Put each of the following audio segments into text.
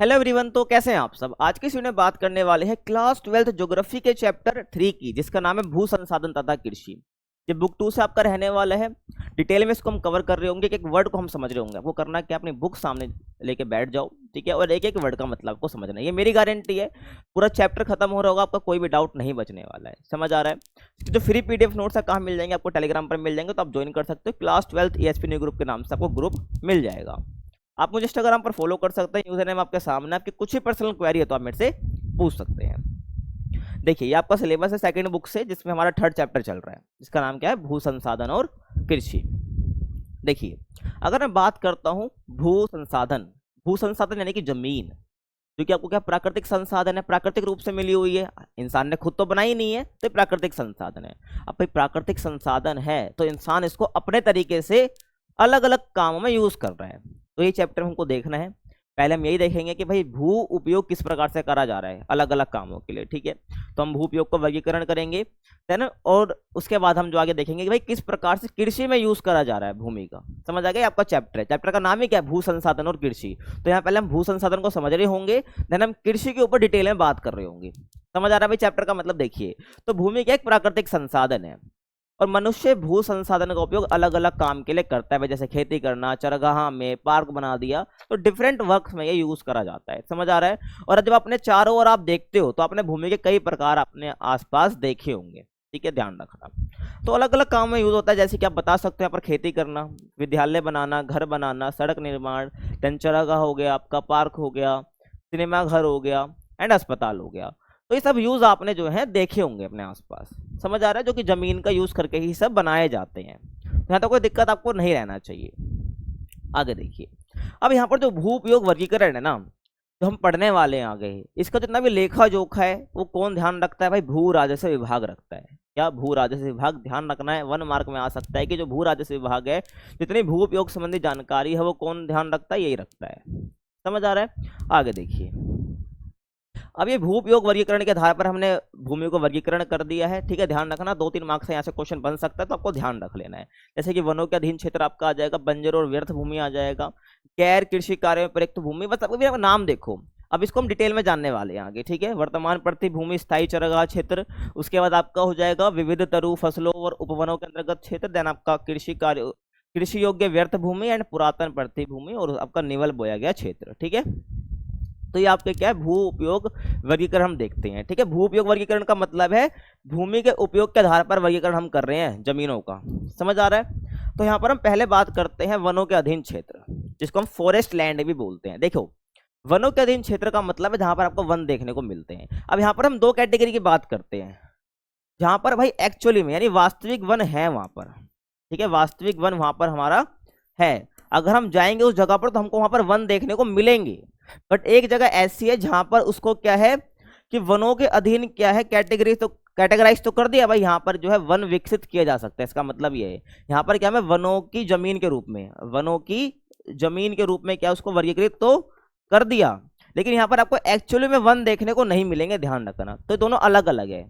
Hello everyone. तो कैसे हैं आप सब। आज की इस वीडियो में बात करने वाले हैं क्लास 12th ज्योग्राफी के चैप्टर 3 की, जिसका नाम है भू संसाधन तथा कृषि। ये बुक 2 से आपका रहने वाला है। डिटेल में इसको हम कवर कर रहे होंगे कि एक वर्ड को हम समझ रहे होंगे। आपको करना क्या, अपनी बुक सामने लेके बैठ जाओ, ठीक है, और एक एक वर्ड का मतलब को समझना है। ये मेरी गारंटी है, पूरा चैप्टर खत्म हो रहा होगा, आपका कोई भी डाउट नहीं बचने वाला है। समझ आ रहा है। इसके जो फ्री पीडीएफ नोट्स है कहाँ मिल जाएंगे, आपको टेलीग्राम पर मिल जाएंगे, तो आप ज्वाइन कर सकते हो। Class 12th ESP new group के नाम से आपको ग्रुप मिल जाएगा। आप मुझे इंस्टाग्राम पर फॉलो कर सकते हैं, यूजर नेम आपके सामने। आपकी कुछ ही पर्सनल क्वेरी है तो आप मेरे से पूछ सकते हैं। देखिए, ये आपका सिलेबस है सेकंड बुक से, जिसमें हमारा थर्ड चैप्टर चल रहा है, जिसका नाम क्या है, भू संसाधन और कृषि। देखिए, अगर मैं बात करता हूं भू संसाधन यानी कि जमीन, जो कि आपको क्या प्राकृतिक संसाधन है, प्राकृतिक रूप से मिली हुई है, इंसान ने खुद तो बनाई नहीं है, तो प्राकृतिक संसाधन है। अब भाई प्राकृतिक संसाधन है तो इंसान इसको अपने तरीके से अलग अलग कामों में यूज कर रहा है। तो ये चैप्टर हमको देखना है। पहले हम यही देखेंगे कि भाई भू उपयोग किस प्रकार से करा जा रहा है अलग अलग कामों के लिए, ठीक है। तो हम भू उपयोग को वर्गीकरण करेंगे, है ना, और उसके बाद हम जो आगे देखेंगे कि भाई किस प्रकार से कृषि में यूज करा जा रहा है भूमि का। समझ आ गया। आपका चैप्टर है, चैप्टर का नाम ही क्या है, भू संसाधन और कृषि। तो यहाँ पहले हम भू संसाधन को समझ रहे होंगे, देन हम कृषि के ऊपर डिटेल में बात कर रहे होंगे। समझ आ रहा है भाई चैप्टर का मतलब। देखिए, तो भूमि क्या एक प्राकृतिक संसाधन है और मनुष्य भू संसाधन का उपयोग अलग अलग काम के लिए करता है। जैसे खेती करना, चरगाह में पार्क बना दिया, तो डिफरेंट वर्क्स में ये यूज करा जाता है। समझ आ रहा है। और जब अपने चारों ओर आप देखते हो तो आपने भूमि के कई प्रकार अपने आसपास देखे होंगे, ठीक है, ध्यान रखना। तो अलग अलग काम में यूज होता है। जैसे कि आप बता सकते हो यहाँ पर खेती करना, विद्यालय बनाना, घर बनाना, सड़क निर्माण, देन चरगाह हो गया, आपका पार्क हो गया, सिनेमा घर हो गया, एंड अस्पताल हो गया। तो ये सब यूज आपने जो है देखे होंगे अपने आसपास। समझ आ रहा है। जो कि जमीन का यूज करके ही सब बनाए जाते हैं। यहाँ तो कोई दिक्कत आपको नहीं रहना चाहिए। आगे देखिए, अब यहाँ पर जो भू उपयोग वर्गीकरण है ना, जो हम पढ़ने वाले हैं आगे, इसका जितना भी लेखा जोखा है वो कौन ध्यान रखता है भाई, भू राजस्व विभाग रखता है। क्या भू राजस्व विभाग ध्यान रखना है। 1 मार्क में आ सकता है कि जो भू राजस्व विभाग है, जितनी भू उपयोग संबंधी जानकारी है वो कौन ध्यान रखता है, यही रखता है। समझ आ रहा है। आगे देखिए, अब ये भू उपयोग वर्गीकरण के आधार पर हमने भूमि को वर्गीकरण कर दिया है, ठीक है। ध्यान रखना, 2-3 मार्क्स से यहाँ से क्वेश्चन बन सकता है, तो आपको ध्यान रख लेना है। जैसे कि वनों के अधीन क्षेत्र आपका आ जाएगा, बंजर और व्यर्थ भूमि आ जाएगा, गैर कृषि कार्य में प्रयुक्त भूमि। बस आपको नाम देखो, अब इसको हम डिटेल में जानने वाले हैं आगे, ठीक है। वर्तमान प्रति भूमि, स्थायी चरगाह क्षेत्र, उसके बाद आपका हो जाएगा विविध तरु फसलों और उपवनों के अंतर्गत क्षेत्र, देन आपका कृषि कार्य, कृषि योग्य व्यर्थ भूमि एंड पुरातन प्रति भूमि, और आपका निवल बोया गया क्षेत्र, ठीक है। तो ये आपके क्या है, भू उपयोग वर्गीकरण हम देखते हैं, ठीक है। भू उपयोग वर्गीकरण का मतलब है भूमि के उपयोग के आधार पर वर्गीकरण हम कर रहे हैं जमीनों का। समझ आ रहा है। तो यहाँ पर हम पहले बात करते हैं वनों के अधीन क्षेत्र, जिसको हम फॉरेस्ट लैंड भी बोलते हैं। देखो, वनों के अधीन क्षेत्र का मतलब है जहां पर आपको वन देखने को मिलते हैं। अब यहाँ पर हम 2 कैटेगरी की बात करते हैं, जहां पर भाई एक्चुअली में यानी वास्तविक वन है वहां पर, ठीक है, वास्तविक वन वहां पर हमारा है। अगर हम जाएंगे उस जगह पर तो हमको वहां पर वन देखने को मिलेंगे। बट एक जगह ऐसी है जहां पर उसको क्या है कि वनों के अधीन क्या है, कैटेगराइज तो कर दिया भाई, यहाँ पर जो है वन विकसित किया जा सकता है। इसका मतलब ये है यहाँ पर क्या है, वनों की जमीन के रूप में, वनों की जमीन के रूप में क्या उसको वर्गीकृत तो कर दिया, लेकिन यहाँ पर आपको एक्चुअली में वन देखने को नहीं मिलेंगे। ध्यान रखना। तो दोनों अलग अलग है।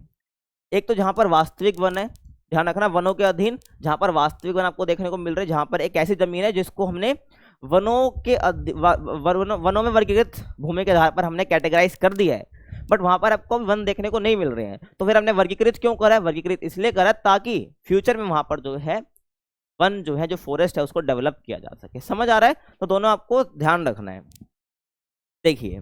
एक तो जहां पर वास्तविक वन है, ध्यान रखना, वनों के अधीन जहां पर वास्तविक वन आपको देखने को मिल रहे हैं, जहां पर एक ऐसी जमीन है जिसको हमने वनों के वनों में वर्गीकृत भूमि के आधार पर हमने कैटेगराइज कर दिया है, बट वहां पर आपको वन देखने को नहीं मिल रहे हैं। तो फिर हमने वर्गीकृत क्यों करा है, वर्गीकृत इसलिए करा ताकि फ्यूचर में वहां पर जो है वन जो है, जो फॉरेस्ट है, उसको डेवलप किया जा सके। समझ आ रहा है। तो दोनों आपको ध्यान रखना है। देखिए,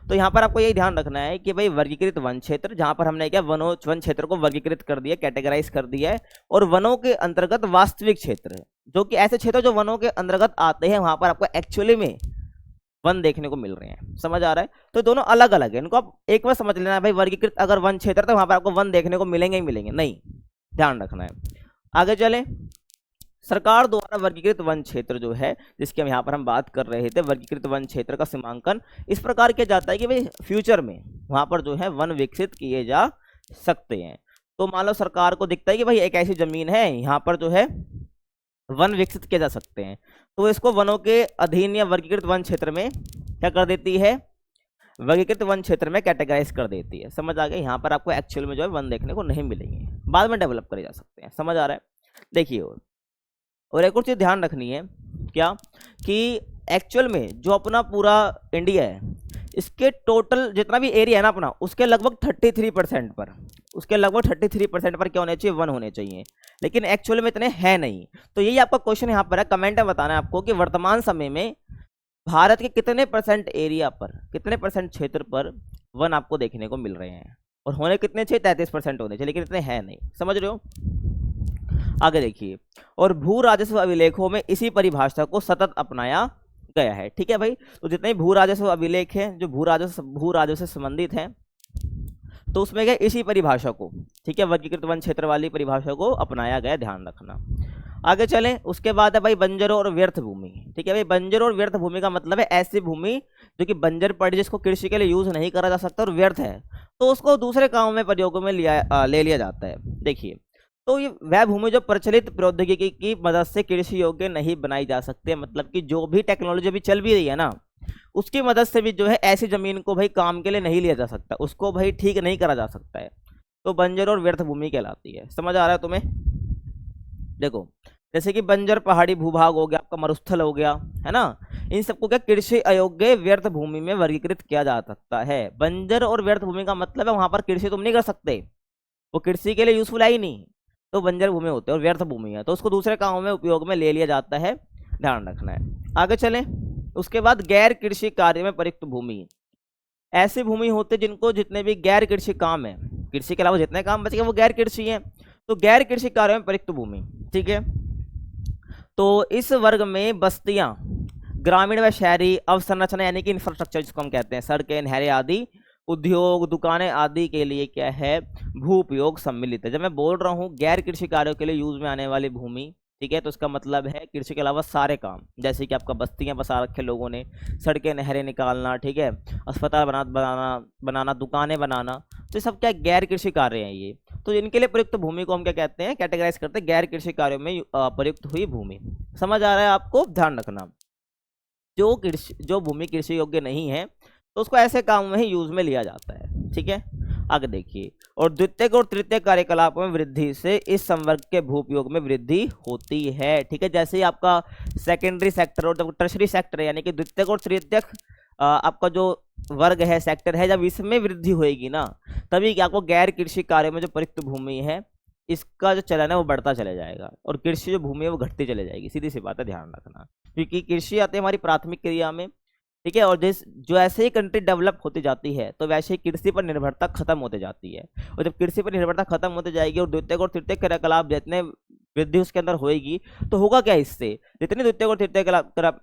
तो यहाँ पर आपको यही ध्यान रखना है कि भाई वर्गीकृत वन क्षेत्र, जहां पर हमने क्या वन क्षेत्र को वर्गीकृत कर दिया, कैटेगराइज कर दिया है, और वनों के अंतर्गत वास्तविक क्षेत्र, जो कि ऐसे क्षेत्र जो वनों के अंतर्गत आते हैं, वहां पर आपको एक्चुअली में वन देखने को मिल रहे हैं। समझ आ रहा है। तो दोनों अलग अलग है, इनको आप एक बार समझ लेना भाई। वर्गीकृत अगर वन क्षेत्र तो वहां पर आपको वन देखने को मिलेंगे ही मिलेंगे, नहीं, ध्यान रखना है। आगे चले, सरकार द्वारा वर्गीकृत वन क्षेत्र जो है, जिसके हम यहाँ पर हम बात कर रहे थे, वर्गीकृत वन क्षेत्र का सीमांकन इस प्रकार किया जाता है कि भाई फ्यूचर में वहां पर जो है वन विकसित किए जा सकते हैं। तो मान लो सरकार को दिखता है कि भाई एक ऐसी जमीन है, यहाँ पर जो है वन विकसित किए जा सकते हैं, तो इसको वनों के अधीन या वर्गीकृत वन क्षेत्र में क्या कर देती है, वर्गीकृत वन क्षेत्र में कैटेगराइज कर देती है। समझ आ गया। यहाँ पर आपको एक्चुअल में जो है वन देखने को नहीं मिलेंगे, बाद में डेवलप करे जा सकते हैं। समझ आ रहा है। देखिए, और एक और चीज ध्यान रखनी है, क्या कि एक्चुअल में जो अपना पूरा इंडिया है, इसके टोटल जितना भी एरिया है ना अपना, उसके लगभग 33% पर, उसके लगभग 33% पर क्या होने चाहिए, 1 होने चाहिए, लेकिन एक्चुअल में इतने हैं नहीं। तो यही आपका क्वेश्चन यहाँ पर है, कमेंट में बताना है आपको कि वर्तमान समय में भारत के कितने परसेंट एरिया पर, कितने परसेंट क्षेत्र पर 1 आपको देखने को मिल रहे हैं, और होने कितने चाहिए, 33% होने चाहिए, लेकिन इतने हैं नहीं। समझ रहे हो? आगे देखिए, और भू राजस्व अभिलेखों में इसी परिभाषा को सतत अपनाया गया है। ठीक है भाई, तो जितने भू राजस्व अभिलेख हैं जो भू राजस्व से संबंधित हैं, तो उसमें क्या इसी परिभाषा को, ठीक है, वर्गीकृत वन क्षेत्र वाली परिभाषा को अपनाया गया, ध्यान रखना। आगे चलें, उसके बाद है भाई बंजर और व्यर्थ भूमि। ठीक है भाई, बंजर और व्यर्थ भूमि का मतलब है ऐसी भूमि जो कि बंजर पड़ी, जिसको कृषि के लिए यूज नहीं करा जा सकता और व्यर्थ है, तो उसको दूसरे कामों में प्रयोगों में ले लिया जाता है। देखिए, तो ये वह भूमि जो प्रचलित प्रौद्योगिकी की मदद से कृषि योग्य नहीं बनाई जा सकती है, मतलब कि जो भी टेक्नोलॉजी अभी चल भी रही है ना, उसकी मदद से भी जो है ऐसी जमीन को भाई काम के लिए नहीं लिया जा सकता, उसको भाई ठीक नहीं करा जा सकता है, तो बंजर और व्यर्थ भूमि कहलाती है। समझ आ रहा है तुम्हें? देखो, जैसे कि बंजर पहाड़ी भूभाग हो गया, आपका मरुस्थल हो गया, है ना, इन सबको क्या कृषि अयोग्य व्यर्थ भूमि में वर्गीकृत किया जा सकता है। बंजर और व्यर्थ भूमि का मतलब है वहां पर कृषि तुम नहीं कर सकते, वो कृषि के लिए यूजफुल है ही नहीं, तो बंजर भूमि होते हैं, और व्यर्थ भूमि है तो उसको दूसरे कामों में उपयोग में ले लिया जाता है, ध्यान रखना है। आगे चलें, उसके बाद गैर कृषि कार्य में प्रयुक्त भूमि, ऐसी भूमि होते जिनको जितने भी गैर कृषि काम है, कृषि के अलावा जितने काम बचे वो गैर कृषि हैं, तो गैर कृषि कार्य में प्रयुक्त भूमि। ठीक है, तो इस वर्ग में बस्तियां, ग्रामीण व शहरी अवसंरचना यानी कि इंफ्रास्ट्रक्चर जिसको हम कहते हैं, सड़कें, नहरें आदि, उद्योग, दुकानें आदि के लिए क्या है, भू उपयोग सम्मिलित है। जब मैं बोल रहा हूँ गैर कृषि कार्यों के लिए यूज में आने वाली भूमि, ठीक है, तो इसका मतलब है कृषि के अलावा सारे काम, जैसे कि आपका बस्तियां बसा रखे लोगों ने, सड़कें नहरें निकालना, ठीक है, अस्पताल बनाना, दुकानें बनाना, तो ये सब क्या गैर कृषि कार्य हैं ये, तो इनके लिए प्रयुक्त भूमि को हम क्या कहते हैं, कैटेगराइज करते हैं गैर कृषि कार्यों में प्रयुक्त हुई भूमि। समझ आ रहा है आपको? ध्यान रखना, जो भूमि कृषि योग्य नहीं है तो उसको ऐसे काम में ही यूज में लिया जाता है। ठीक है, आगे देखिए, और द्वितीयक और तृतीयक कार्यकलापों में वृद्धि से इस संवर्ग के भूपयोग में वृद्धि होती है। ठीक है, जैसे ही आपका सेकेंडरी सेक्टर और जब टर्शरी सेक्टर है, यानी कि द्वितीयक और तृतीयक आपका जो वर्ग है, सेक्टर है, जब इसमें वृद्धि होएगी ना, तभी क्या आपको गैर कृषि कार्य में जो प्रयुक्त भूमि है इसका जो चलन है वो बढ़ता चला जाएगा, और कृषि जो भूमि है वो घटती चले जाएगी। सीधी सी बात है, ध्यान रखना, क्योंकि कृषि आती है हमारी प्राथमिक क्रिया में। ठीक है, और जो ऐसे ही कंट्री डेवलप होती जाती है तो वैसे ही कृषि पर निर्भरता खत्म होते जाती है, और जब कृषि पर निर्भरता खत्म होते जाएगी और द्वितीयक और तृतीयक कार्यकलाप जितने वृद्धि उसके अंदर होएगी, तो होगा क्या, इससे जितनी द्वितीयक और तृतीयक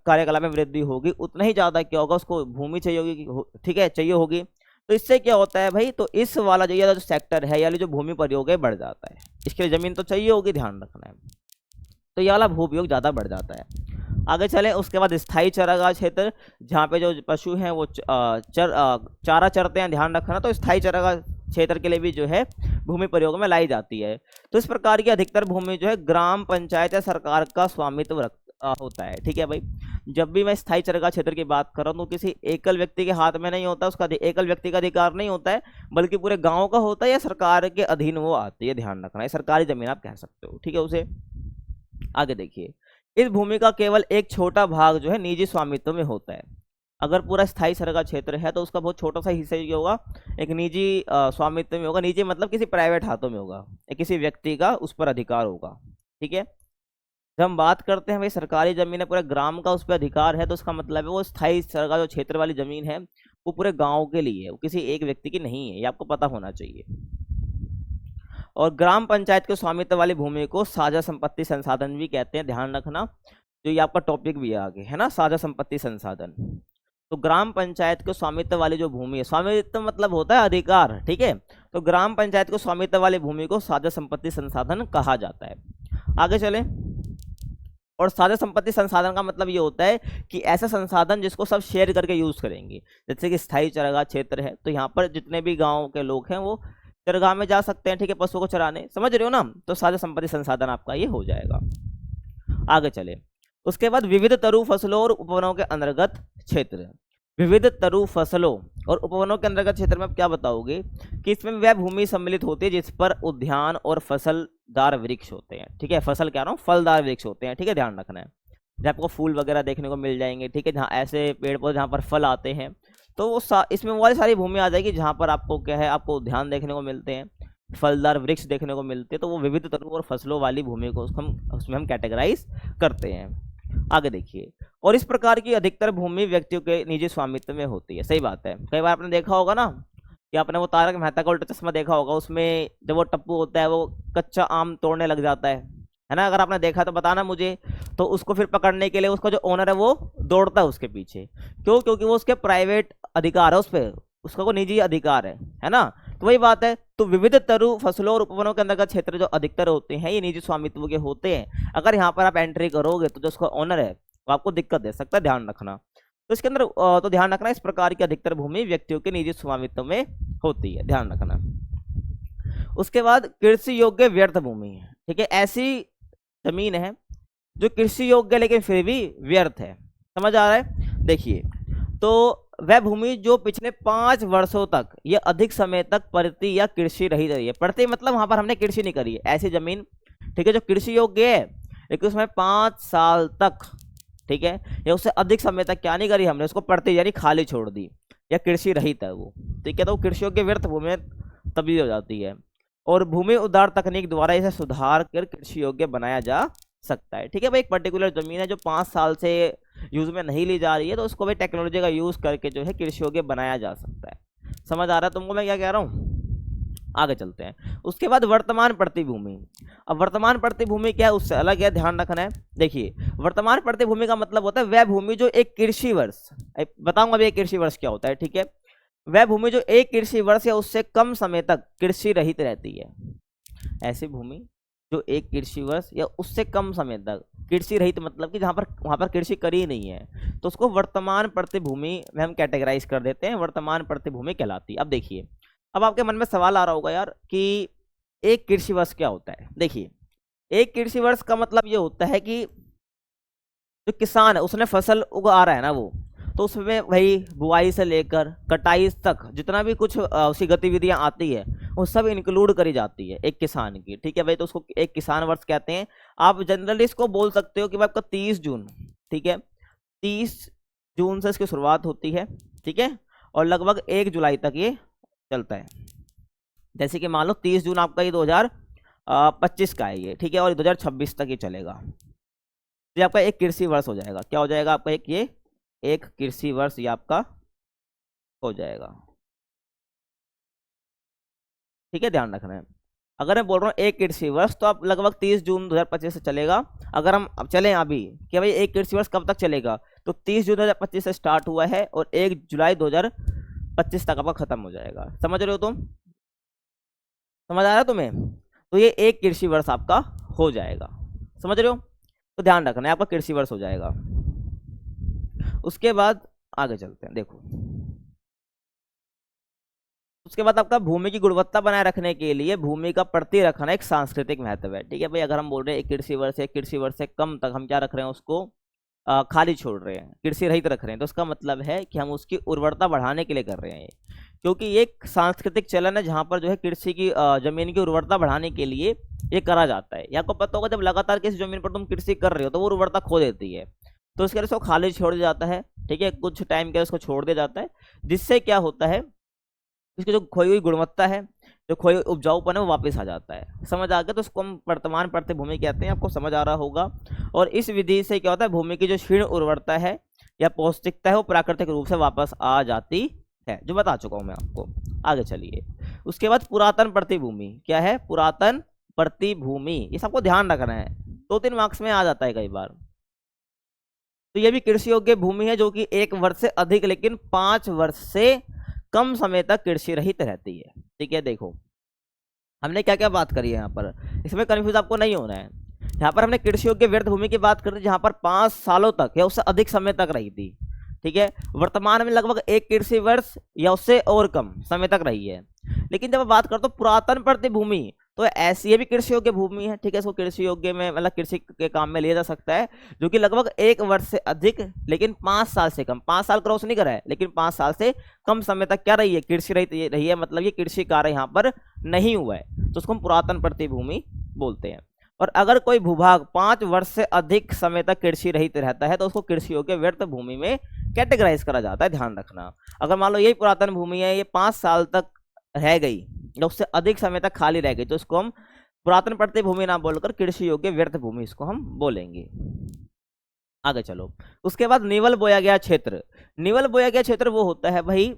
कार्यकलाप में वृद्धि होगी उतना ही ज्यादा क्या होगा, उसको भूमि चाहिए होगी, ठीक है, चाहिए होगी। तो इससे क्या होता है भाई, तो इस वाला जो सेक्टर है, यानी जो भूमि प्रयोग है बढ़ जाता है, इसके लिए जमीन तो चाहिए होगी, ध्यान रखना है, तो ये वाला भू उपयोग ज्यादा बढ़ जाता है। आगे चले, उसके बाद स्थायी चरागाह क्षेत्र, जहाँ पे जो पशु हैं वो चारा चरते हैं, ध्यान रखना, तो स्थायी चरागाह क्षेत्र के लिए भी जो है भूमि प्रयोग में लाई जाती है। तो इस प्रकार की अधिकतर भूमि जो है ग्राम पंचायत या सरकार का स्वामित्व होता है। ठीक है भाई, जब भी मैं स्थायी चरागाह क्षेत्र की बात कर रहा हूँ तो किसी एकल व्यक्ति के हाथ में नहीं होता, उसका एकल व्यक्ति का अधिकार नहीं होता है, बल्कि पूरे गाँव का होता है या सरकार के अधीन वो आती है, ध्यान रखना है, सरकारी जमीन आप कह सकते हो। ठीक है, उसे आगे देखिए, इस भूमि का केवल एक छोटा भाग जो है निजी स्वामित्व में होता है। अगर पूरा स्थायी चरागाह क्षेत्र है तो उसका बहुत छोटा सा हिस्सा ही होगा एक निजी स्वामित्व में होगा, निजी मतलब किसी प्राइवेट हाथों में होगा, किसी व्यक्ति का उस पर अधिकार होगा। ठीक है, जब हम बात करते हैं भाई सरकारी जमीन है, पूरे ग्राम का उस पर अधिकार है, तो उसका मतलब है वो स्थायी चरागाह जो क्षेत्र वाली जमीन है वो पूरे गाँव के लिए है, वो किसी एक व्यक्ति की नहीं है, ये आपको पता होना चाहिए। और ग्राम पंचायत के स्वामित्व वाली भूमि को साझा संपत्ति संसाधन भी कहते हैं, ध्यान रखना, जो ये आपका टॉपिक भी है आगे, है ना, साझा संपत्ति संसाधन। तो ग्राम पंचायत के स्वामित्व वाली जो भूमि है, स्वामित्व मतलब होता है अधिकार, ठीक है, तो ग्राम पंचायत को स्वामित्व वाली भूमि को साझा संपत्ति संसाधन कहा जाता है। आगे चले, और साझा संपत्ति संसाधन का मतलब ये होता है कि ऐसा संसाधन जिसको सब शेयर करके यूज करेंगे, जैसे कि स्थायी चरागाह क्षेत्र है तो यहाँ पर जितने भी गाँव के लोग हैं वो चरगाह में जा सकते हैं, ठीक है, पशुओं को चराने, समझ रहे हो ना, तो साझा संपत्ति संसाधन आपका ये हो जाएगा। आगे चले, उसके बाद विविध तरु फसलों और उपवनों के अंतर्गत क्षेत्र, विविध तरु फसलों और उपवनों के अंतर्गत क्षेत्र में आप क्या बताओगे कि इसमें वह भूमि सम्मिलित होती है जिस पर उद्यान और फसलदार वृक्ष होते हैं। ठीक है, फसल कह रहा हूँ, फलदार वृक्ष होते हैं। ठीक है, ध्यान रखना है, जहाँ आपको फूल वगैरह देखने को मिल जाएंगे, ठीक है, जहाँ ऐसे पेड़ पौधे जहाँ पर फल आते हैं, तो वो इसमें वो वाली सारी भूमि आ जाएगी जहाँ पर आपको क्या है, आपको उद्यान देखने को मिलते हैं, फलदार वृक्ष देखने को मिलते हैं, तो वो विविध तरुओं और फसलों वाली भूमि को उसमें हम कैटेगराइज करते हैं। आगे देखिए, और इस प्रकार की अधिकतर भूमि व्यक्तियों के निजी स्वामित्व में होती है। सही बात है, कई बार आपने देखा होगा ना कि आपने वो तारक मेहता का उल्टा चश्मा देखा होगा, उसमें जब वो टप्पू होता है वो कच्चा आम तोड़ने लग जाता है ना, अगर आपने देखा तो बताना मुझे। तो उसको फिर पकड़ने के लिए उसका जो ओनर है वो दौड़ता है उसके पीछे, क्यों? क्योंकि वो उसके प्राइवेट अधिकार है, उस पर उसका कोई निजी अधिकार है ना। तो वही बात है, तो विविध तरु फसलों और उपवनों के अंतर्गत क्षेत्र जो अधिकतर होते हैं ये निजी स्वामित्व के होते हैं। अगर यहाँ पर आप एंट्री करोगे तो जो उसका ओनर है वो आपको दिक्कत दे सकता है, ध्यान रखना। तो इसके अंदर तो ध्यान रखना, इस प्रकार की अधिकतर भूमि व्यक्तियों के निजी स्वामित्व में होती है, ध्यान रखना। उसके बाद कृषि योग्य व्यर्थ भूमि है, ठीक है, ऐसी जमीन है जो कृषि योग्य लेकिन फिर भी व्यर्थ है। समझ आ रहा है? देखिए, तो वह भूमि जो पिछले 5 वर्षों तक या अधिक समय तक परती या कृषि रही रही है। परती मतलब वहां पर हमने कृषि नहीं करी है, ऐसी जमीन, ठीक है, जो कृषि योग्य है लेकिन उसमें 5 साल तक, ठीक है, या उससे अधिक समय तक क्या नहीं करी हमने, उसको पड़ती यानी खाली छोड़ दी या कृषि रहित है वो, ठीक है, तो कृषि योग्य व्यर्थ भूमि में तब्दील हो जाती है। और भूमि उद्धार तकनीक द्वारा इसे सुधार कर कृषि योग्य बनाया जा सकता है। ठीक है भाई, एक पर्टिकुलर जमीन है जो 5 साल से यूज में नहीं ली जा रही है, तो उसको भाई टेक्नोलॉजी का यूज करके जो है कृषि योग्य बनाया जा सकता है। समझ आ रहा है तुमको मैं क्या कह रहा हूँ? आगे चलते हैं। उसके बाद वर्तमान प्रतिभूमि। अब वर्तमान प्रतिभूमि क्या है, उससे अलग है, ध्यान रखना है। देखिए, वर्तमान प्रतिभूमि का मतलब होता है वह भूमि जो एक कृषि वर्ष, बताऊंगा अभी एक कृषि वर्ष क्या होता है, ठीक है, वह भूमि जो एक कृषि वर्ष या उससे कम समय तक कृषि रहित रहती है। ऐसी भूमि जो एक कृषि वर्ष या उससे कम समय तक कृषि रहित मतलब कि जहां पर वहां पर कृषि करी नहीं है, तो उसको वर्तमान प्रतिभूमि में हम कैटेगराइज कर देते हैं, वर्तमान प्रतिभूमि कहलाती है। अब देखिए, अब आपके मन में सवाल आ रहा होगा यार कि एक कृषि वर्ष क्या होता है। देखिए, एक कृषि वर्ष का मतलब ये होता है कि जो किसान है उसने फसल उगा रहा है ना वो, तो उसमें वही बुआई से लेकर कटाई तक जितना भी कुछ उसकी गतिविधियां आती है वो सब इंक्लूड करी जाती है एक किसान की। ठीक है भाई, तो उसको एक किसान वर्ष कहते हैं। आप जनरली इसको बोल सकते हो कि भाई आपका 30 जून, ठीक है, 30 जून से इसकी शुरुआत होती है, ठीक है, और लगभग 1 जुलाई तक ये चलता है। जैसे कि मान लो 30 जून आपका ये 2025 का है ये, ठीक है, और 2026 तक ये चलेगा। ये आपका एक कृषि वर्ष हो जाएगा। क्या हो जाएगा आपका? एक कृषि वर्ष ये आपका हो जाएगा। ठीक है, ध्यान रखना है। अगर मैं बोल रहा हूँ एक कृषि वर्ष, तो आप लगभग 30 जून 2025 से चलेगा। अगर हम अब चलें अभी कि भाई एक कृषि वर्ष कब तक चलेगा, तो 30 जून 2025 से स्टार्ट हुआ है और 1 जुलाई 2025 तक आपका खत्म हो जाएगा। समझ रहे हो तुम? समझ आ रहा है तुम्हें? तो ये एक कृषि वर्ष आपका हो जाएगा। समझ रहे हो? तो ध्यान रखना है, आपका कृषि वर्ष हो जाएगा। उसके बाद आगे चलते हैं। देखो, उसके बाद आपका भूमि की गुणवत्ता बनाए रखने के लिए भूमि का प्रति रखना एक सांस्कृतिक महत्व है। ठीक है भाई, अगर हम बोल रहे हैं एक कृषि वर्ष से कम तक हम क्या रख रहे हैं, उसको खाली छोड़ रहे हैं, कृषि रहित रख रहे हैं, तो उसका मतलब है कि हम उसकी उर्वरता बढ़ाने के लिए कर रहे हैं, क्योंकि ये एक सांस्कृतिक चलन है जहाँ पर जो है कृषि की जमीन की उर्वरता बढ़ाने के लिए ये करा जाता है। आपको पता होगा, जब लगातार किसी जमीन पर तुम कृषि कर रहे हो तो वो उर्वरता खो देती है, तो इसके लिए उसको खाली छोड़ दिया जाता है। ठीक है, कुछ टाइम के उसको छोड़ दिया जाता है, जिससे क्या होता है, इसकी जो खोई हुई गुणवत्ता है, जो खोई हुई उपजाऊपन है, वो वापस आ जाता है। समझ आ गया? तो उसको हम वर्तमान प्रतिभूमि कहते हैं, आपको समझ आ रहा होगा। और इस विधि से क्या होता है, भूमि की जो क्षीण उर्वरता है या पौष्टिकता है वो प्राकृतिक रूप से वापस आ जाती है, जो बता चुका हूं मैं आपको। आगे चलिए। उसके बाद पुरातन प्रतिभूमि। क्या है? पुरातन प्रतिभूमि। ये सबको ध्यान रखना है, 2-3 मार्क्स में आ जाता है कई बार। तो ये भी कृषि योग्य भूमि है जो कि 1 वर्ष से अधिक लेकिन 5 वर्ष से कम समय तक कृषि रहित रहती है। ठीक है, देखो हमने क्या क्या बात करी है यहाँ पर, इसमें कंफ्यूज आपको नहीं होना है। यहाँ पर हमने कृषि योग्य व्यर्थ भूमि की बात करी जहाँ पर 5 सालों तक या उससे अधिक समय तक रही थी। ठीक है, वर्तमान में लगभग 1 कृषि वर्ष या उससे और कम समय तक रही है। लेकिन जब बात करते हो पुरातन प्रतिभूमि, तो ऐसी ये भी कृषि योग्य भूमि है। ठीक है, इसको कृषि योग्य में मतलब कृषि के काम में लिया जा सकता है, जो कि लगभग 1 वर्ष से अधिक लेकिन 5 साल से कम, 5 साल क्रॉस नहीं करा है लेकिन 5 साल से कम समय तक क्या रही है, कृषि रही है, मतलब ये कृषि कार्य यहाँ पर नहीं हुआ है, तो उसको हम पुरातन प्रतिभूमि बोलते हैं। और अगर कोई भूभाग 5 वर्ष से अधिक समय तक कृषि रहित रहता है तो उसको कृषि योग्य व्यर्थ भूमि में कैटेगराइज करा जाता है, ध्यान रखना। अगर मान लो यही पुरातन भूमि है, ये 5 साल तक रह गई या उससे अधिक समय तक खाली रह गई, तो इसको हम पुरातन पड़ती भूमि ना बोलकर कृषि योग्य व्यर्थ भूमि इसको हम बोलेंगे। आगे चलो, उसके बाद निवल बोया गया क्षेत्र। निवल बोया गया क्षेत्र वो होता है भाई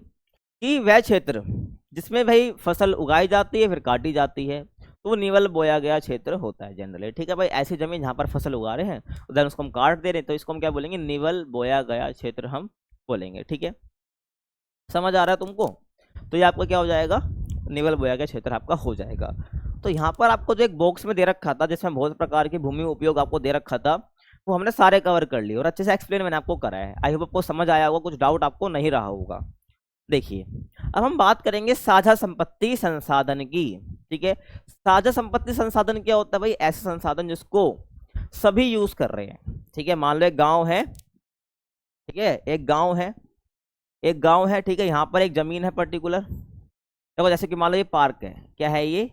कि वह क्षेत्र जिसमें भाई फसल उगाई जाती है फिर काटी जाती है, तो वो निवल बोया गया क्षेत्र होता है जनरली। ठीक है भाई, ऐसी जमीन जहाँ पर फसल उगा रहे हैं उधर उसको हम काट दे रहे हैं, तो इसको हम क्या बोलेंगे, निवल बोया गया क्षेत्र हम बोलेंगे। ठीक है, समझ आ रहा है तुमको? तो ये आपका क्या हो जाएगा, निवल बोया गया क्षेत्र आपका हो जाएगा। तो यहाँ पर आपको जो एक बॉक्स में दे रखा था जिसमें बहुत प्रकार की भूमि उपयोग आपको दे रखा था, वो हमने सारे कवर कर लिए और अच्छे से एक्सप्लेन मैंने आपको करा है। आई होप आपको समझ आया होगा, कुछ डाउट आपको नहीं रहा होगा। देखिए, अब हम बात करेंगे साझा संपत्ति संसाधन की। ठीक है, साझा संपत्ति संसाधन क्या होता है भाई, ऐसे संसाधन जिसको सभी यूज कर रहे हैं। ठीक है, मान लो एक गांव है, ठीक है, एक गांव है, एक गांव है, ठीक है, यहाँ पर एक जमीन है पर्टिकुलर। देखो जैसे कि मान लो ये पार्क है, क्या है ये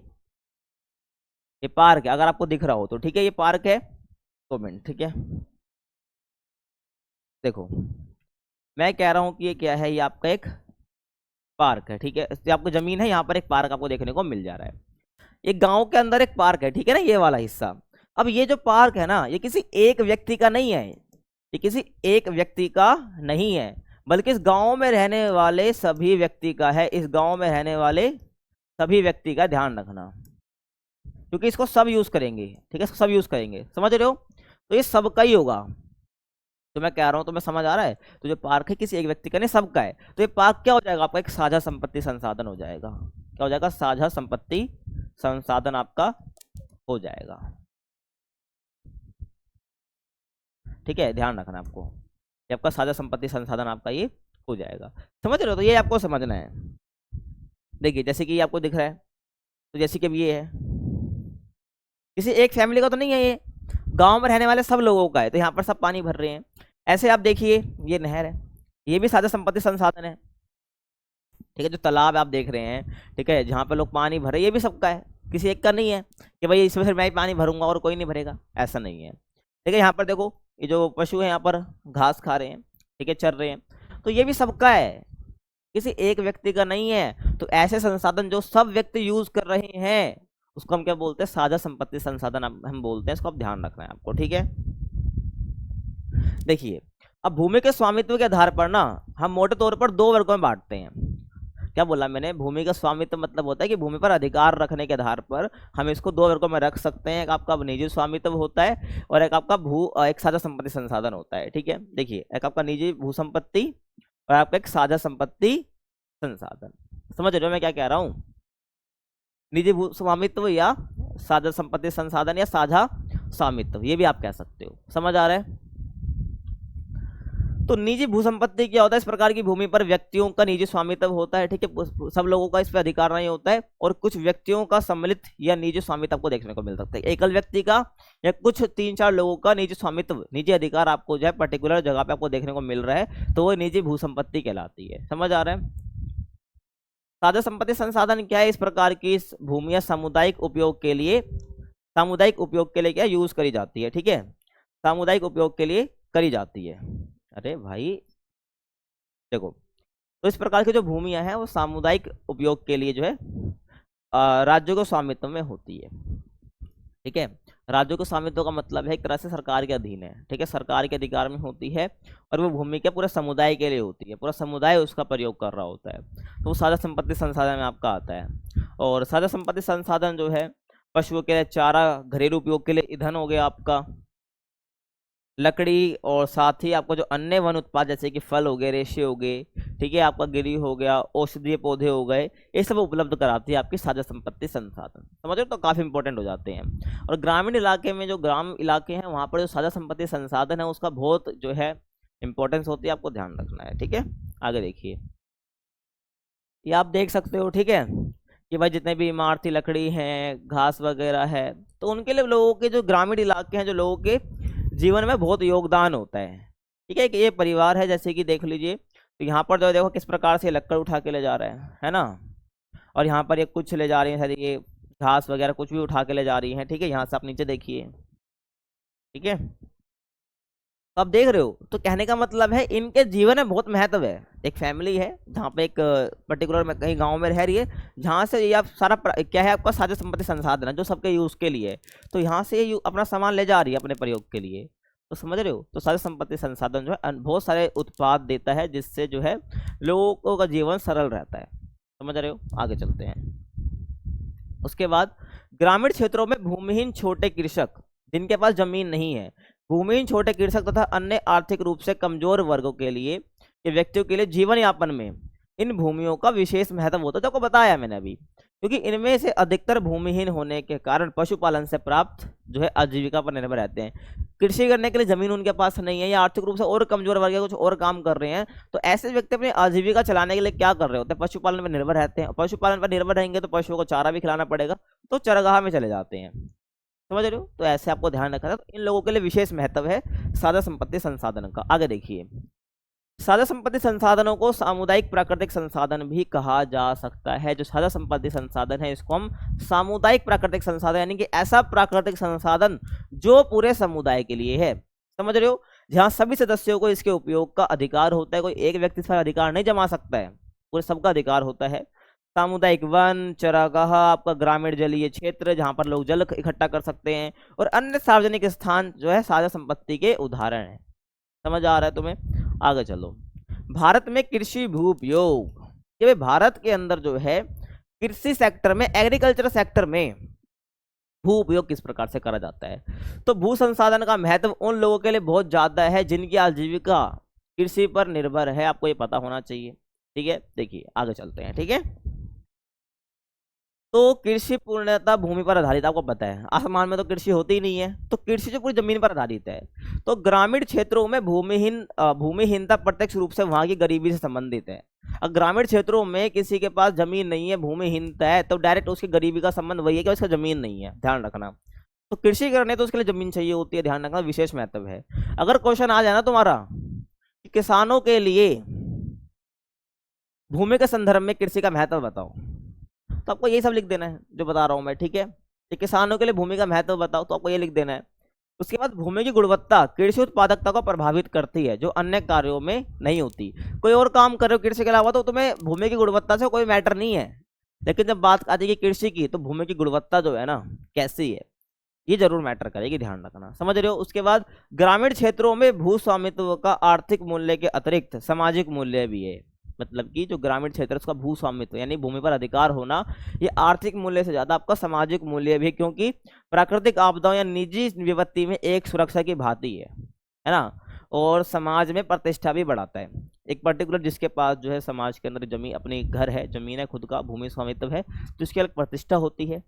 पार्क है, अगर आपको दिख रहा हो तो। ठीक है, ये पार्क है, 2 मिनट। ठीक है, देखो मैं कह रहा हूं कि ये क्या है, ये आपका एक पार्क है। ठीक है, ये आपको जमीन है, यहाँ पर एक पार्क आपको देखने को मिल जा रहा है। एक गांव के अंदर एक पार्क है, ठीक है ना, ये वाला हिस्सा। अब ये जो पार्क है ना, ये किसी एक व्यक्ति का नहीं है, ये किसी एक व्यक्ति का नहीं है, बल्कि इस गांव में रहने वाले सभी व्यक्ति का है। इस गांव में रहने वाले सभी व्यक्ति का, ध्यान रखना, क्योंकि इसको सब यूज करेंगे। ठीक है, इसको सब यूज करेंगे, समझ रहे हो? तो ये सबका ही होगा, तो मैं कह रहा हूं, तुम्हें समझ आ रहा है? तो जो पार्क है किसी एक व्यक्ति का नहीं, सबका है। तो ये पार्क क्या हो जाएगा आपका, एक साझा संपत्ति संसाधन हो जाएगा। क्या हो जाएगा, साझा संपत्ति संसाधन आपका हो जाएगा। ठीक है, ध्यान रखना आपको, ये आपका साझा संपत्ति संसाधन आपका ये हो जाएगा। समझ रहे हो? तो ये आपको समझना है। देखिए जैसे कि ये आपको दिख रहा है, तो जैसे कि अब ये है, किसी एक फैमिली का तो नहीं है, ये गांव में रहने वाले सब लोगों का है। तो यहाँ पर सब पानी भर रहे हैं। ऐसे आप देखिए, ये नहर है, ये भी साझा संपत्ति संसाधन है। ठीक है, जो तालाब आप देख रहे हैं, ठीक है, जहाँ पे लोग पानी भरे, ये भी सबका है, किसी एक का नहीं है कि भाई इसमें फिर मैं ही पानी भरूंगा और कोई नहीं भरेगा, ऐसा नहीं है। ठीक है, यहाँ पर देखो, ये जो पशु है यहाँ पर घास खा रहे हैं, ठीक है, चर रहे हैं, तो ये भी सबका है, किसी एक व्यक्ति का नहीं है। तो ऐसे संसाधन जो सब व्यक्ति यूज कर रहे हैं उसको हम क्या बोलते हैं, साझा संपत्ति संसाधन हम बोलते हैं। इसको आप ध्यान रखना है आपको। ठीक है, देखिए, अब भूमि के स्वामित्व के आधार पर ना हम मोटे तौर पर 2 वर्गों में बांटते हैं। क्या बोला मैंने, भूमि का स्वामित्व मतलब होता है कि भूमि पर अधिकार रखने के आधार पर हम इसको 2 वर्गों में रख सकते हैं। एक आपका निजी स्वामित्व होता है और एक आपका एक साझा संपत्ति संसाधन होता है। ठीक है, देखिए, एक आपका निजी भू संपत्ति और आपका एक साझा संपत्ति संसाधन। समझ रहे हो मैं क्या कह रहा हूँ? निजी भू स्वामित्व या साझा संपत्ति संसाधन या साझा स्वामित्व, ये भी आप कह सकते हो। समझ आ रहा है? तो निजी भू संपत्ति क्या होता है, इस प्रकार की भूमि पर व्यक्तियों का निजी स्वामित्व होता है। ठीक है, सब लोगों का इस पर अधिकार नहीं होता है, और कुछ व्यक्तियों का सम्मिलित या निजी स्वामित्व आपको देखने को मिल सकता है। एकल व्यक्ति का या कुछ 3-4 लोगों का निजी स्वामित्व, निजी अधिकार आपको जो है पर्टिकुलर जगह पे आपको देखने को मिल रहा है, तो वो निजी भू संपत्ति कहलाती है। समझ आ रहा है? साझा संपत्ति संसाधन क्या है, इस प्रकार की भूमियां सामुदायिक उपयोग के लिए क्या यूज करी जाती है। ठीक है, सामुदायिक उपयोग के लिए करी जाती है। अरे भाई देखो, तो इस प्रकार की जो भूमियां हैं वो सामुदायिक उपयोग के लिए जो है राज्यों के स्वामित्व में होती है। ठीक है, राज्यों के स्वामित्व का मतलब है एक तरह से सरकार के अधीन है। ठीक है, सरकार के अधिकार में होती है और वो भूमि के पूरे समुदाय के लिए होती है, पूरा समुदाय उसका प्रयोग कर रहा होता है। तो वो साझा संपत्ति संसाधन में आपका आता है। और साझा संपत्ति संसाधन जो है पशुओं के लिए चारा, घरेलू उपयोग के लिए ईंधन हो गया आपका, लकड़ी, और साथ ही आपको जो अन्य वन उत्पाद जैसे कि फल हो गए, रेशे हो गए, ठीक है, आपका गिरी हो गया, औषधीय पौधे हो गए, ये सब उपलब्ध कराती है आपकी साझा संपत्ति संसाधन। समझ रहे हो? तो काफी इंपॉर्टेंट हो जाते हैं। और ग्रामीण इलाके में, जो ग्राम इलाके हैं, वहां पर जो साझा संपत्ति संसाधन है उसका बहुत जो है इंपॉर्टेंस होती है, आपको ध्यान रखना है। ठीक है, आगे देखिए, ये आप देख सकते हो। ठीक है, कि भाई जितने भी इमारती लकड़ी है, घास वगैरह है, तो उनके लिए लोगों के जो ग्रामीण इलाके हैं, जो लोगों के जीवन में बहुत योगदान होता है। ठीक है, कि ये परिवार है, जैसे कि देख लीजिए, तो यहाँ पर जो देखो किस प्रकार से लकड़ उठा के ले जा रहे हैं, है ना, और यहाँ पर ये कुछ ले जा रहे हैं, ये घास वगैरह कुछ भी उठा के ले जा रही हैं, ठीक है। यहाँ से आप नीचे देखिए, ठीक है। तो आप देख रहे हो, तो कहने का मतलब है इनके जीवन में बहुत महत्व है। एक फैमिली है जहाँ पे एक पर्टिकुलर में कहीं गांव में रह रही है, जहाँ से ये आप सारा क्या है आपका साझा संपत्ति संसाधन है जो सबके यूज के लिए, तो यहाँ से ये अपना सामान ले जा रही है अपने प्रयोग के लिए। तो समझ रहे हो, तो साझा संपत्ति संसाधन जो है बहुत सारे उत्पाद देता है, जिससे जो है लोगों का जीवन सरल रहता है। समझ रहे हो, आगे चलते हैं। उसके बाद ग्रामीण क्षेत्रों में भूमिहीन छोटे कृषक जिनके पास जमीन नहीं है, भूमिहीन छोटे कृषक तथा अन्य आर्थिक रूप से कमजोर वर्गों के लिए, ये व्यक्तियों के लिए जीवन यापन में इन भूमियों का विशेष महत्व होता है। तो आपको बताया मैंने अभी, क्योंकि इनमें से अधिकतर भूमिहीन होने के कारण पशुपालन से प्राप्त जो है आजीविका पर निर्भर रहते हैं। कृषि करने के लिए जमीन उनके पास नहीं है, या आर्थिक रूप से और कमजोर वर्ग कुछ और काम कर रहे हैं, तो ऐसे व्यक्ति अपनी आजीविका चलाने के लिए क्या कर रहे होते हैं, पशुपालन पर निर्भर रहते हैं। पशुपालन पर निर्भर रहेंगे तो पशुओं को चारा भी खिलाना पड़ेगा, तो चरगाह में चले जाते हैं। समझ रहे हो, तो ऐसे आपको ध्यान रखना है। तो इन लोगों के लिए विशेष महत्व है साझा संपत्ति संसाधन का। आगे देखिए, साझा संपत्ति संसाधनों को सामुदायिक प्राकृतिक संसाधन भी कहा जा सकता है। जो साझा संपत्ति संसाधन है इसको हम सामुदायिक प्राकृतिक संसाधन, यानी कि ऐसा प्राकृतिक संसाधन जो पूरे समुदाय के लिए है। समझ रहे हो, जहां सभी सदस्यों को इसके उपयोग का अधिकार होता है, कोई एक व्यक्ति इस पर अधिकार नहीं जमा सकता है, पूरे सबका अधिकार होता है। सामुदायिक वन, चरागाह, आपका ग्रामीण जलीय क्षेत्र जहां पर लोग जल इकट्ठा कर सकते हैं, और अन्य सार्वजनिक स्थान जो है साझा संपत्ति के उदाहरण है। समझ आ रहा है तुम्हें, आगे चलो। भारत में कृषि भू उपयोग, कि भाई भारत के अंदर जो है कृषि सेक्टर में, एग्रीकल्चर सेक्टर में भू उपयोग किस प्रकार से करा जाता है। तो भू संसाधन का महत्व उन लोगों के लिए बहुत ज्यादा है जिनकी आजीविका कृषि पर निर्भर है, आपको ये पता होना चाहिए, ठीक है। देखिए आगे चलते हैं, ठीक है। तो कृषि पूर्णतः भूमि पर आधारित, आपको पता है आसमान में तो कृषि होती ही नहीं है, तो कृषि जो पूरी जमीन पर आधारित है। तो ग्रामीण क्षेत्रों में भूमिहीनता प्रत्यक्ष रूप से वहां की गरीबी से संबंधित है। अब ग्रामीण क्षेत्रों में किसी के पास जमीन नहीं है, भूमिहीनता है, तो डायरेक्ट उसकी गरीबी का संबंध वही है कि उसका जमीन नहीं है, ध्यान रखना। तो कृषि करने तो उसके लिए जमीन चाहिए होती है, ध्यान रखना, विशेष महत्व है। अगर क्वेश्चन आ जाए ना तुम्हारा कि किसानों के लिए भूमि के संदर्भ में कृषि का महत्व बताओ, तो आपको यही सब लिख देना है जो बता रहा हूं मैं, ठीक है। कि किसानों के लिए भूमि का महत्व बताओ, तो आपको ये लिख देना है। उसके बाद भूमि की गुणवत्ता कृषि उत्पादकता को प्रभावित करती है, जो अन्य कार्यों में नहीं होती। कोई और काम कर रहे हो कृषि के अलावा तो तुम्हें भूमि की गुणवत्ता से कोई मैटर नहीं है, लेकिन जब बात आती है कृषि की, तो भूमि की गुणवत्ता जो है ना कैसी है, ये जरूर मैटर करेगी, ध्यान रखना। समझ रहे हो। उसके बाद ग्रामीण क्षेत्रों में भू स्वामित्व का आर्थिक मूल्य के अतिरिक्त सामाजिक मूल्य भी है। मतलब कि जो ग्रामीण क्षेत्र उसका भू स्वामित्व यानी भूमि पर अधिकार होना, ये आर्थिक मूल्य से ज्यादा आपका सामाजिक मूल्य भी है, क्योंकि प्राकृतिक आपदाओं या निजी विपत्ति में एक सुरक्षा की भांति है ना, और समाज में प्रतिष्ठा भी बढ़ाता है। एक पर्टिकुलर जिसके पास जो है समाज के अंदर जमीन, अपनी घर है, जमीन है, खुद का भूमि स्वामित्व है, तो उसकी अलग प्रतिष्ठा होती है,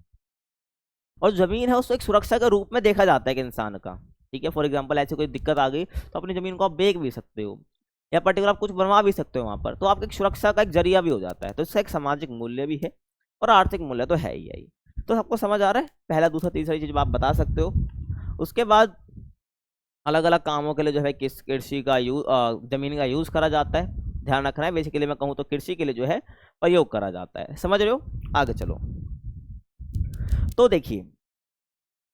और जमीन है उसको एक सुरक्षा के रूप में देखा जाता है कि इंसान का, ठीक है। फॉर एग्जाम्पल ऐसी कोई दिक्कत आ गई तो अपनी जमीन को आप बेच भी सकते हो, या पर्टिकुलर आप कुछ बनवा भी सकते हो वहां पर, तो आपकी सुरक्षा का एक जरिया भी हो जाता है। तो इसका एक सामाजिक मूल्य भी है और आर्थिक मूल्य तो है ही। तो सबको समझ आ रहा है, पहला दूसरा तीसरी चीज आप बता सकते हो। उसके बाद अलग अलग कामों के लिए जो है किस कृषि का जमीन का यूज करा जाता है, ध्यान रखना है। बेसिकली मैं कहूँ तो कृषि के लिए जो है प्रयोग करा जाता है, समझ रहे हो। आगे चलो, तो देखिए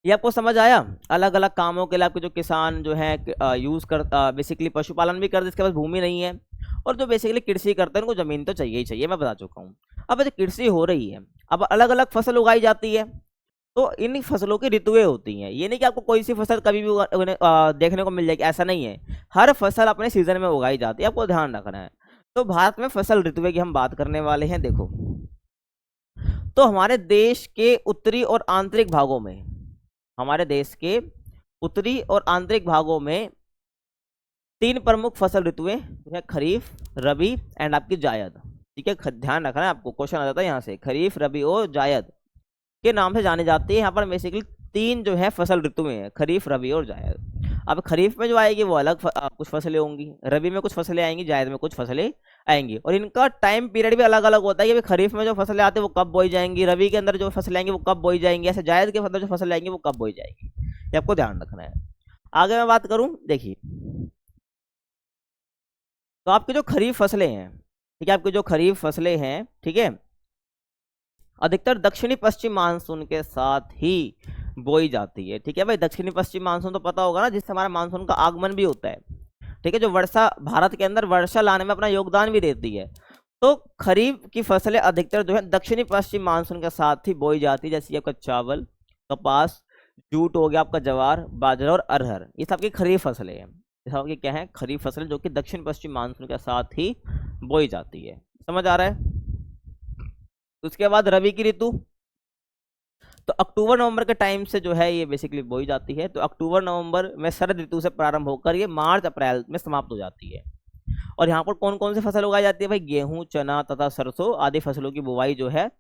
ये आपको समझ आया। अलग अलग कामों के लिए आपके जो किसान जो है यूज कर, बेसिकली पशुपालन भी करते, इसके पास भूमि नहीं है, और जो बेसिकली कृषि करते हैं उनको जमीन तो चाहिए ही चाहिए, मैं बता चुका हूँ। अब जो कृषि हो रही है, अब अलग अलग फसल उगाई जाती है, तो इन फसलों की ऋतुएं होती हैं। ये नहीं कि आपको कोई सी फसल कभी भी देखने को मिल जाएगी, ऐसा नहीं है। हर फसल अपने सीजन में उगाई जाती है, आपको ध्यान रखना है। तो भारत में फसल ऋतुएं की हम बात करने वाले हैं। देखो, तो हमारे देश के उत्तरी और आंतरिक भागों में, हमारे देश के उत्तरी और आंतरिक भागों में 3 प्रमुख फसल ऋतुएं है, खरीफ, रबी एंड आपकी जायद, ठीक है। ध्यान रखना है, आपको क्वेश्चन आ जाता है यहाँ से, खरीफ, रबी और जायद के नाम से जानी जाती है। यहाँ पर बेसिकली 3 जो है फसल ऋतुएं हैं, खरीफ, रबी और जायद। अब खरीफ में जो आएगी वो अलग कुछ फसलें होंगी, रबी में कुछ फसलें आएंगी, जायद में कुछ फसलें आएंगी, और इनका टाइम पीरियड भी अलग अलग होता है कि खरीफ में जो फसलें आती है वो कब बोई जाएंगी, रबी के अंदर जो फसलें आएंगी वो कब बोई जाएंगी, ऐसे जायद के अंदर जो फसलें आएंगी वो कब बोई जाएगी, ये आपको ध्यान रखना है। आगे मैं बात करूं, देखिए तो आपकी जो खरीफ फसलें हैं, ठीक है, आपकी जो खरीफ फसलें हैं, ठीक है, अधिकतर दक्षिणी पश्चिम मानसून के साथ ही बोई जाती है। ठीक है भाई, दक्षिणी पश्चिम मानसून तो पता होगा ना, जिससे हमारा मानसून का आगमन भी होता है। ठीक है, जो वर्षा भारत के अंदर वर्षा लाने में अपना योगदान भी देती है। तो खरीफ की फसलें अधिकतर जो है दक्षिणी पश्चिम मानसून के साथ ही बोई जाती है, जैसे आपका चावल, कपास, जूट हो गया, आपका ज्वार, बाजरा और अरहर, ये सब की खरीफ फसलें हैं। ये सब की क्या है, खरीफ फसलें, जो कि दक्षिण पश्चिम मानसून के साथ ही बोई जाती है। समझ आ रहा है? उसके बाद रबी की ऋतु, तो अक्टूबर नवंबर के टाइम से जो है ये बेसिकली बोई जाती है। तो अक्टूबर नवंबर में शरद ऋतु से प्रारंभ होकर ये मार्च अप्रैल में समाप्त हो जाती है। और यहाँ पर कौन कौन सी फसल उगाई जाती है भाई, गेहूं, चना तथा सरसों आदि फसलों की बुवाई जो है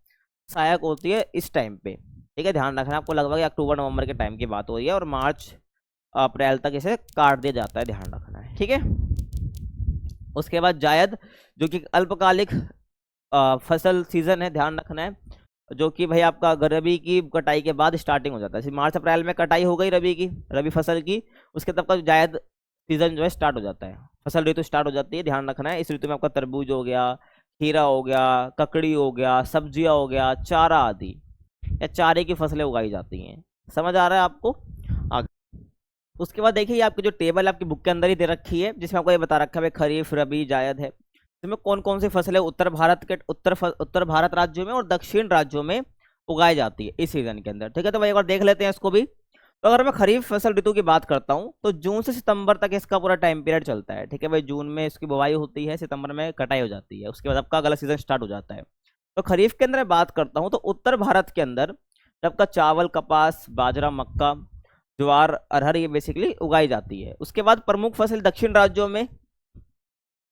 सहायक होती है इस टाइम पे। ठीक है, ध्यान रखना, आपको लगभग अक्टूबर नवंबर के टाइम की बात हो रही है और मार्च अप्रैल तक इसे काट दिया जाता है, ध्यान रखना है। ठीक है, उसके बाद जायद, जो कि अल्पकालिक फसल सीजन है, ध्यान रखना है, जो कि भाई आपका रबी की कटाई के बाद स्टार्टिंग हो जाता है। मार्च अप्रैल में कटाई हो गई रबी की, रबी फसल की, उसके तब का जायद सीजन जो है स्टार्ट हो जाता है, फसल ऋतु स्टार्ट हो जाती है। ध्यान रखना है, इस ऋतु में आपका तरबूज हो गया, खीरा हो गया, ककड़ी हो गया, सब्जियां हो गया, चारा आदि या चारे की फसलें उगाई जाती हैं। समझ आ रहा है आपको? आगे उसके बाद देखिए, आपकी जो टेबल आपकी बुक के अंदर ही दे रखी है, जिसमें आपको ये बता रखा है खरीफ, रबी, जायद है, इसमें कौन कौन सी फसलें उत्तर भारत राज्यों में और दक्षिण राज्यों में उगाई जाती है इस सीजन के अंदर। ठीक है, तो भाई एक बार देख लेते हैं इसको भी। तो अगर मैं खरीफ फसल ऋतु की बात करता हूं तो जून से सितंबर तक इसका पूरा टाइम पीरियड चलता है। ठीक है भाई, जून में इसकी बुवाई होती है, सितंबर में कटाई हो जाती है, उसके बाद आपका अगला सीजन स्टार्ट हो जाता है। तो खरीफ के अंदर मैं बात करता हूं तो उत्तर भारत के अंदर आपका चावल, कपास, बाजरा, मक्का, ज्वार, अरहर ये बेसिकली उगाई जाती है। उसके बाद प्रमुख फसल दक्षिण राज्यों में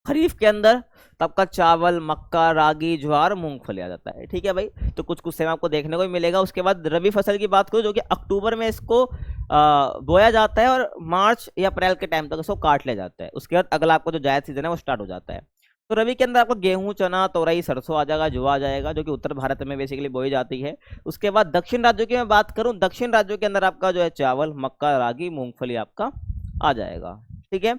खरीफ के अंदर तब का चावल, मक्का, रागी, ज्वार, मूंगफली आ जाता है। ठीक है भाई, तो कुछ कुछ सेम आपको देखने को भी मिलेगा। उसके बाद रबी फसल की बात करूँ, जो कि अक्टूबर में इसको बोया जाता है और मार्च या अप्रैल के टाइम तक इसको काट लिया जाता है। उसके बाद अगला आपको जो जायद सीजन है वो स्टार्ट हो जाता है। तो रबी के अंदर आपको गेहूं, चना, तोरई, सरसों आ जाएगा, जुआ आ जाएगा, जो कि उत्तर भारत में बेसिकली बोई जाती है। उसके बाद दक्षिण राज्यों की मैं बात करूं, दक्षिण राज्यों के अंदर आपका जो है चावल, मक्का, रागी, मूंगफली आपका आ जाएगा। ठीक है,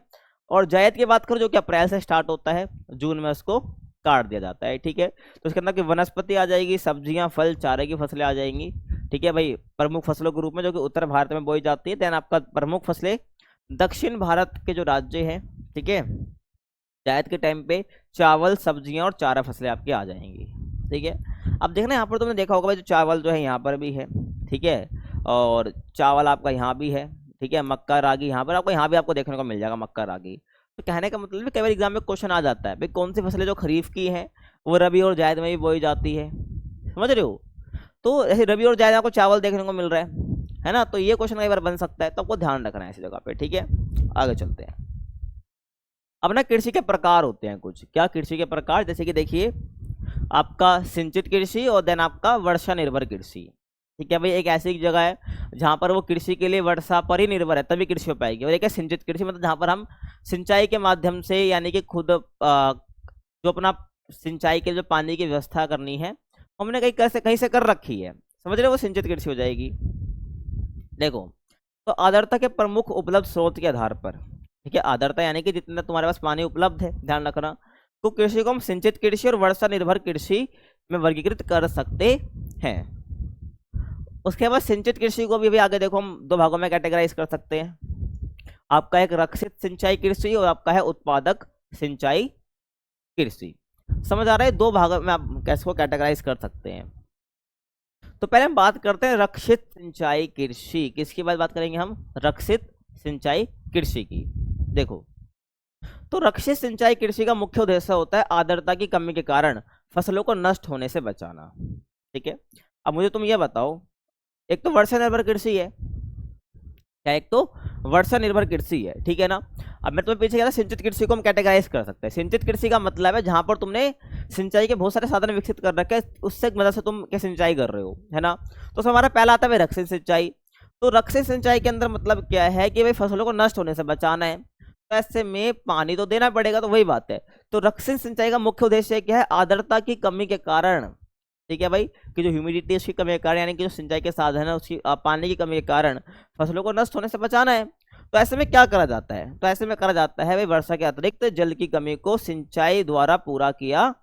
और जायद की बात करूं जो कि अप्रैल से स्टार्ट होता है, जून में उसको काट दिया जाता है। ठीक है, तो इसके अंदर की वनस्पति आ जाएगी, सब्जियां, फल, चारे की फसलें आ जाएंगी। ठीक है भाई, प्रमुख फसलों के रूप में जो कि उत्तर भारत में बोई जाती है। देन आपका प्रमुख फसलें दक्षिण भारत के जो राज्य हैं, ठीक है, जायद के टाइम पे चावल, सब्जियां और चारा फसलें आपकी आ जाएंगी। ठीक है, अब देखना यहाँ पर तुमने देखा होगा भाई, जो चावल जो है यहाँ पर भी है, ठीक है, और चावल आपका यहाँ भी है। ठीक है, मक्का, रागी यहाँ पर आपको, यहाँ भी आपको देखने को मिल जाएगा मक्का, रागी। तो कहने का मतलब है कई बार एग्जाम में क्वेश्चन आ जाता है भाई, कौन सी फसलें जो खरीफ की हैं वो रबी और जायद में भी बोई जाती है। समझ रहे हो? तो ऐसे रबी और जायद आपको चावल देखने को मिल रहा है ना, तो ये क्वेश्चन कई बार बन सकता है, तो आपको ध्यान रखना है इस जगह पे। ठीक है, आगे चलते हैं। अब ना कृषि के प्रकार होते हैं कुछ, क्या कृषि के प्रकार, जैसे कि देखिए आपका सिंचित कृषि और देन आपका वर्षा निर्भर कृषि। ठीक है भाई, एक ऐसी जगह है जहाँ पर वो कृषि के लिए वर्षा पर ही निर्भर है, तभी कृषि हो पाएगी। और एक है सिंचित कृषि, मतलब जहाँ पर हम सिंचाई के माध्यम से, यानी कि खुद जो अपना सिंचाई के जो पानी की व्यवस्था करनी है हमने कहीं से कर रखी है। समझ रहे हो? वो सिंचित कृषि हो जाएगी। देखो, तो आर्द्रता के प्रमुख उपलब्ध स्रोत के आधार पर, ठीक है, आर्द्रता यानी कि जितना तुम्हारे पास पानी उपलब्ध है, ध्यान रखना, तो कृषि को हम सिंचित कृषि और वर्षा निर्भर कृषि में वर्गीकृत कर सकते हैं। उसके बाद सिंचित कृषि को भी आगे देखो हम दो भागों में कैटेगराइज कर सकते हैं। आपका एक रक्षित सिंचाई कृषि और आपका है उत्पादक सिंचाई कृषि। समझ आ रहा है? दो भागों में आप कैसे को कैटेगराइज कर सकते हैं। तो पहले हम बात करते हैं रक्षित सिंचाई कृषि। किसकी बात करेंगे हम? रक्षित सिंचाई कृषि की। देखो, तो रक्षित सिंचाई कृषि का मुख्य उद्देश्य होता है आर्द्रता की कमी के कारण फसलों को नष्ट होने से बचाना। ठीक है, अब मुझे तुम ये बताओ, एक तो वर्षा निर्भर कृषि है क्या, एक तो वर्षा निर्भर कृषि है, ठीक है ना। अब मैं तुम्हें पीछे कह रहा, सिंचित कृषि को हम कैटेगराइज कर सकते हैं। सिंचित कृषि का मतलब है जहां पर तुमने सिंचाई के बहुत सारे साधन विकसित कर रखे, उससे मदद से तुम क्या सिंचाई कर रहे हो, है ना। तो हमारा पहला आता है रक्षित सिंचाई। तो रक्षित सिंचाई के अंदर मतलब क्या है कि भाई फसलों को नष्ट होने से बचाना है, तो ऐसे में पानी तो देना पड़ेगा, तो वही बात है। तो रक्षित सिंचाई का मुख्य उद्देश्य क्या है? आर्द्रता की कमी के कारण, ठीक है भाई, कि जो ह्यूमिडिटी उसकी कमी के कारण, यानी कि जो सिंचाई के साधन है उसकी पानी की कमी के कारण फसलों को नष्ट होने से बचाना है। तो ऐसे में क्या करा जाता है? तो ऐसे में करा जाता है भाई, वर्षा के अतिरिक्त जल की कमी को सिंचाई द्वारा पूरा किया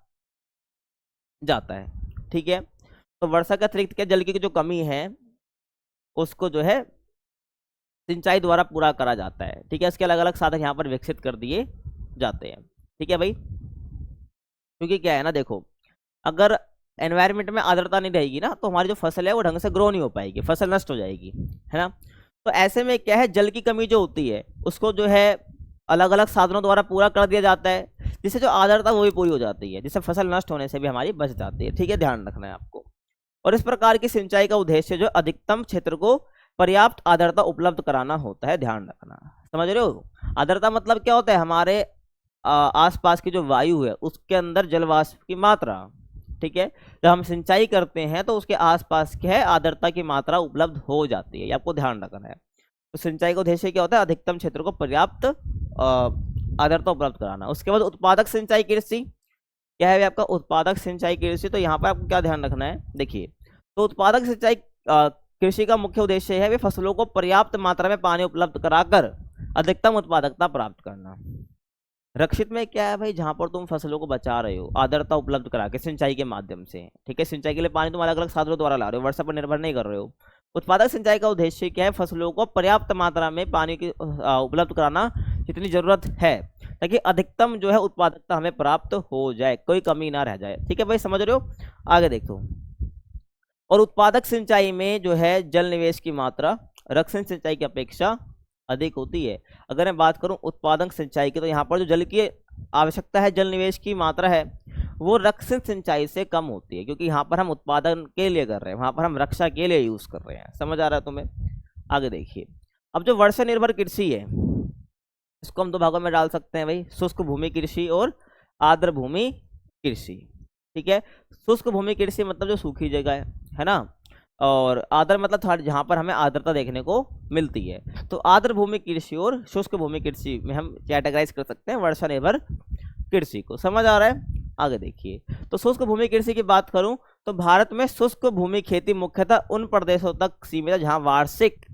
जाता है। ठीक है, तो वर्षा के अतिरिक्त क्या जल की जो कमी है उसको जो है सिंचाई द्वारा पूरा करा जाता है। ठीक है, इसके अलग अलग साधन यहाँ पर विकसित कर दिए जाते हैं। ठीक है भाई, क्योंकि क्या है ना, देखो अगर एनवायरनमेंट में आर्द्रता नहीं रहेगी ना तो हमारी जो फसल है वो ढंग से ग्रो नहीं हो पाएगी, फसल नष्ट हो जाएगी, है ना। तो ऐसे में क्या है, जल की कमी जो होती है उसको जो है अलग अलग साधनों द्वारा पूरा कर दिया जाता है, जिससे जो आर्द्रता वो भी पूरी हो जाती है, जिससे फसल नष्ट होने से भी हमारी बच जाती है। ठीक है, ध्यान रखना है आपको। और इस प्रकार की सिंचाई का उद्देश्य जो अधिकतम क्षेत्र को पर्याप्त आर्द्रता उपलब्ध कराना होता है, ध्यान रखना। समझ रहे हो, आर्द्रता मतलब क्या होता है, हमारे आसपास की जो वायु है उसके अंदर जलवाष्प की मात्रा। ठीक है, जब हम सिंचाई करते हैं तो उसके आसपास क्या है, आर्द्रता की मात्रा उपलब्ध हो जाती है, ये आपको ध्यान रखना है। तो सिंचाई का उद्देश्य क्या होता है, अधिकतम क्षेत्र को पर्याप्त आर्द्रता उपलब्ध कराना। उसके बाद उत्पादक सिंचाई कृषि क्या है आपका, उत्पादक सिंचाई कृषि। तो यहाँ पर आपको क्या ध्यान रखना है, देखिए तो उत्पादक सिंचाई कृषि का मुख्य उद्देश्य है वे फसलों को पर्याप्त मात्रा में पानी उपलब्ध कराकर अधिकतम उत्पादकता प्राप्त करना। रक्षित में क्या है भाई, जहां पर तुम फसलों को बचा रहे हो आर्द्रता उपलब्ध करा के सिंचाई के माध्यम से। ठीक है, सिंचाई के लिए पानी तुम अलग अलग साधनों द्वारा ला रहे हो, वर्षा पर निर्भर नहीं कर रहे हो। उत्पादक सिंचाई का उद्देश्य क्या है, फसलों को पर्याप्त मात्रा में पानी की उपलब्ध कराना जितनी जरूरत है, ताकि अधिकतम जो है उत्पादकता हमें प्राप्त हो जाए, कोई कमी ना रह जाए। ठीक है भाई, समझ रहे हो, आगे देखो। और उत्पादक सिंचाई में जो है जल निवेश की मात्रा रक्षण सिंचाई की अपेक्षा अधिक होती है। अगर मैं बात करूं उत्पादक सिंचाई की, तो यहाँ पर जो जल की आवश्यकता है, जल निवेश की मात्रा है, वो रक्षण सिंचाई से कम होती है, क्योंकि यहाँ पर हम उत्पादन के लिए कर रहे हैं, वहां पर हम रक्षा के लिए यूज कर रहे हैं। समझ आ रहा है तुम्हें, आगे देखिए। अब जो वर्षा निर्भर कृषि है इसको हम दो भागों में डाल सकते हैं भाई, शुष्क भूमि कृषि और आर्द्र भूमि कृषि। ठीक है, शुष्क भूमि कृषि मतलब जो सूखी जगह है ना, और आर्द्र मतलब थोड़ा जहाँ पर हमें आर्द्रता देखने को मिलती है। तो आर्द्र भूमि कृषि और शुष्क भूमि कृषि में हम कैटेगराइज कर सकते हैं वर्षा निर्भर कृषि को। समझ आ रहा है, आगे देखिए। तो शुष्क भूमि कृषि की बात करूं तो भारत में शुष्क भूमि खेती मुख्यतः उन प्रदेशों तक सीमित है जहां वार्षिक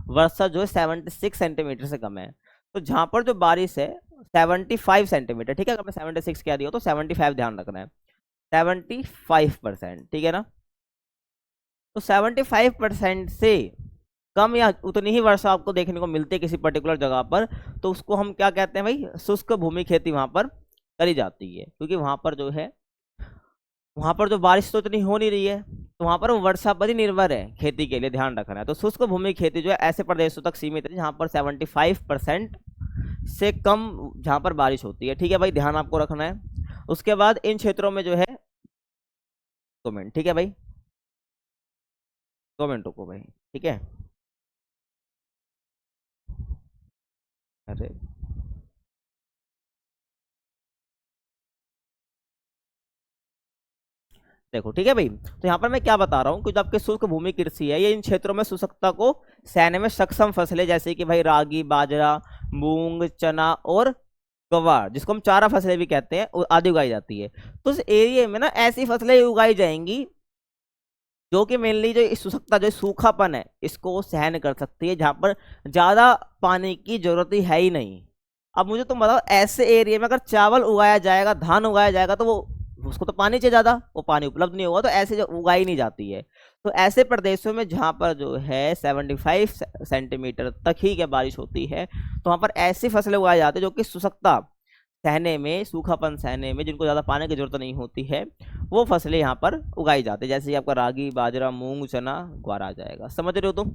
वर्षा जो है 76 सेंटीमीटर से कम है। तो जहां पर जो बारिश है 75 सेंटीमीटर, ठीक है, अगर मैं 76 कह दिया तो 75 ध्यान रखना है, 75%। ठीक है ना, तो 75% से कम या उतनी ही वर्षा आपको देखने को मिलती है किसी पर्टिकुलर जगह पर, तो उसको हम क्या कहते हैं भाई, शुष्क भूमि खेती वहां पर करी जाती है, क्योंकि वहां पर जो है वहां पर जो बारिश तो इतनी हो नहीं रही है, तो वहां पर वर्षा पर ही निर्भर है खेती के लिए, ध्यान रखना है। तो शुष्क भूमि खेती जो है ऐसे प्रदेशों तक सीमित है जहां पर 75% से कम जहां पर बारिश होती है। ठीक है भाई, ध्यान आपको रखना है। उसके बाद इन क्षेत्रों में जो है 2 मिनट, ठीक है भाई, 2 मिनट रुको भाई, ठीक है। अरे देखो, ठीक है भाई, तो यहाँ पर मैं क्या बता रहा हूँ, कुछ आपके शुष्क भूमि कृषि है, ये इन क्षेत्रों में शुष्कता को सहने में सक्षम फसलें जैसे कि भाई रागी, बाजरा, मूंग, चना और गवार, जिसको हम चारा फसलें भी कहते हैं, आदि उगाई जाती है। तो उस एरिया में ना ऐसी फसलें उगाई जाएंगी जो कि मेनली जो शुष्कता जो सूखापन है इसको सहन कर सकती है, जहां पर ज्यादा पानी की जरूरत ही है ही नहीं। अब मुझे तुम बताओ, ऐसे एरिया में अगर चावल उगाया जाएगा, धान उगाया जाएगा, तो वो उसको तो पानी चाहिए ज्यादा, वो पानी उपलब्ध नहीं होगा, तो ऐसे जो उगाई नहीं जाती है। तो ऐसे प्रदेशों में जहां पर जो है 75 सेंटीमीटर तक ही क्या बारिश होती है, तो वहां पर ऐसी फसलें उगाई जाती है जो कि शुष्कता सहने में, सूखापन सहने में, जिनको ज़्यादा पानी की जरूरत नहीं होती है, वो फसलें यहाँ पर उगाई जाती है, जैसे कि आपका रागी, बाजरा, मूंग, चना, ग्वार आ जाएगा। समझ रहे हो तुम।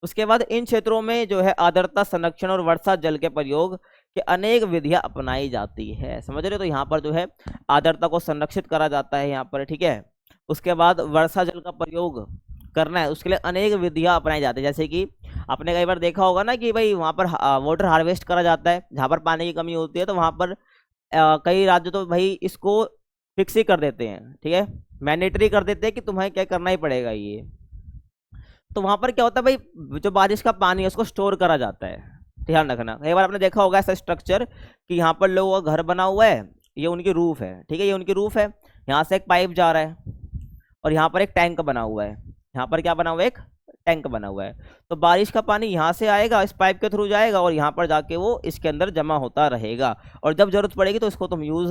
उसके बाद इन क्षेत्रों में जो है आर्द्रता संरक्षण और वर्षा जल के प्रयोग के अनेक विधियां अपनाई जाती है। समझ रहे हो, तो यहाँ पर जो है आर्द्रता को संरक्षित करा जाता है यहाँ पर, ठीक है। उसके बाद वर्षा जल का प्रयोग करना है, उसके लिए अनेक विधियां अपनाई जाती है, जैसे कि आपने कई बार देखा होगा ना कि भाई वहाँ पर वाटर हार्वेस्ट करा जाता है, जहाँ पर पानी की कमी होती है, तो वहाँ पर कई राज्य तो भाई इसको फिक्स ही कर देते हैं, ठीक है, मैंडेटरी कर देते हैं कि तुम्हें क्या करना ही पड़ेगा ये। तो वहां पर क्या होता है भाई, जो बारिश का पानी है उसको स्टोर करा जाता है, ध्यान रखना। कई बार आपने देखा होगा ऐसा स्ट्रक्चर कि यहाँ पर लोगों का घर बना हुआ है, ये उनकी रूफ है, ठीक है, ये उनकी रूफ है, यहाँ से एक पाइप जा रहा है और यहाँ पर एक टैंक बना हुआ है, यहाँ पर क्या बना हुआ है, एक टैंक बना हुआ है। तो बारिश का पानी यहाँ से आएगा, इस पाइप के थ्रू जाएगा और यहाँ पर जाके वो इसके अंदर जमा होता रहेगा, और जब जरूरत पड़ेगी तो इसको तुम यूज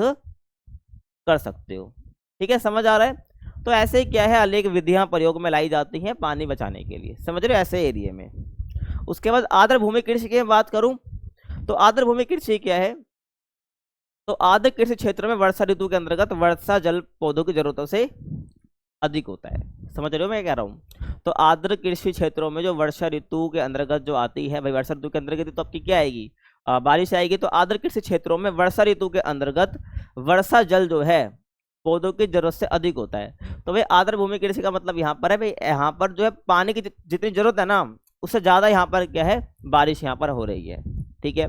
कर सकते हो। ठीक है, समझ आ रहा है। तो ऐसे ही क्या है, अनेक विधियां प्रयोग में लाई जाती हैं पानी बचाने के लिए, समझ रहे हो, ऐसे एरिया में। उसके बाद आर्द्र भूमि कृषि की बात करूं तो आर्द्र भूमि कृषि क्या है, तो आर्द्र कृषि क्षेत्र में वर्षा ऋतु के अंतर्गत वर्षा जल पौधों की जरूरतों से अधिक होता है। समझ रहे हो मैं कह रहा हूँ, तो आर्द्र कृषि क्षेत्रों में जो वर्षा ऋतु के अंतर्गत जो आती है भाई, वर्षा ऋतु के अंतर्गत तो आपकी क्या आएगी, बारिश आएगी। तो आर्द्र कृषि क्षेत्रों में वर्षा ऋतु के अंतर्गत वर्षा जल जो है पौधों की जरूरत से अधिक होता है। तो भाई आर्द्र भूमि कृषि का मतलब यहाँ पर है भाई, यहाँ पर जो है पानी की जितनी जरूरत है ना, उससे ज़्यादा यहाँ पर क्या है, बारिश यहाँ पर हो रही है। ठीक है,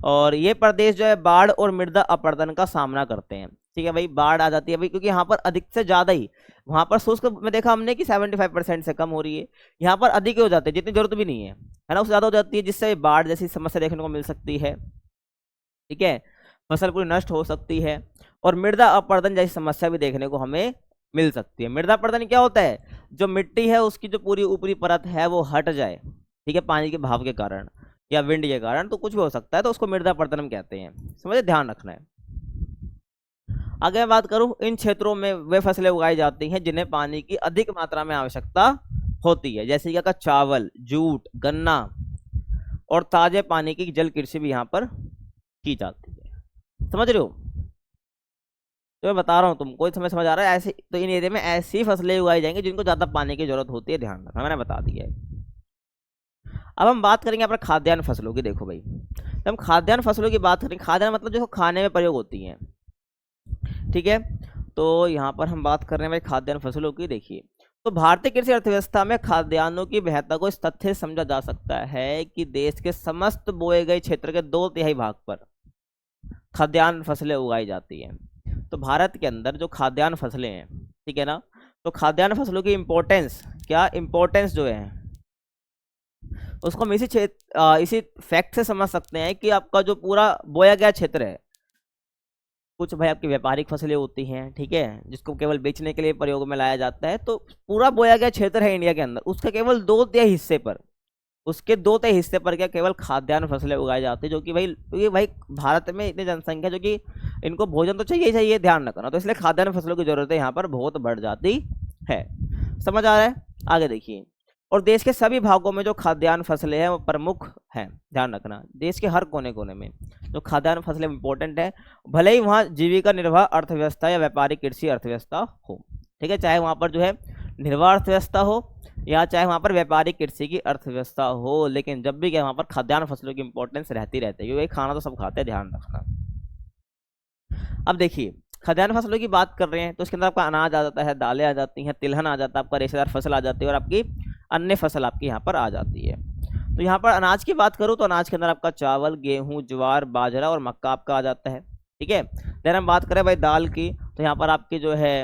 और ये प्रदेश जो है बाढ़ और मृदा अपरदन का सामना करते हैं। ठीक है भाई, बाढ़ आ जाती है भाई, क्योंकि यहाँ पर अधिक से ज़्यादा ही, वहाँ पर शुष्क में देखा हमने कि 75% से कम हो रही है, यहाँ पर अधिक ही हो जाते हैं, जितनी जरूरत भी नहीं है ना, उससे ज़्यादा हो जाती है, जिससे बाढ़ जैसी समस्या देखने को मिल सकती है। ठीक है, फसल पूरी नष्ट हो सकती है, और मृदा अपरदन जैसी समस्या भी देखने को हमें मिल सकती है। मृदा अपरदन क्या होता है, जो मिट्टी है उसकी जो पूरी ऊपरी परत है वो हट जाए, ठीक है, पानी के बहाव के कारण या विंड के कारण, तो कुछ भी हो सकता है, तो उसको मृदा अपरदन हम कहते हैं। समझे, ध्यान रखना है। आगे मैं बात करूं, इन क्षेत्रों में वे फसलें उगाई जाती हैं जिन्हें पानी की अधिक मात्रा में आवश्यकता होती है, जैसे क्या चावल, जूट, गन्ना और ताजे पानी की जल कृषि भी यहाँ पर की जाती है। समझ रहे हो, तो मैं बता रहा हूँ तुमको, समझ आ रहा है। ऐसे तो इन एरिया में ऐसी फसलें उगाई जाएंगी जिनको ज़्यादा पानी की जरूरत होती है, ध्यान रखना, मैंने बता दिया है। अब हम बात करेंगे अपने खाद्यान्न फसलों की। देखो भाई, जब हम खाद्यान्न फसलों की बात करें, खाद्यान्न मतलब जो खाने में प्रयोग होती हैं, ठीक है, तो यहाँ पर हम बात कर रहे हैं भाई खाद्यान्न फसलों की। देखिए, तो भारतीय कृषि अर्थव्यवस्था में खाद्यान्नों की महत्ता को इस तथ्य से समझा जा सकता है कि देश के समस्त बोए गए क्षेत्र के 2/3 भाग पर खाद्यान्न फसलें उगाई जाती हैं। तो भारत के अंदर जो खाद्यान्न फसलें हैं, ठीक है ना, तो खाद्यान्न फसलों की इम्पोर्टेंस, क्या इम्पोर्टेंस जो है उसको हम इसी फैक्ट से समझ सकते हैं कि आपका जो पूरा बोया गया क्षेत्र है, कुछ भाई आपकी व्यापारिक फसलें होती हैं, ठीक है, जिसको केवल बेचने के लिए प्रयोग में लाया जाता है, तो पूरा बोया गया क्षेत्र है इंडिया के अंदर, उसके केवल 2/3 हिस्से पर, उसके 2/3 हिस्से पर क्या केवल खाद्यान्न फसलें उगाई जाती है, जो कि भाई, क्योंकि भाई भारत में इतनी जनसंख्या जो कि इनको भोजन तो चाहिए ही चाहिए, ध्यान रखना, तो इसलिए खाद्यान्न फसलों की जरूरतें यहाँ पर बहुत बढ़ जाती है। समझ आ रहा है, आगे देखिए। और देश के सभी भागों में जो खाद्यान्न फसलें हैं वो प्रमुख हैं, ध्यान रखना, देश के हर कोने कोने में जो खाद्यान्न फसलें इंपॉर्टेंट है, भले ही वहाँ जीविका निर्वाह अर्थव्यवस्था या व्यापारिक कृषि अर्थव्यवस्था हो, ठीक है, चाहे वहाँ पर जो है निर्वाह अर्थव्यवस्था हो या चाहे वहाँ पर व्यापारिक कृषि की अर्थव्यवस्था हो, लेकिन जब भी क्या वहाँ पर खाद्यान्न फसलों की इंपॉर्टेंस रहती रहती है, क्योंकि खाना तो सब खाते हैं, ध्यान रखना। अब देखिए, खाद्यान्न फसलों की बात कर रहे हैं तो इसके अंदर आपका अनाज आ जाता है, दालें आ जाती हैं, तिलहन आ जाता है, आपका रेशेदार फसल आ जाती है, और आपकी अन्य फसल आपकी यहाँ पर आ जाती है। तो यहाँ पर अनाज की बात करूँ तो अनाज के अंदर आपका चावल, गेहूं, ज्वार, बाजरा और मक्का आपका आ जाता है। ठीक है, देन हम बात करें भाई दाल की, तो यहाँ पर आपकी जो है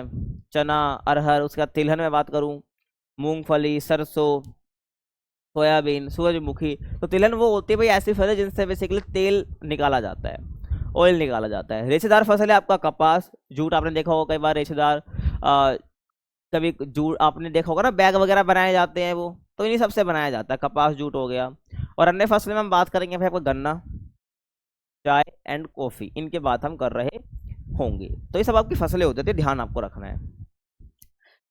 चना, अरहर, उसके बाद तिलहन में बात करूँ मूंगफली, सरसों, सोयाबीन, सूरजमुखी। तो तिलहन वो होती है भाई ऐसी फसल जिनसे बेसिकली तेल निकाला जाता है, ऑयल निकाला जाता है। रेशेदार फसल है आपका कपास, जूट, आपने देखा होगा कई बार रेशेदार, कभी जूट आपने देखा होगा ना, बैग वगैरह बनाए जाते हैं, वो तो इन्हीं सबसे बनाया जाता है, कपास, जूट हो गया। और अन्य फसलें में हम बात करेंगे भाई आपको गन्ना, चाय एंड कॉफी, इनके बात हम कर रहे होंगे। तो ये सब आपकी फसलें होती थी, ध्यान आपको रखना है।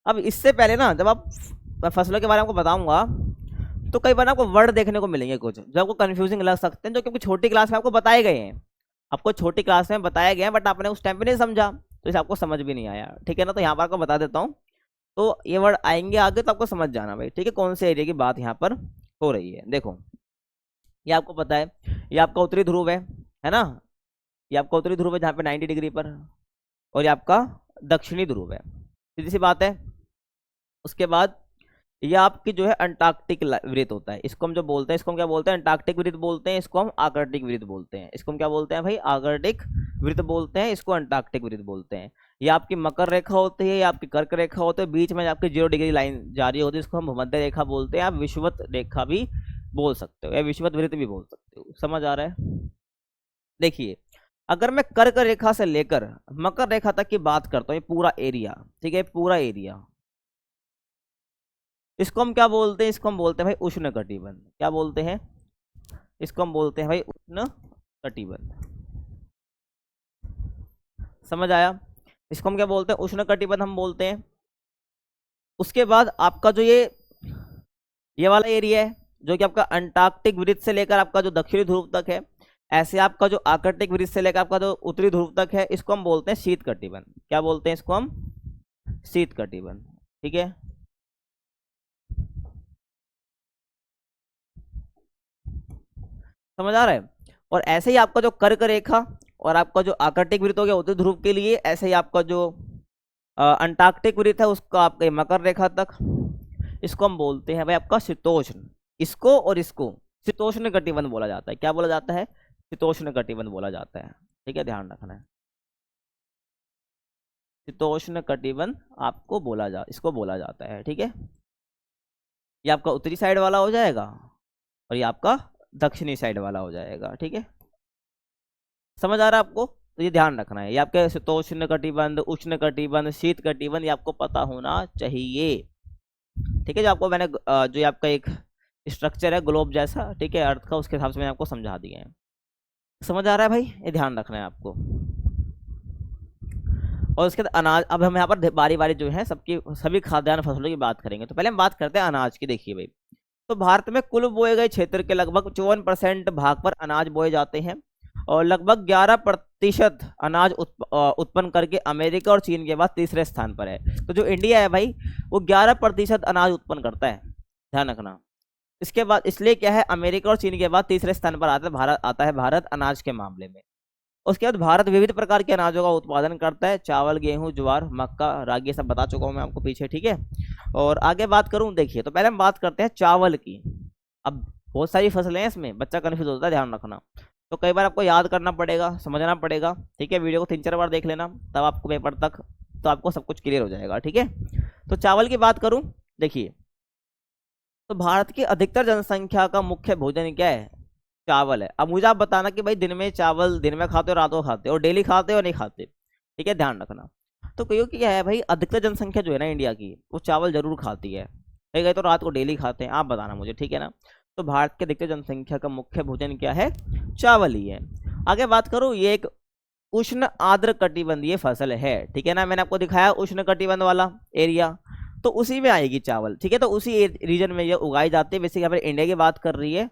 अब इससे पहले ना, जब आप फसलों के बारे में आपको बताऊंगा तो कई बार आपको वर्ड देखने को मिलेंगे कुछ जो आपको कंफ्यूजिंग लग सकते हैं, जो क्योंकि छोटी क्लास में आपको बताए गए हैं, आपको छोटी क्लास में बताया गया है, बट आपने उस टाइम पे नहीं समझा, तो इसे आपको समझ भी नहीं आया, ठीक है ना। तो यहाँ पर आपको बता देता हूँ, तो ये वर्ड आएंगे आगे तो आपको समझ जाना भाई, ठीक है, कौन से एरिया की बात यहाँ पर हो रही है। देखो, ये आपको पता है, ये आपका उत्तरी ध्रुव है ना, ये आपका उत्तरी ध्रुव है जहाँ पे 90 डिग्री पर, और ये आपका दक्षिणी ध्रुव है, सीधी सी बात है। उसके बाद ये आपकी जो है अंटार्कटिक वृत्त होता है, इसको हम जो बोलते हैं, इसको हम क्या बोलते हैं, अंटार्कटिक वृत्त बोलते हैं, इसको हम आर्कटिक वृत्त बोलते हैं, इसको हम क्या बोलते हैं भाई, आर्कटिक वृत्त बोलते हैं, इसको अंटार्कटिक वृत्त बोलते हैं। ये आपकी मकर रेखा होती है, ये आपकी कर्क रेखा होती है, बीच में आपकी 0 डिग्री लाइन जारी होती है, इसको हम भूमध्य रेखा बोलते हैं, आप विषुवत रेखा भी बोल सकते हो या विषुवत वृत्त भी बोल सकते हो। समझ आ रहा है। देखिए, अगर मैं कर्क रेखा से लेकर मकर रेखा तक की बात करता हूँ, ये पूरा एरिया, ठीक है, पूरा एरिया, इसको हम क्या बोलते हैं, इसको हम बोलते हैं भाई उष्ण कटिबंध। क्या बोलते हैं, इसको हम बोलते हैं भाई उष्ण कटिबंध। समझ आया, इसको हम क्या बोलते हैं, उष्ण कटिबंध हम बोलते हैं। उसके बाद आपका जो ये वाला एरिया है जो कि आपका अंटार्कटिक वृत्त से लेकर आपका जो दक्षिणी ध्रुव तक है, ऐसे आपका जो आर्कटिक वृत्त से लेकर आपका जो उत्तरी ध्रुव तक है, इसको हम बोलते हैं शीत कटिबंध। क्या बोलते हैं इसको हम? शीत कटिबंध। ठीक है, समझ आ रहा है? और ऐसे ही आपका जो कर्क रेखा और आपका जो आर्कटिक वृत्त हो गया उत्तरी ध्रुव के लिए, ऐसे ही आपका जो अंटार्कटिक वृत्त है उसका आपका मकर रेखा तक, इसको हम बोलते हैं भाई आपका शीतोष्ण। इसको और इसको शीतोष्ण कटिबंध बोला जाता है। क्या बोला जाता है? शीतोष्ण कटिबंध बोला जाता है। ठीक है, ध्यान रखना है, शीतोष्ण कटिबंध इसको बोला जाता है। ठीक है, ये आपका उत्तरी साइड वाला हो जाएगा और ये आपका दक्षिणी साइड वाला हो जाएगा। ठीक है, समझ आ रहा है आपको? तो ये ध्यान रखना है, ये आपके शीतोष्ण कटिबंध, उष्ण कटिबंध, शीत कटिबंध, ये आपको पता होना चाहिए। ठीक है, जो आपको मैंने जो आपका एक स्ट्रक्चर है ग्लोब जैसा, ठीक है, अर्थ का, उसके हिसाब से मैंने आपको समझा दिया है। समझ आ रहा है भाई? ये ध्यान रखना है आपको। और उसके बाद अनाज, अब हम यहाँ पर बारी बारी जो है सभी खाद्यान्न फसलों की बात करेंगे। तो पहले हम बात करते हैं अनाज की। देखिए भाई, तो भारत में कुल बोए गए क्षेत्र के लगभग 54% भाग पर अनाज बोए जाते हैं और लगभग 11% अनाज उत्पन्न करके अमेरिका और चीन के बाद तीसरे स्थान पर है। तो जो इंडिया है भाई वो 11% अनाज उत्पन्न करता है, ध्यान रखना। इसके बाद इसलिए क्या है, अमेरिका और चीन के बाद तीसरे स्थान पर आता है भारत अनाज के मामले में। उसके बाद भारत विविध प्रकार के अनाजों का उत्पादन करता है, चावल, गेहूं, ज्वार, मक्का, रागी, सब बता चुका हूं मैं आपको पीछे। ठीक है, और आगे बात करूं, देखिए तो पहले हम बात करते हैं चावल की। अब बहुत सारी फसलें हैं इसमें, बच्चा कंफ्यूज होता है, ध्यान रखना। तो कई बार आपको याद करना पड़ेगा, समझना पड़ेगा। ठीक है, वीडियो को 3-4 बार देख लेना, तब आपको पेपर तक तो आपको सब कुछ क्लियर हो जाएगा। ठीक है, तो चावल की बात करूं, देखिए तो भारत की अधिकतर जनसंख्या का मुख्य भोजन क्या है? चावल है। अब मुझे आप बताना कि भाई दिन में चावल दिन में खाते हो, रात को खाते हो, और डेली खाते हो नहीं खाते? ठीक है, ध्यान रखना। तो क्योंकि क्या है भाई, अधिकतर जनसंख्या जो है ना इंडिया की, वो चावल जरूर खाती है, कहीं तो रात को डेली खाते हैं, आप बताना मुझे। ठीक है ना, तो भारत की अधिकतर जनसंख्या का मुख्य भोजन क्या है? चावल ही है। आगे बात करूँ, ये एक उष्ण आर्द्र कटिबंधीय फसल है। ठीक है ना, मैंने आपको दिखाया उष्ण कटिबंध वाला एरिया, तो उसी में आएगी चावल। ठीक है, तो उसी रीजन में ये उगाई जाती है। बेसिकली यहाँ पर इंडिया की बात कर रही है,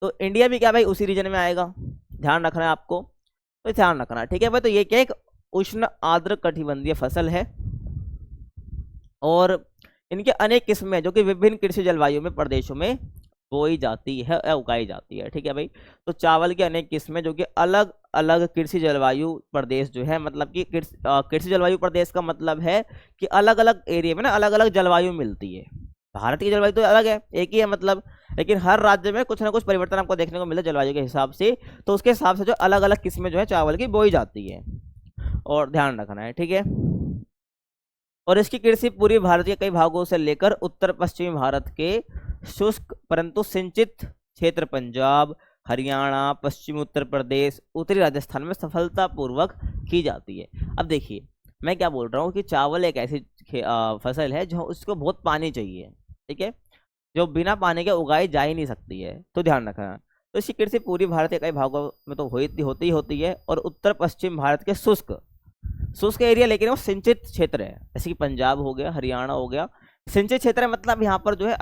तो इंडिया भी क्या भाई उसी रीजन में आएगा, ध्यान रखना है आपको। तो ध्यान रखना, ठीक है भाई। तो ये क्या एक उष्ण आर्द्र कटिबंधीय फसल है और इनके अनेक किस्में हैं जो कि विभिन्न कृषि जलवायु में प्रदेशों में बोई जाती है या उगाई जाती है। ठीक है भाई, तो चावल की अनेक किस्में जो कि अलग अलग कृषि जलवायु प्रदेश जो है, मतलब कि कृषि जलवायु प्रदेश का मतलब है कि अलग अलग एरिया में ना अलग अलग जलवायु मिलती है। भारत की जलवायु तो अलग है, एक ही है मतलब, लेकिन हर राज्य में कुछ ना कुछ परिवर्तन आपको देखने को मिले जलवायु के हिसाब से। तो उसके हिसाब से जो अलग अलग किस्में जो है चावल की बोई जाती है, और ध्यान रखना है। ठीक है, और इसकी कृषि पूर्वी भारत के कई भागों से लेकर उत्तर पश्चिमी भारत के शुष्क परंतु सिंचित क्षेत्र पंजाब, हरियाणा, पश्चिमी उत्तर प्रदेश, उत्तरी राजस्थान में सफलतापूर्वक की जाती है। अब देखिए मैं क्या बोल रहा हूँ कि चावल एक ऐसी फसल है जो उसको बहुत पानी चाहिए। ठीक है, जो बिना पानी के उगाई जा ही नहीं सकती है, तो ध्यान रखना। तो इसकी कृषि पूर्वी भारत के कई भागों में तो होती है, और उत्तर पश्चिम भारत के शुष्क एरिया, लेकिन वो सिंचित क्षेत्र है, जैसे कि पंजाब हो गया, हरियाणा हो गया। सिंचित क्षेत्र है मतलब यहाँ पर जो है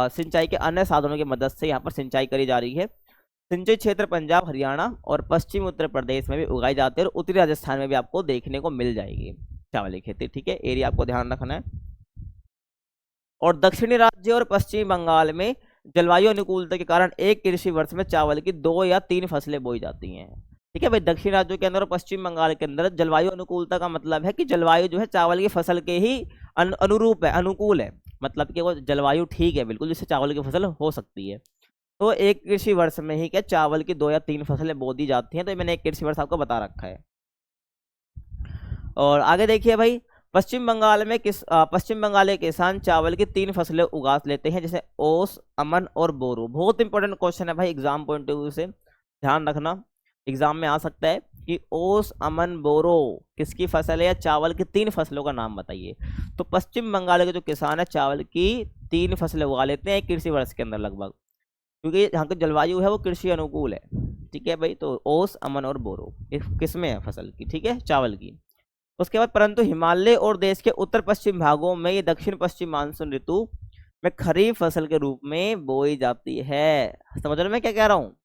सिंचाई के अन्य साधनों की मदद से यहाँ पर सिंचाई करी जा रही है। सिंचित क्षेत्र पंजाब, हरियाणा और पश्चिमी उत्तर प्रदेश में भी उगाई जाती है, और उत्तरी राजस्थान में भी आपको देखने को मिल जाएगी चावल की खेती। ठीक है, एरिया आपको ध्यान रखना है। और दक्षिणी राज्य और पश्चिमी बंगाल में जलवायु अनुकूलता के कारण एक कृषि वर्ष में चावल की 2 या 3 फसलें बोई जाती हैं। ठीक है भाई, दक्षिण राज्यों के अंदर और पश्चिम बंगाल के अंदर जलवायु अनुकूलता का मतलब है कि जलवायु जो है चावल की फसल के ही अनुरूप है, अनुकूल है, मतलब कि वो जलवायु ठीक है बिल्कुल, जिससे चावल की फसल हो सकती है। तो एक कृषि वर्ष में ही क्या चावल की 2 या 3 फसलें बो दी जाती हैं। तो मैंने एक कृषि वर्ष आपको बता रखा है। और आगे देखिए भाई, पश्चिम बंगाल के किसान चावल की 3 फसलें उगा लेते हैं, जैसे ओस, अमन और बोरो। बहुत इंपॉर्टेंट क्वेश्चन है भाई एग्जाम पॉइंट ऑफ व्यू से, ध्यान रखना, एग्जाम में आ सकता है कि ओस, अमन, बोरो किसकी फसल है, या चावल की 3 फसलों का नाम बताइए। तो पश्चिम बंगाल के जो किसान है चावल की 3 फसलें उगा लेते हैं कृषि वर्ष के अंदर लगभग, क्योंकि यहाँ की जलवायु है वो कृषि अनुकूल है। ठीक है भाई, तो ओस, अमन और बोरो किसमें है फसल की, ठीक है, चावल की। उसके बाद परंतु हिमालय और देश के उत्तर पश्चिम भागों में ये दक्षिण पश्चिम मानसून ऋतु में खरीफ फसल के रूप में बोई जाती है। समझ रहे हो मैं क्या कह रहा हूँ?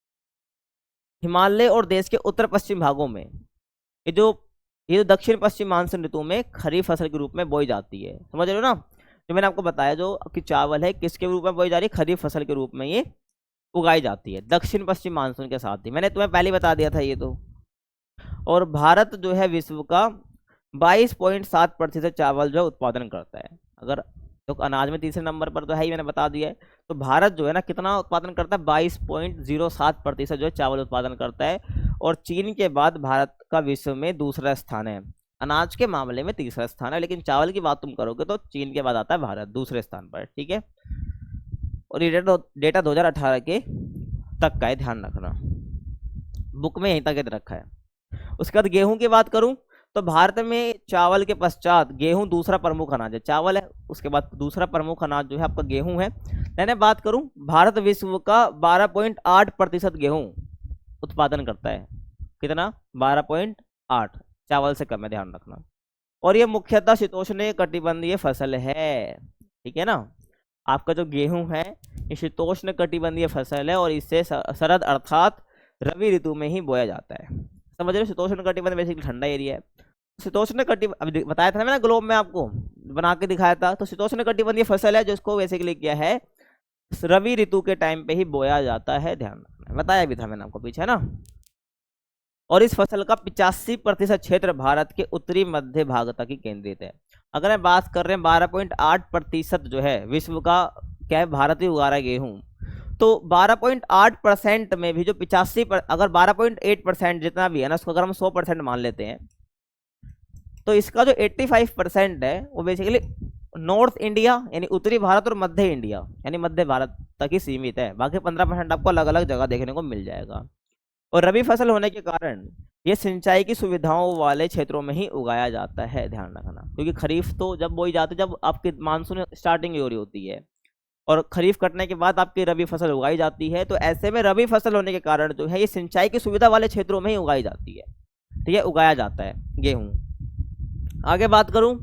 हिमालय और देश के उत्तर पश्चिम भागों में ये जो दक्षिण पश्चिम मानसून ऋतु में खरीफ फसल के रूप में बोई जाती है। समझ रहे हो ना? जो मैंने आपको बताया, जो आपकी चावल है किसके रूप में बोई जा रही है? खरीफ फसल के रूप में ये उगाई जाती है दक्षिण पश्चिम मानसून के साथ ही। मैंने तुम्हें पहले बता दिया था ये तो। और भारत जो है विश्व का 22.7% चावल जो उत्पादन करता है। अगर तो अनाज में तीसरे नंबर पर तो है ही, मैंने बता दिया है। तो भारत जो है ना कितना उत्पादन करता है? 22.07% जो है चावल उत्पादन करता है। और चीन के बाद भारत का विश्व में दूसरा स्थान है। अनाज के मामले में तीसरा स्थान है, लेकिन चावल की बात तुम करोगे तो चीन के बाद आता है भारत दूसरे स्थान पर। ठीक है, और ये डेटा 2018 के तक का है, ध्यान रखना, बुक में यहीं तक रखा है। उसके बाद गेहूं की बात करूं तो भारत में चावल के पश्चात गेहूं दूसरा प्रमुख अनाज है। चावल है, उसके बाद दूसरा प्रमुख अनाज जो है आपका गेहूं है। मैंने बात करूं, भारत विश्व का 12.8% गेहूं उत्पादन करता है। कितना? 12.8, चावल से कम है, ध्यान रखना। और ये मुख्यतः शीतोष्ण कटिबंधीय फसल है। ठीक है ना? आपका जो गेहूं है ये शीतोष्ण कटिबंधीय फसल है और इससे शरद अर्थात रवि ऋतु में ही बोया जाता है। समझ रहे हो? शीतोष्ण कटिबंध बेसिकली ठंडा एरिया है। शीतोष्ण कटिबंध अभी बताया था ना मैंने, ग्लोब में आपको बना के दिखाया था। तो शीतोष्ण कटिबंधीय फसल है जिसको बेसिकली क्या है, रवि ऋतु के टाइम पे ही बोया जाता है, ध्यान रखना। बताया भी था मैंने आपको पीछे, है ना? और इस फसल का 85% क्षेत्र भारत के उत्तरी मध्य भाग तक ही केंद्रित है। अगर मैं बात कर रहे हैं 12.8% जो है विश्व का क्या है, भारत ही उगा रहा है गेहूं। तो 12.8% में भी जो 85 अगर 12.8% जितना भी है ना, उसको अगर हम 100% मान लेते हैं तो इसका जो 85% है वो बेसिकली नॉर्थ इंडिया यानी उत्तरी भारत और मध्य इंडिया यानी मध्य भारत तक ही सीमित है। बाकी 15% आपको अलग अलग जगह देखने को मिल जाएगा। और रबी फसल होने के कारण ये सिंचाई की सुविधाओं वाले क्षेत्रों में ही उगाया जाता है, ध्यान रखना। क्योंकि खरीफ तो जब बोई जाती है जब आपकी मानसून स्टार्टिंग हो रही होती है, और खरीफ कटने के बाद आपकी रबी फसल उगाई जाती है। तो ऐसे में रबी फसल होने के कारण जो है ये सिंचाई की सुविधा वाले क्षेत्रों में ही उगाई जाती है। ठीक है, उगाया जाता है गेहूं। आगे बात करूं,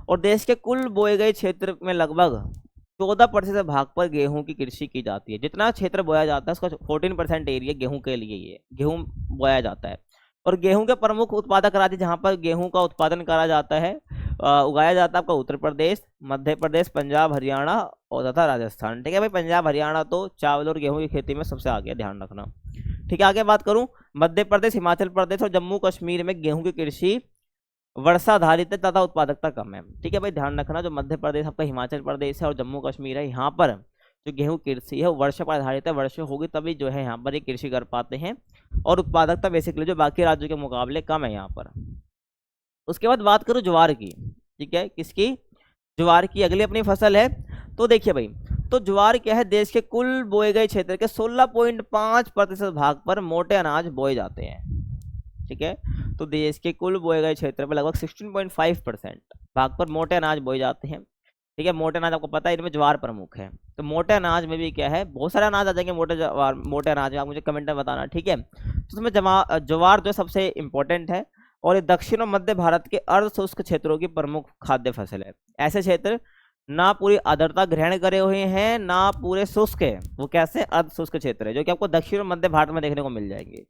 और देश के कुल बोए गए क्षेत्र में लगभग 14% भाग पर गेहूं की कृषि की जाती है। जितना क्षेत्र बोया जाता है उसका 14% एरिया गेहूं के लिए ये गेहूं बोया जाता है। और गेहूं के प्रमुख उत्पादक राज्य जहां पर गेहूं का उत्पादन करा जाता है उगाया जाता है आपका उत्तर प्रदेश, मध्य प्रदेश, पंजाब, हरियाणा और तथा राजस्थान। ठीक है भाई, पंजाब हरियाणा तो चावल और गेहूं की खेती में सबसे आगे, ध्यान रखना। ठीक है, आगे बात करूं, मध्य प्रदेश, हिमाचल प्रदेश और जम्मू कश्मीर में गेहूं की कृषि वर्षाधारित है तथा उत्पादकता कम है। ठीक है भाई, ध्यान रखना, जो मध्य प्रदेश आपका हिमाचल प्रदेश है और जम्मू कश्मीर है, यहाँ पर जो गेहूं कृषि है वो वर्षा पर आधारित है। वर्षा होगी तभी जो है यहाँ पर ये कृषि कर पाते हैं, और उत्पादकता बेसिकली जो बाकी राज्यों के मुकाबले कम है यहाँ पर। उसके बाद बात करूँ ज्वार की। ठीक है, किसकी? ज्वार की अगली अपनी फसल है। तो देखिए भाई, तो ज्वार क्या है, देश के कुल बोए गए क्षेत्र के 16.5% भाग पर मोटे अनाज बोए जाते हैं। ठीक है, तो देश के कुल बोए गए क्षेत्र में लगभग 16.5% भाग पर मोटे अनाज बोए जाते हैं। ठीक है, मोटे अनाज आपको पता है इनमें ज्वार प्रमुख है। तो मोटे अनाज में भी क्या है, बहुत सारे अनाज आ जाएंगे मोटे अनाज में, आप मुझे कमेंट में बताना। ठीक है, तो उसमें ज्वार जो सबसे इंपॉर्टेंट है, और ये दक्षिण और मध्य भारत के अर्ध शुष्क क्षेत्रों की प्रमुख खाद्य फसल है। ऐसे क्षेत्र ना पूरी आर्द्रता ग्रहण करे हुए हैं ना पूरे शुष्क है, वो कैसे अर्ध शुष्क क्षेत्र है, जो कि आपको दक्षिण और मध्य भारत में देखने को मिल जाएंगे।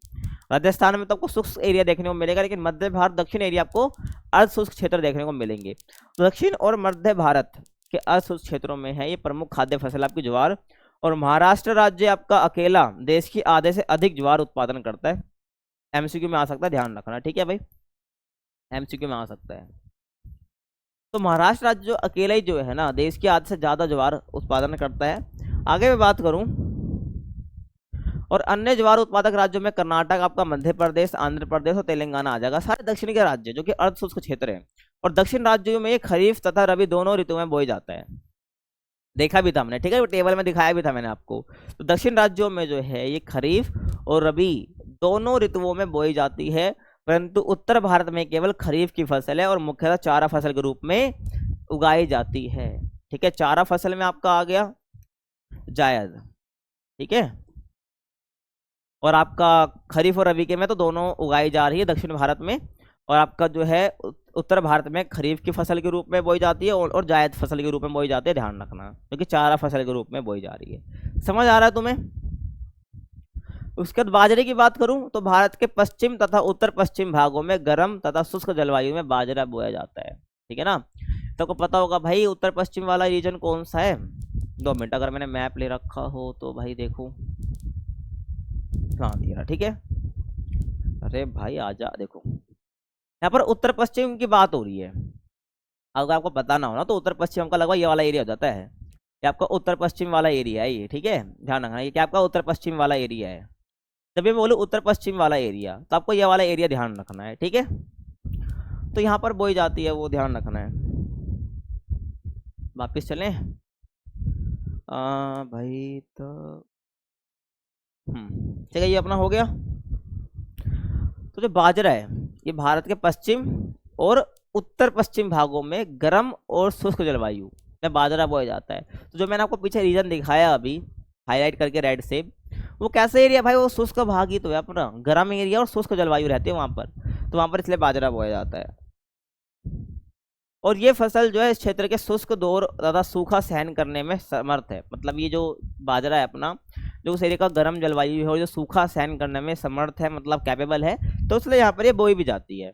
राजस्थान में तो आपको शुष्क एरिया देखने को मिलेगा, लेकिन मध्य भारत दक्षिण एरिया आपको अर्ध शुष्क क्षेत्र देखने को मिलेंगे। दक्षिण और मध्य भारत के अर्ध शुष्क क्षेत्रों में है ये प्रमुख खाद्य फसल आपकी ज्वार। और महाराष्ट्र राज्य आपका अकेला देश की आधे से अधिक ज्वार उत्पादन करता है। एमसीक्यू में आ सकता है, ध्यान रखना। ठीक है भाई, एमसीक्यू में आ सकता है। तो महाराष्ट्र राज्य जो अकेला ही जो है ना देश की आधे से ज्यादा ज्वार उत्पादन करता है। आगे मैं बात करूं, और अन्य ज्वार उत्पादक राज्यों में कर्नाटक आपका, मध्य प्रदेश, आंध्र प्रदेश और तेलंगाना आ जाएगा। सारे दक्षिण के राज्य जो कि अर्ध शुष्क क्षेत्र है, और दक्षिण राज्यों में ये खरीफ तथा रबी दोनों ऋतु में बोई जाता है। देखा भी था हमने, ठीक है, टेबल में दिखाया भी था मैंने आपको। तो दक्षिण राज्यों में जो है ये खरीफ और रबी दोनों ऋतुओं में बोई जाती है, परंतु उत्तर भारत में केवल खरीफ की फसल है और मुख्यतः चारा फसल के रूप में उगाई जाती है। ठीक है, चारा फसल में आपका आ गया जायद। ठीक है, और आपका खरीफ और रबी के में तो दोनों उगाई जा रही है दक्षिण भारत में, और आपका जो है उत्तर भारत में खरीफ की फसल के रूप में बोई जाती है और जायद फसल के रूप में बोई जाती है, ध्यान रखना, क्योंकि चारा फसल के रूप में बोई जा रही है। समझ आ रहा है तुम्हें? उसके बाद बाजरे की बात करूं तो भारत के पश्चिम तथा उत्तर पश्चिम भागों में गर्म तथा शुष्क जलवायु में बाजरा बोया जाता है, ठीक है ना। तो आपको पता होगा भाई उत्तर पश्चिम वाला रीजन कौन सा है। 2 मिनट, अगर मैंने मैप ले रखा हो तो भाई देखो, हाँ दिख रहा, ठीक है। अरे भाई आजा, देखो यहाँ पर उत्तर पश्चिम की बात हो रही है। अगर आपको पता ना हो ना तो उत्तर पश्चिम का लगभग ये वाला एरिया हो जाता है। ये आपका उत्तर पश्चिम वाला एरिया है ये, ठीक है, ध्यान रखना, ये क्या आपका उत्तर पश्चिम वाला एरिया है। जब भी मैं बोलूँ उत्तर पश्चिम वाला एरिया तो आपको ये वाला एरिया ध्यान रखना है, ठीक है। तो यहाँ पर बोई जाती है, वो ध्यान रखना है। वापिस चलें भाई, तो ठीक है, ये अपना हो गया। तो जो बाजरा है ये भारत के पश्चिम और उत्तर पश्चिम भागों में गर्म और शुष्क जलवायु में बाजरा बोया जाता है। तो जो मैंने आपको पीछे रीजन दिखाया अभी हाईलाइट करके रेड से, वो कैसा एरिया भाई, वो शुष्क भाग ही तो है अपना, गर्म एरिया और शुष्क जलवायु रहती है वहां पर, तो वहां पर इसलिए बाजरा बोया जाता है। और ये फसल जो है इस क्षेत्र के शुष्क दौर तथा सूखा सहन करने में समर्थ है। मतलब ये जो बाजरा है अपना, जो उस एरिया का गर्म जलवायु है और जो सूखा सहन करने में समर्थ है, मतलब कैपेबल है, तो इसलिए यहाँ पर ये बोई भी जाती है।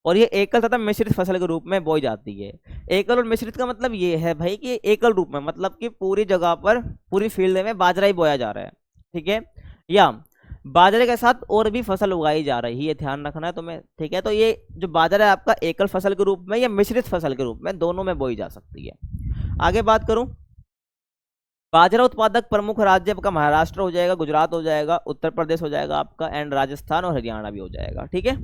और ये एकल तथा मिश्रित फसल के रूप में बोई जाती है। एकल और मिश्रित का मतलब ये है भाई कि एकल रूप में, मतलब कि पूरी जगह पर पूरी फील्ड में बाजरा ही बोया जा रहा है, ठीक है, या बाजरे के साथ और भी फसल उगाई जा रही है, ध्यान रखना है तुम्हें, ठीक है। तो ये जो बाजरा है आपका एकल फसल के रूप में या मिश्रित फसल के रूप में, दोनों में बोई जा सकती है। आगे बात करूं, बाजरा उत्पादक प्रमुख राज्य आपका महाराष्ट्र हो जाएगा, गुजरात हो जाएगा, उत्तर प्रदेश हो जाएगा आपका, एंड राजस्थान और हरियाणा भी हो जाएगा, ठीक है।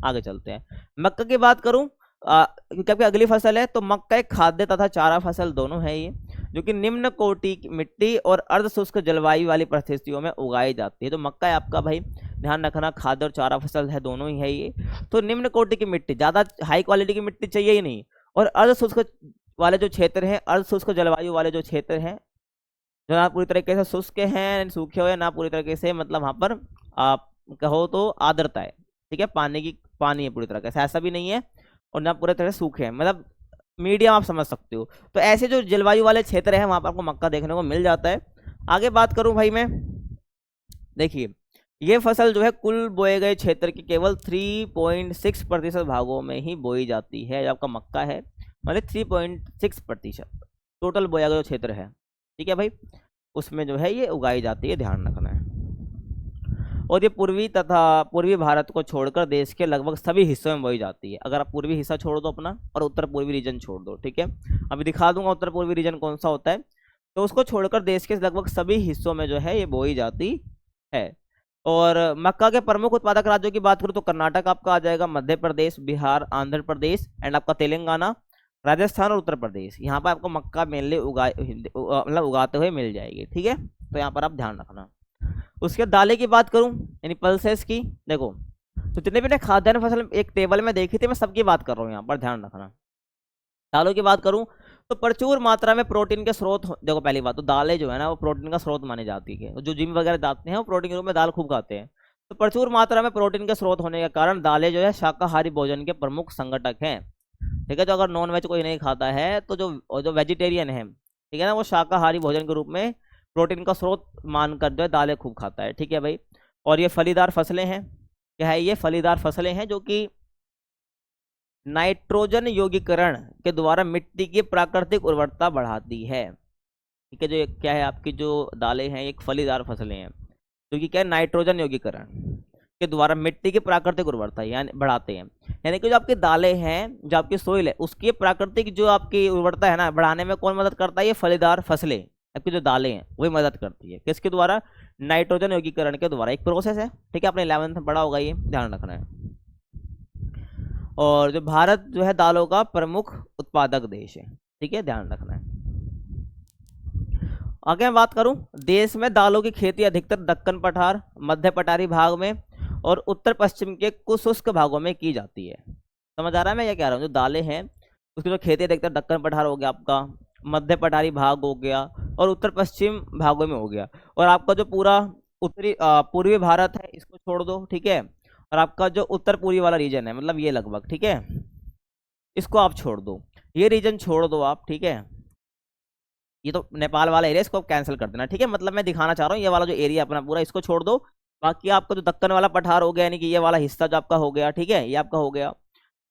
आगे चलते हैं, मक्का की बात करूं क्योंकि आपकी अगली फसल है, तो मक्का एक खाद्य तथा चारा फसल दोनों है ये, जो कि निम्न कोटि की मिट्टी और अर्ध शुष्क जलवायु वाली परिस्थितियों में उगाई जाती है। तो मक्का है आपका भाई, ध्यान रखना, खाद्य और चारा फसल है, दोनों ही है ये। तो निम्न कोटि की मिट्टी, ज्यादा हाई क्वालिटी की मिट्टी चाहिए ही नहीं, और अर्ध शुष्क वाले जो क्षेत्र हैं, अर्ध शुष्क जलवायु वाले जो क्षेत्र हैं, जो ना पूरी तरीके से शुष्क हैं, सूखे हुए, ना पूरी तरीके से, मतलब वहां पर आप कहो तो आर्द्रता है, ठीक है, पानी है पूरी तरह से, ऐसा भी नहीं है, और ना पूरी तरह से सूखे हैं, मतलब मीडियम, आप समझ सकते हो। तो ऐसे जो जलवायु वाले क्षेत्र है वहां पर आपको मक्का देखने को मिल जाता है। आगे बात करूं भाई मैं, देखिए ये फसल जो है कुल बोए गए क्षेत्र के केवल 3.6% भागों में ही बोई जाती है। जो आपका मक्का है मतलब 3.6% टोटल बोया गया क्षेत्र है, ठीक है भाई, उसमें जो है ये उगाई जाती है, ध्यान रखना है। और ये पूर्वी भारत को छोड़कर देश के लगभग सभी हिस्सों में बोई जाती है। अगर आप पूर्वी हिस्सा छोड़ दो अपना और उत्तर पूर्वी रीजन छोड़ दो, ठीक है, अभी दिखा दूंगा उत्तर पूर्वी रीजन कौन सा होता है, तो उसको छोड़कर देश के लगभग सभी हिस्सों में जो है ये बोई जाती है। और मक्का के प्रमुख उत्पादक राज्यों की बात करूँ तो कर्नाटक आपका आ जाएगा, मध्य प्रदेश, बिहार, आंध्र प्रदेश एंड आपका तेलंगाना, राजस्थान और उत्तर प्रदेश, यहाँ पर आपको मक्का मेनली मतलब उगाते हुए मिल जाएगी, ठीक है। तो यहाँ पर आप ध्यान रखना। उसके दाले की बात करूं यानी पल्सेस की, देखो तो जितने भी खाद्यान्न फसल एक टेबल में देखी थी, मैं सबकी बात कर रहा हूँ, यहाँ पर ध्यान रखना। दालों की बात करूं तो प्रचुर मात्रा में प्रोटीन के स्रोत, देखो पहली बात तो दालें जो है ना वो प्रोटीन का स्रोत मानी जाती है। जो जिम वगैरह जाते हैं वो प्रोटीन के रूप में दाल खूब खाते हैं। तो प्रचुर मात्रा में प्रोटीन के स्रोत होने के कारण दालें जो है शाकाहारी भोजन के प्रमुख संगठक हैं, ठीक है। तो अगर नॉन वेज कोई नहीं खाता है तो जो वेजिटेरियन है, ठीक है ना, वो शाकाहारी भोजन के रूप में प्रोटीन का स्रोत मानकर जो है दालें खूब खाता है, ठीक है भाई। और ये फलीदार फसलें हैं, क्या है, ये फलीदार फसलें हैं जो कि नाइट्रोजन योगीकरण के द्वारा मिट्टी की प्राकृतिक उर्वरता बढ़ाती है, ठीक है। जो क्या है आपकी जो दालें हैं एक फलीदार फसलें हैं जो कि क्या है नाइट्रोजन योगीकरण के द्वारा मिट्टी की प्राकृतिक उर्वरता यानी बढ़ाते हैं। यानी कि जो आपकी दालें हैं, जो आपकी सोइल है, उसकी प्राकृतिक जो आपकी उर्वरता है ना बढ़ाने में कौन मदद करता है, ये फलीदार फसलें आपकी जो दालें हैं वही मदद करती है। किसके द्वारा, नाइट्रोजन योगीकरण के द्वारा, एक प्रोसेस है, ठीक है, आपने 11th में पढ़ा होगा, ये ध्यान रखना है। और जो भारत जो है दालों का प्रमुख उत्पादक देश है, ठीक है, ध्यान रखना है। आगे मैं बात करूं, देश में दालों की खेती अधिकतर दक्कन पठार, मध्य पठारी भाग में और उत्तर पश्चिम के कुछ शुष्क भागों में की जाती है। समझ आ रहा है मैं क्या कह रहा हूँ, जो दालें हैं उसकी जो खेती अधिकतर दक्कन पठार हो गया आपका, मध्य पठारी भाग हो गया और उत्तर पश्चिम भागों में हो गया। और आपका जो पूरा उत्तरी पूर्वी भारत है इसको छोड़ दो, ठीक है, और आपका जो उत्तर पूर्वी वाला रीजन है, मतलब ये लगभग, ठीक है, इसको आप छोड़ दो, ये रीजन छोड़ दो आप, ठीक है, ये तो नेपाल वाला एरिया, इसको आप कैंसिल कर देना, ठीक है। मतलब मैं दिखाना चाह रहा हूँ ये वाला जो एरिया अपना पूरा, इसको छोड़ दो। बाकी आपका जो दक्कन वाला पठार हो गया, यानी कि ये वाला हिस्सा जो आपका हो गया, ठीक है, ये आपका हो गया।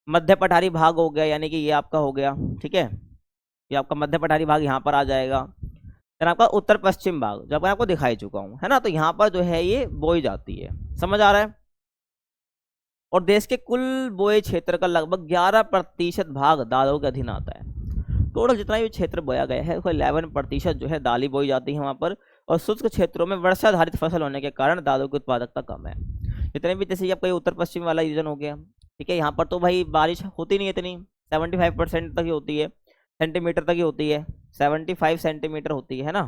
मध्य पठारी भाग हो गया, यानी कि ये आपका हो गया, ठीक है, ये आपका मध्य पठारी भाग यहाँ पर आ जाएगा। फिर आपका उत्तर पश्चिम भाग जो मैं आपको दिखाई चुका हूँ, है ना, तो यहाँ पर जो है ये बोई जाती है, समझ आ रहा है। और देश के कुल बोए क्षेत्र का लगभग 11% भाग दालों के अधीन आता है। टोटल जितना भी क्षेत्र बोया गया है उसका 11% जो है दालें बोई जाती है वहाँ पर। और शुष्क क्षेत्रों में वर्षाधारित फसल होने के कारण दालों की उत्पादकता कम है। जितने भी, जैसे आपका उत्तर पश्चिम वाला रीजन हो गया, ठीक है, यहाँ पर तो भाई बारिश होती नहीं है इतनी, 75% तक ही होती है, सेंटीमीटर तक ही होती है, 75 सेंटीमीटर होती है ना,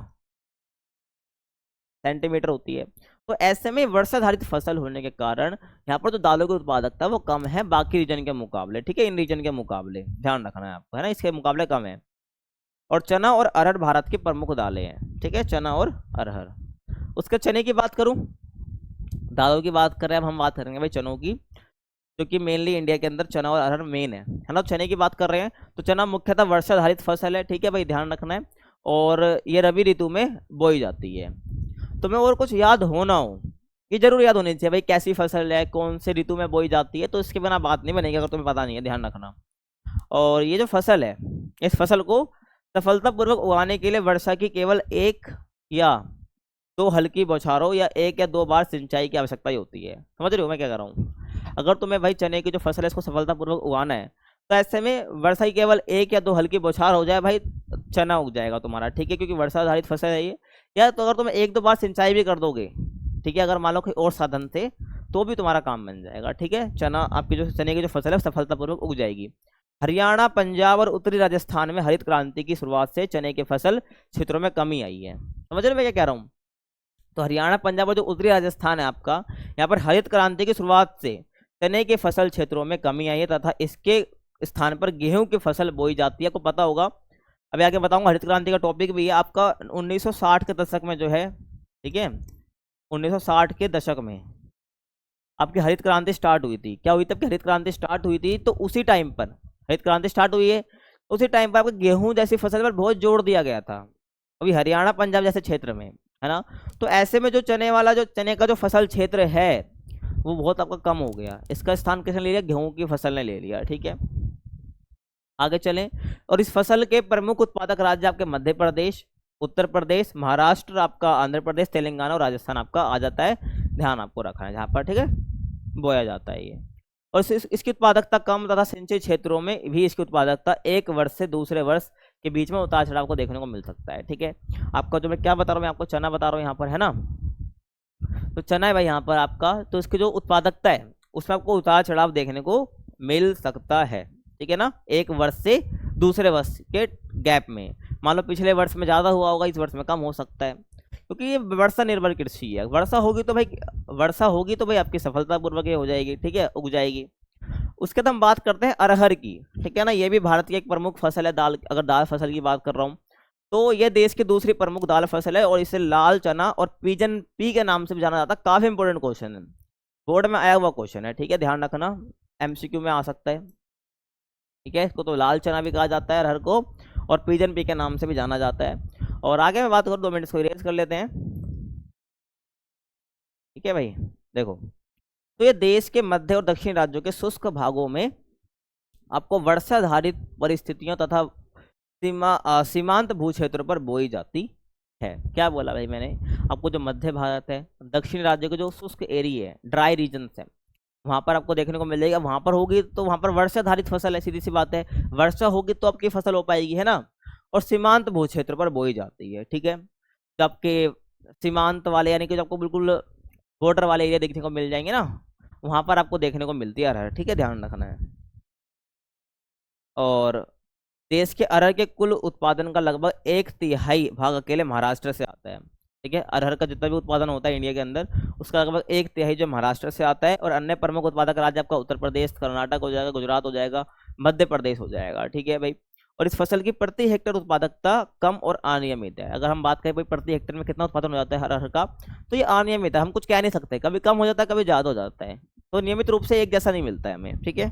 सेंटीमीटर होती है। तो ऐसे में वर्षाधारित फसल होने के कारण यहाँ पर जो दालों की उत्पादकता वो कम है बाकी रीजन के मुकाबले, ठीक है, इन रीजन के मुकाबले ध्यान रखना है आपको, है ना, इसके मुकाबले कम है। और चना और अरहर भारत की प्रमुख दालें हैं, ठीक है, चना और अरहर। उसके चने की बात करूं, दालों की बात कर रहे हैं, अब हम बात करेंगे भाई चनों की, क्योंकि मेनली इंडिया के अंदर चना और अरहर मेन है ना। चने की बात कर रहे हैं तो चना मुख्यतः वर्षाधारित फसल है, ठीक है भाई, ध्यान रखना है। और ये रबी ऋतु में बोई जाती है। तुम्हें और कुछ याद होना हो, ये जरूर याद होनी चाहिए भाई, कैसी फसल है, कौन से ऋतु में बोई जाती है, तो इसके बिना बात नहीं बनेगी अगर तुम्हें पता नहीं है, ध्यान रखना। और ये जो फसल है, इस फसल को सफलतापूर्वक उगाने के लिए वर्षा की केवल 1 या 2 हल्की बौछारों या 1 या 2 बार सिंचाई की आवश्यकता ही होती है। समझ रहे हो मैं क्या कर रहा हूँ। अगर तुम्हें भाई चने की जो फसल है इसको सफलतापूर्वक उगाना है तो ऐसे में वर्षा की केवल 1 या 2 हल्की बौछार हो जाए भाई, चना उग जाएगा तुम्हारा, ठीक है, क्योंकि वर्षा आधारित फसल है ये। या तो अगर तुम 1-2 बार सिंचाई भी कर दोगे, ठीक है, अगर मान लो कोई और साधन थे तो भी तुम्हारा काम बन जाएगा, ठीक है। चना आपकी जो चने की जो फसल है सफलतापूर्वक उग जाएगी। हरियाणा, पंजाब और उत्तरी राजस्थान में हरित क्रांति की शुरुआत से चने के फसल क्षेत्रों में कमी आई है। समझ रहे हो मैं क्या कह रहा हूँ। तो हरियाणा, पंजाब और जो उत्तरी राजस्थान है आपका, यहाँ पर हरित क्रांति की शुरुआत से चने के फसल क्षेत्रों में कमी आई है तथा इसके स्थान पर गेहूं की फसल बोई जाती है। आपको पता होगा, अभी आगे बताऊंगा, हरित क्रांति का टॉपिक भी है आपका। 1960 के दशक में जो है, ठीक है, 1960 के दशक में आपकी हरित क्रांति स्टार्ट हुई थी। क्या हुई थी आपकी हरित क्रांति स्टार्ट हुई थी, तो उसी टाइम पर हरित क्रांति स्टार्ट हुई है, उसी टाइम पर आपको गेहूं जैसी फसल पर बहुत जोर दिया गया था, अभी हरियाणा पंजाब जैसे क्षेत्र में, है ना। तो ऐसे में जो चने का जो फसल क्षेत्र है वो बहुत आपका कम हो गया, इसका स्थान किसने ले लिया, गेहूं की फसल ने ले लिया, ठीक है। आगे चलें, और इस फसल के प्रमुख उत्पादक राज्य आपके मध्य प्रदेश, उत्तर प्रदेश, महाराष्ट्र, आपका आंध्र प्रदेश, तेलंगाना और राजस्थान आपका आ जाता है, ध्यान आपको रखना है, जहाँ पर, ठीक है, बोया जाता है ये। और इसकी उत्पादकता कम तथा सिंचित क्षेत्रों में भी इसकी उत्पादकता एक वर्ष से दूसरे वर्ष के बीच में उतार चढ़ाव को देखने को मिल सकता है, ठीक है। आपका जो मैं क्या बता रहा हूँ, मैं आपको चना बता रहा हूँ यहाँ पर, है ना। तो चना है भाई यहाँ पर आपका, तो इसकी जो उत्पादकता है उसमें आपको उतार चढ़ाव देखने को मिल सकता है, ठीक है ना, एक वर्ष से दूसरे वर्ष के गैप में। मान लो पिछले वर्ष में ज़्यादा हुआ होगा, इस वर्ष में कम हो सकता है, क्योंकि ये वर्षा निर्भर कृषि है। वर्षा होगी तो भाई आपकी सफलतापूर्वक ये हो जाएगी, ठीक है, उग जाएगी। उसके बाद हम बात करते हैं अरहर की, ठीक है ना। ये भी भारत की एक प्रमुख फसल है, दाल, अगर दाल फसल की बात कर रहा हूँ तो ये देश की दूसरी प्रमुख दाल फसल है और इसे लाल चना और पीजन पी के नाम से भी जाना जाता है। काफी इंपॉर्टेंट क्वेश्चन है, बोर्ड में आया हुआ क्वेश्चन है, ठीक है, ध्यान रखना, एमसीक्यू में आ सकता है, ठीक है। इसको तो लाल चना भी कहा जाता है अरहर को, और पीजन पी के नाम से भी जाना जाता है। और आगे मैं बात करूँ, 2 मिनट इसको इरेज कर लेते हैं, ठीक है भाई। देखो, तो ये देश के मध्य और दक्षिण राज्यों के शुष्क भागों में आपको वर्षाधारित परिस्थितियों तथा सीमांत भू क्षेत्रों पर बोई जाती है। क्या बोला भाई मैंने आपको, जो मध्य भारत है, दक्षिण राज्यों के जो शुष्क एरिया है, ड्राई रीजन है, वहां पर आपको देखने को मिल जाएगा। वहां पर होगी तो वहां पर वर्षाधारित फसल है, सीधी सी बात है, वर्षा होगी तो आपकी फसल हो पाएगी, है ना। और सीमांत भू क्षेत्र पर बोई जाती है, ठीक है। तो आपके सीमांत वाले, यानी कि जो आपको बिल्कुल बॉर्डर वाले एरिया देखने को मिल जाएंगे ना, वहां पर आपको देखने को मिलती है अरहर, ठीक है, ध्यान रखना है। और देश के अरहर के कुल उत्पादन का लगभग 1/3 भाग अकेले महाराष्ट्र से आता है, ठीक है। अरहर का जितना भी उत्पादन होता है इंडिया के अंदर, उसका लगभग 1/3 जो महाराष्ट्र से आता है। और अन्य प्रमुख उत्पादक राज्य आपका उत्तर प्रदेश, कर्नाटक हो जाएगा, गुजरात हो जाएगा, मध्य प्रदेश हो जाएगा, ठीक है भाई। और इस फसल की प्रति हेक्टेयर उत्पादकता कम और अनियमित है। अगर हम बात करें भाई प्रति हेक्टेयर में कितना उत्पादन हो जाता है अरहर का, तो ये अनियमित है, हम कुछ कह नहीं सकते, कभी कम हो जाता है, कभी ज़्यादा हो जाता है, तो नियमित रूप से एक जैसा नहीं मिलता है हमें, ठीक है।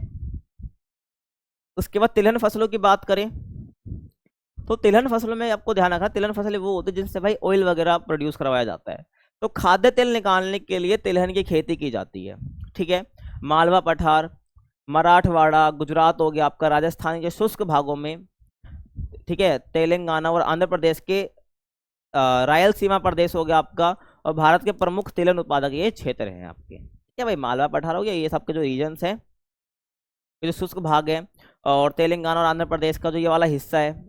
उसके बाद तिलहन फसलों की बात करें तो तिलहन फसलों में आपको ध्यान रखना, तिलहन फसलें वो होती है जिनसे भाई ऑयल वगैरह प्रोड्यूस करवाया जाता है। तो खाद्य तेल निकालने के लिए तिलहन की खेती की जाती है, ठीक है। मालवा पठार, मराठवाड़ा, गुजरात हो गया आपका, राजस्थान के शुष्क भागों में, ठीक है, तेलंगाना और आंध्र प्रदेश के रायलसीमा प्रदेश हो गया आपका, और भारत के प्रमुख तिलहन उत्पादक ये क्षेत्र हैं आपके, ठीक है भाई। मालवा पठार हो गया, ये सबके जो रीजन्स हैं, ये जो शुष्क भाग है, और तेलंगाना और आंध्र प्रदेश का जो ये वाला हिस्सा है,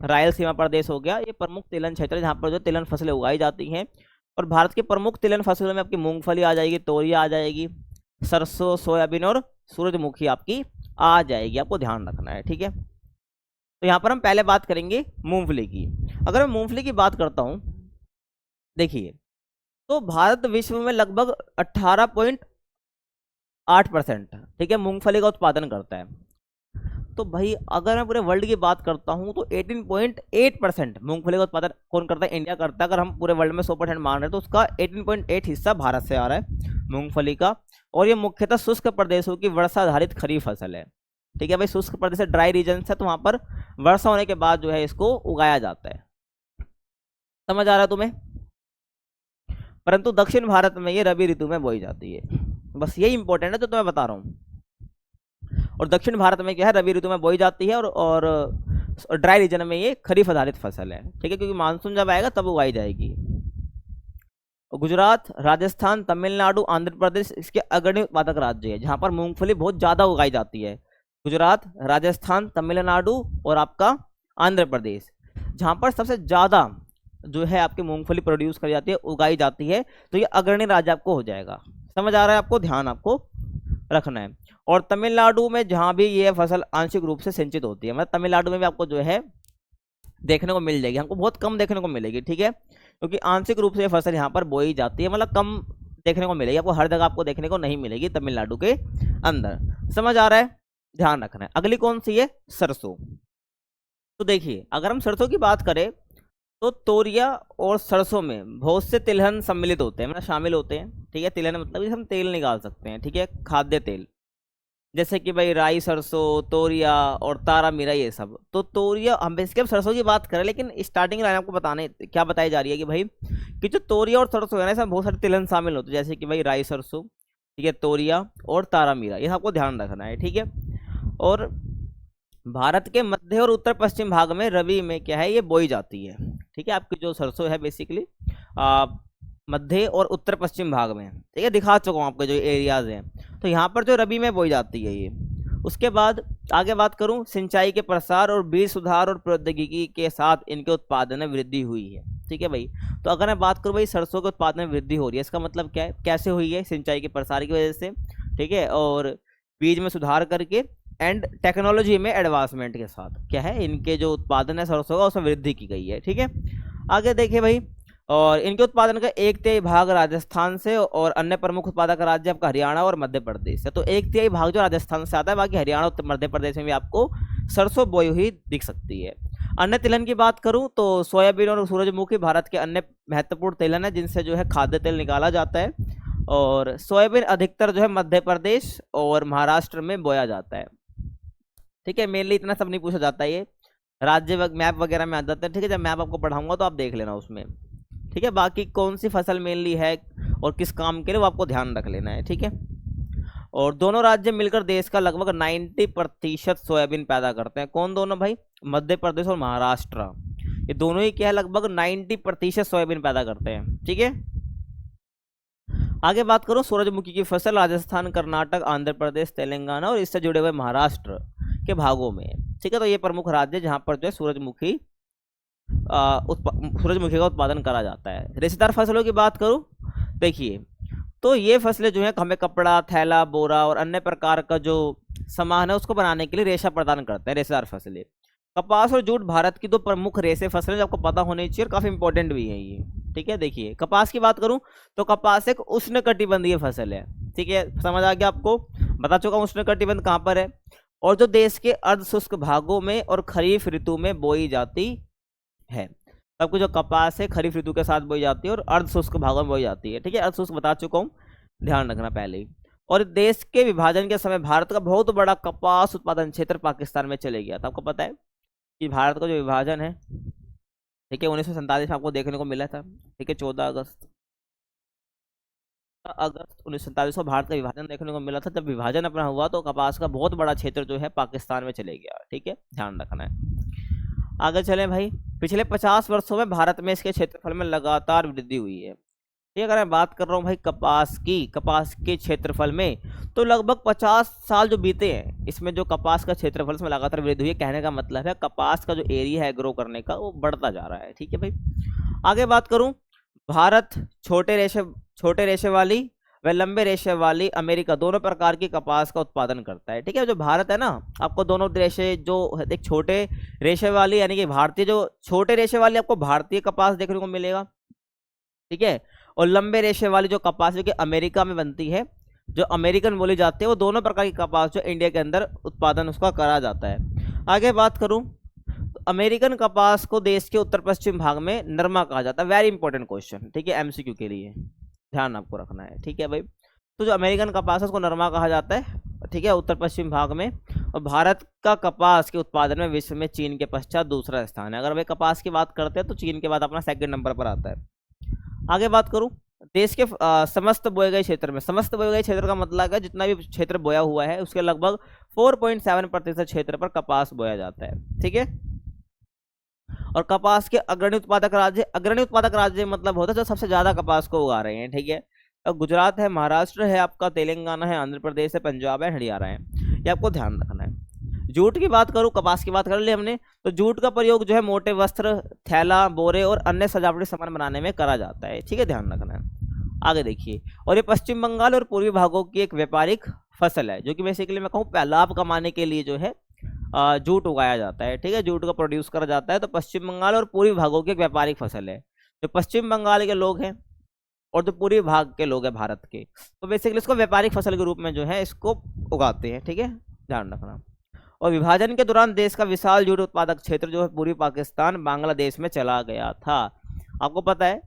रायलसीमा प्रदेश हो गया, ये प्रमुख तिलहन क्षेत्र है जहाँ पर जो तिलहन फसलें उगाई जाती हैं। और भारत के प्रमुख तिलहन फसलों में आपकी मूंगफली आ जाएगी, तोरिया आ जाएगी, सरसों, सोयाबीन और सूरजमुखी आपकी आ जाएगी, आपको ध्यान रखना है, ठीक है। तो यहाँ पर हम पहले बात करेंगे मूंगफली की। अगर मैं मूंगफली की बात करता हूँ, देखिए, तो भारत विश्व में लगभग 18.8%, ठीक है, मूंगफली का उत्पादन करता है। तो भाई अगर मैं पूरे वर्ल्ड की बात करता हूं तो 18.8% मूंगफली का उत्पादन कौन करता है? इंडिया करता है। अगर हम पूरे वर्ल्ड में 100% मान रहे हैं तो उसका 18.8 हिस्सा भारत से आ रहा है मूंगफली का। और ये मुख्यतः शुष्क प्रदेशों की वर्षा आधारित खरीफ फसल है, ठीक है भाई। शुष्क प्रदेश है, ड्राई रीजन है, तो वहां पर वर्षा होने के बाद जो है इसको उगाया जाता है। समझ आ रहा है तुम्हें? परंतु दक्षिण भारत में ये रबी ऋतु में बोई जाती है, बस यही इंपॉर्टेंट है जो तुम्हें बता रहा हूँ। और दक्षिण भारत में क्या है, रबी ऋतु में बोई जाती है, और ड्राई रीजन में ये खरीफ आधारित फसल है, ठीक है, क्योंकि मानसून जब आएगा तब उगाई जाएगी। गुजरात, राजस्थान, तमिलनाडु, आंध्र प्रदेश इसके अग्रणी उत्पादक राज्य है जहां पर मूंगफली बहुत ज्यादा उगाई जाती है। गुजरात, राजस्थान, तमिलनाडु और आपका आंध्र प्रदेश, जहां पर सबसे ज्यादा जो है आपकी मूंगफली प्रोड्यूस करी जाती है, उगाई जाती है, तो ये अग्रणी राज्य आपको हो जाएगा। समझ आ रहा है आपको? ध्यान आपको रखना है। और तमिलनाडु में जहां भी ये फसल आंशिक रूप से सिंचित होती है, मतलब तमिलनाडु में भी आपको जो है देखने को मिल जाएगी, हमको बहुत कम देखने को मिलेगी, ठीक है, क्योंकि आंशिक रूप से ये फसल यहाँ पर बोई जाती है, मतलब कम देखने को मिलेगी, आपको हर जगह आपको देखने को नहीं मिलेगी तमिलनाडु के अंदर। समझ आ रहा है? ध्यान रखना है। अगली कौन सी है? सरसों। तो देखिए, अगर हम सरसों की बात करें तो तोरिया और सरसों में बहुत से तिलहन सम्मिलित होते हैं, मतलब शामिल होते हैं, ठीक है। तिलहन मतलब हम तेल निकाल सकते हैं, ठीक है, खाद्य तेल, जैसे कि भाई राई, सरसों, तोरिया और तारा मीरा, ये सब। तो तोरिया, हम इसके अब सरसों की बात करें, लेकिन स्टार्टिंग लाइन आपको बताने क्या बताई जा रही है कि भाई कि जो तोरिया और सरसों है ना, इसमें बहुत सारे तिलहन शामिल होते हैं, जैसे कि भाई राई, सरसों, ठीक है, तोरिया और तारा मीरा, ये आपको ध्यान रखना है, ठीक है। और भारत के मध्य और उत्तर पश्चिम भाग में रबी में क्या है, ये बोई जाती है, ठीक है। आपकी जो सरसों है बेसिकली मध्य और उत्तर पश्चिम भाग में, ठीक है, दिखा चुका हूँ आपके जो एरियाज हैं, तो यहाँ पर जो रबी में बोई जाती है ये। उसके बाद आगे बात करूँ, सिंचाई के प्रसार और बीज सुधार और प्रौद्योगिकी के साथ इनके उत्पादन में वृद्धि हुई है, ठीक है भाई। तो अगर मैं बात करूँ भाई सरसों के उत्पादन में वृद्धि हो रही है, इसका मतलब क्या है, कैसे हुई है? सिंचाई के प्रसार की वजह से, ठीक है, और बीज में सुधार करके एंड टेक्नोलॉजी में एडवांसमेंट के साथ क्या है, इनके जो उत्पादन है सरसों का उसमें वृद्धि की गई है, ठीक है। आगे देखिए भाई, और इनके उत्पादन का 1/3 भाग राजस्थान से और अन्य प्रमुख उत्पादक राज्य आपका हरियाणा और मध्य प्रदेश है। तो 1/3 भाग जो राजस्थान से आता है, बाकी हरियाणा और मध्य प्रदेश में भी आपको सरसों बोई हुई दिख सकती है। अन्य तिलहन की बात करूं तो सोयाबीन और सूरजमुखी भारत के अन्य महत्वपूर्ण तिलहन है जिनसे जो है खाद्य तेल निकाला जाता है। और सोयाबीन अधिकतर जो है मध्य प्रदेश और महाराष्ट्र में बोया जाता है, ठीक है। मेनली इतना सब नहीं पूछा जाता है, ये राज्य मैप वगैरह में आ जाता है, ठीक है। जब मैप आपको पढ़ाऊंगा तो आप देख लेना उसमें, ठीक है। बाकी कौन सी फसल मेनली है और किस काम के लिए वो आपको ध्यान रख लेना है, ठीक है। और दोनों राज्य मिलकर देश का लगभग 90% सोयाबीन पैदा करते हैं। कौन दोनों भाई? मध्य प्रदेश और महाराष्ट्र, ये दोनों ही क्या है, लगभग 90% सोयाबीन पैदा करते हैं, ठीक है। आगे बात करूं सूरजमुखी की फसल राजस्थान, कर्नाटक, आंध्र प्रदेश, तेलंगाना और इससे जुड़े हुए महाराष्ट्र के भागों में, ठीक है। तो ये प्रमुख राज्य जहां पर जो है सूरजमुखी का उत्पादन करा जाता है। रेशेदार फसलों की बात करूं, देखिए, तो ये फसलें जो है हमें कपड़ा, थैला, बोरा और अन्य प्रकार का जो सामान है उसको बनाने के लिए रेशा प्रदान करते हैं रेशेदार फसलें। कपास और जूट भारत की दो प्रमुख रेशे फसलें जो आपको पता होनी चाहिए और काफी इंपॉर्टेंट भी है ये, ठीक है। देखिए, कपास की बात करूं तो कपास एक उष्णकटिबंधीय फसल है, ठीक है, समझ आ गया आपको, बता चुका हूं उष्णकटिबंध कहां पर है, और जो देश के अर्धशुष्क भागों में और खरीफ ऋतु में बोई जाती है। आपको जो कपास है खरीफ ऋतु के साथ बोई जाती है और अर्धशुष्क भागों में बोई जाती है, ठीक है। अर्धशुष्क बता चुका हूँ, ध्यान रखना पहले ही। और देश के विभाजन के समय भारत का बहुत बड़ा कपास उत्पादन क्षेत्र पाकिस्तान में चले गया था। आपको पता है कि भारत का जो विभाजन है, ठीक है, 1947 में आपको देखने को मिला था। ठीक है, 14 अगस्त 1947 को भारत का विभाजन देखने को मिला था। जब विभाजन अपना हुआ तो कपास का बहुत बड़ा क्षेत्र जो है पाकिस्तान में चले गया। ठीक है, ध्यान रखना है। आगे चलें भाई, पिछले 50 वर्षों में भारत में इसके क्षेत्रफल में लगातार वृद्धि हुई है। ये अगर मैं बात कर रहा हूँ भाई कपास के क्षेत्रफल में, तो लगभग 50 साल जो बीते हैं, इसमें जो कपास का क्षेत्रफल में लगातार वृद्धि हुई है, कहने का मतलब है कपास का जो एरिया है ग्रो करने का वो बढ़ता जा रहा है। ठीक है भाई, आगे बात करूं, भारत छोटे रेशे वाली व लंबे रेशे वाली अमेरिका दोनों प्रकार की कपास का उत्पादन करता है। ठीक है, जो भारत है ना, आपको दोनों रेशे, जो एक छोटे रेशे वाली यानी कि भारतीय, जो छोटे रेशे वाली आपको भारतीय कपास देखने को मिलेगा। ठीक है, और लंबे रेशे वाली जो कपास जो कि अमेरिका में बनती है, जो अमेरिकन बोली जाती है, वो दोनों प्रकार की कपास जो इंडिया के अंदर उत्पादन उसका करा जाता है। आगे बात करूं तो अमेरिकन कपास को देश के उत्तर पश्चिम भाग में नरमा कहा जाता है। वेरी इंपॉर्टेंट क्वेश्चन, ठीक है, एमसीक्यू के लिए ध्यान आपको रखना है। ठीक है भाई, तो जो अमेरिकन कपास है उसको नरमा कहा जाता है। ठीक है, उत्तर पश्चिम भाग में। और भारत का कपास के उत्पादन में विश्व में चीन के पश्चात दूसरा स्थान है। अगर भाई कपास की बात करते हैं तो चीन के बाद अपना सेकंड नंबर पर आता है। आगे बात करूं, देश के समस्त बोए गए क्षेत्र में, समस्त बोए गए क्षेत्र का मतलब है जितना भी क्षेत्र बोया हुआ है उसके लगभग 4.7% क्षेत्र पर कपास बोया जाता है। ठीक है, और कपास के अग्रणी उत्पादक राज्य मतलब होता है जो सबसे ज्यादा कपास को उगा रहे हैं। ठीक है, अब गुजरात है, महाराष्ट्र है, आपका तेलंगाना है, आंध्र प्रदेश है, पंजाब है, हरियाणा है। ये आपको ध्यान रखना है। जूट की बात करूं, कपास की बात कर ली हमने, तो जूट का प्रयोग जो है मोटे वस्त्र, थैला, बोरे और अन्य सजावटी सामान बनाने में करा जाता है। ठीक है, ध्यान रखना है। आगे देखिए, और ये पश्चिम बंगाल और पूर्वी भागों की एक व्यापारिक फसल है जो कि बेसिकली मैं कहूँ लाभ कमाने के लिए जो है जूट उगाया जाता है। ठीक है, जूट का प्रोड्यूस करा जाता है। तो पश्चिम बंगाल और पूर्वी भागों की एक व्यापारिक फसल है। जो पश्चिम बंगाल के लोग हैं और जो पूर्वी भाग के लोग हैं भारत के, तो बेसिकली इसको व्यापारिक फसल के रूप में जो है इसको उगाते हैं। ठीक है, ध्यान रखना। और विभाजन के दौरान देश का विशाल जूट उत्पादक क्षेत्र जो है पूर्वी पाकिस्तान, बांग्लादेश में चला गया था। आपको पता है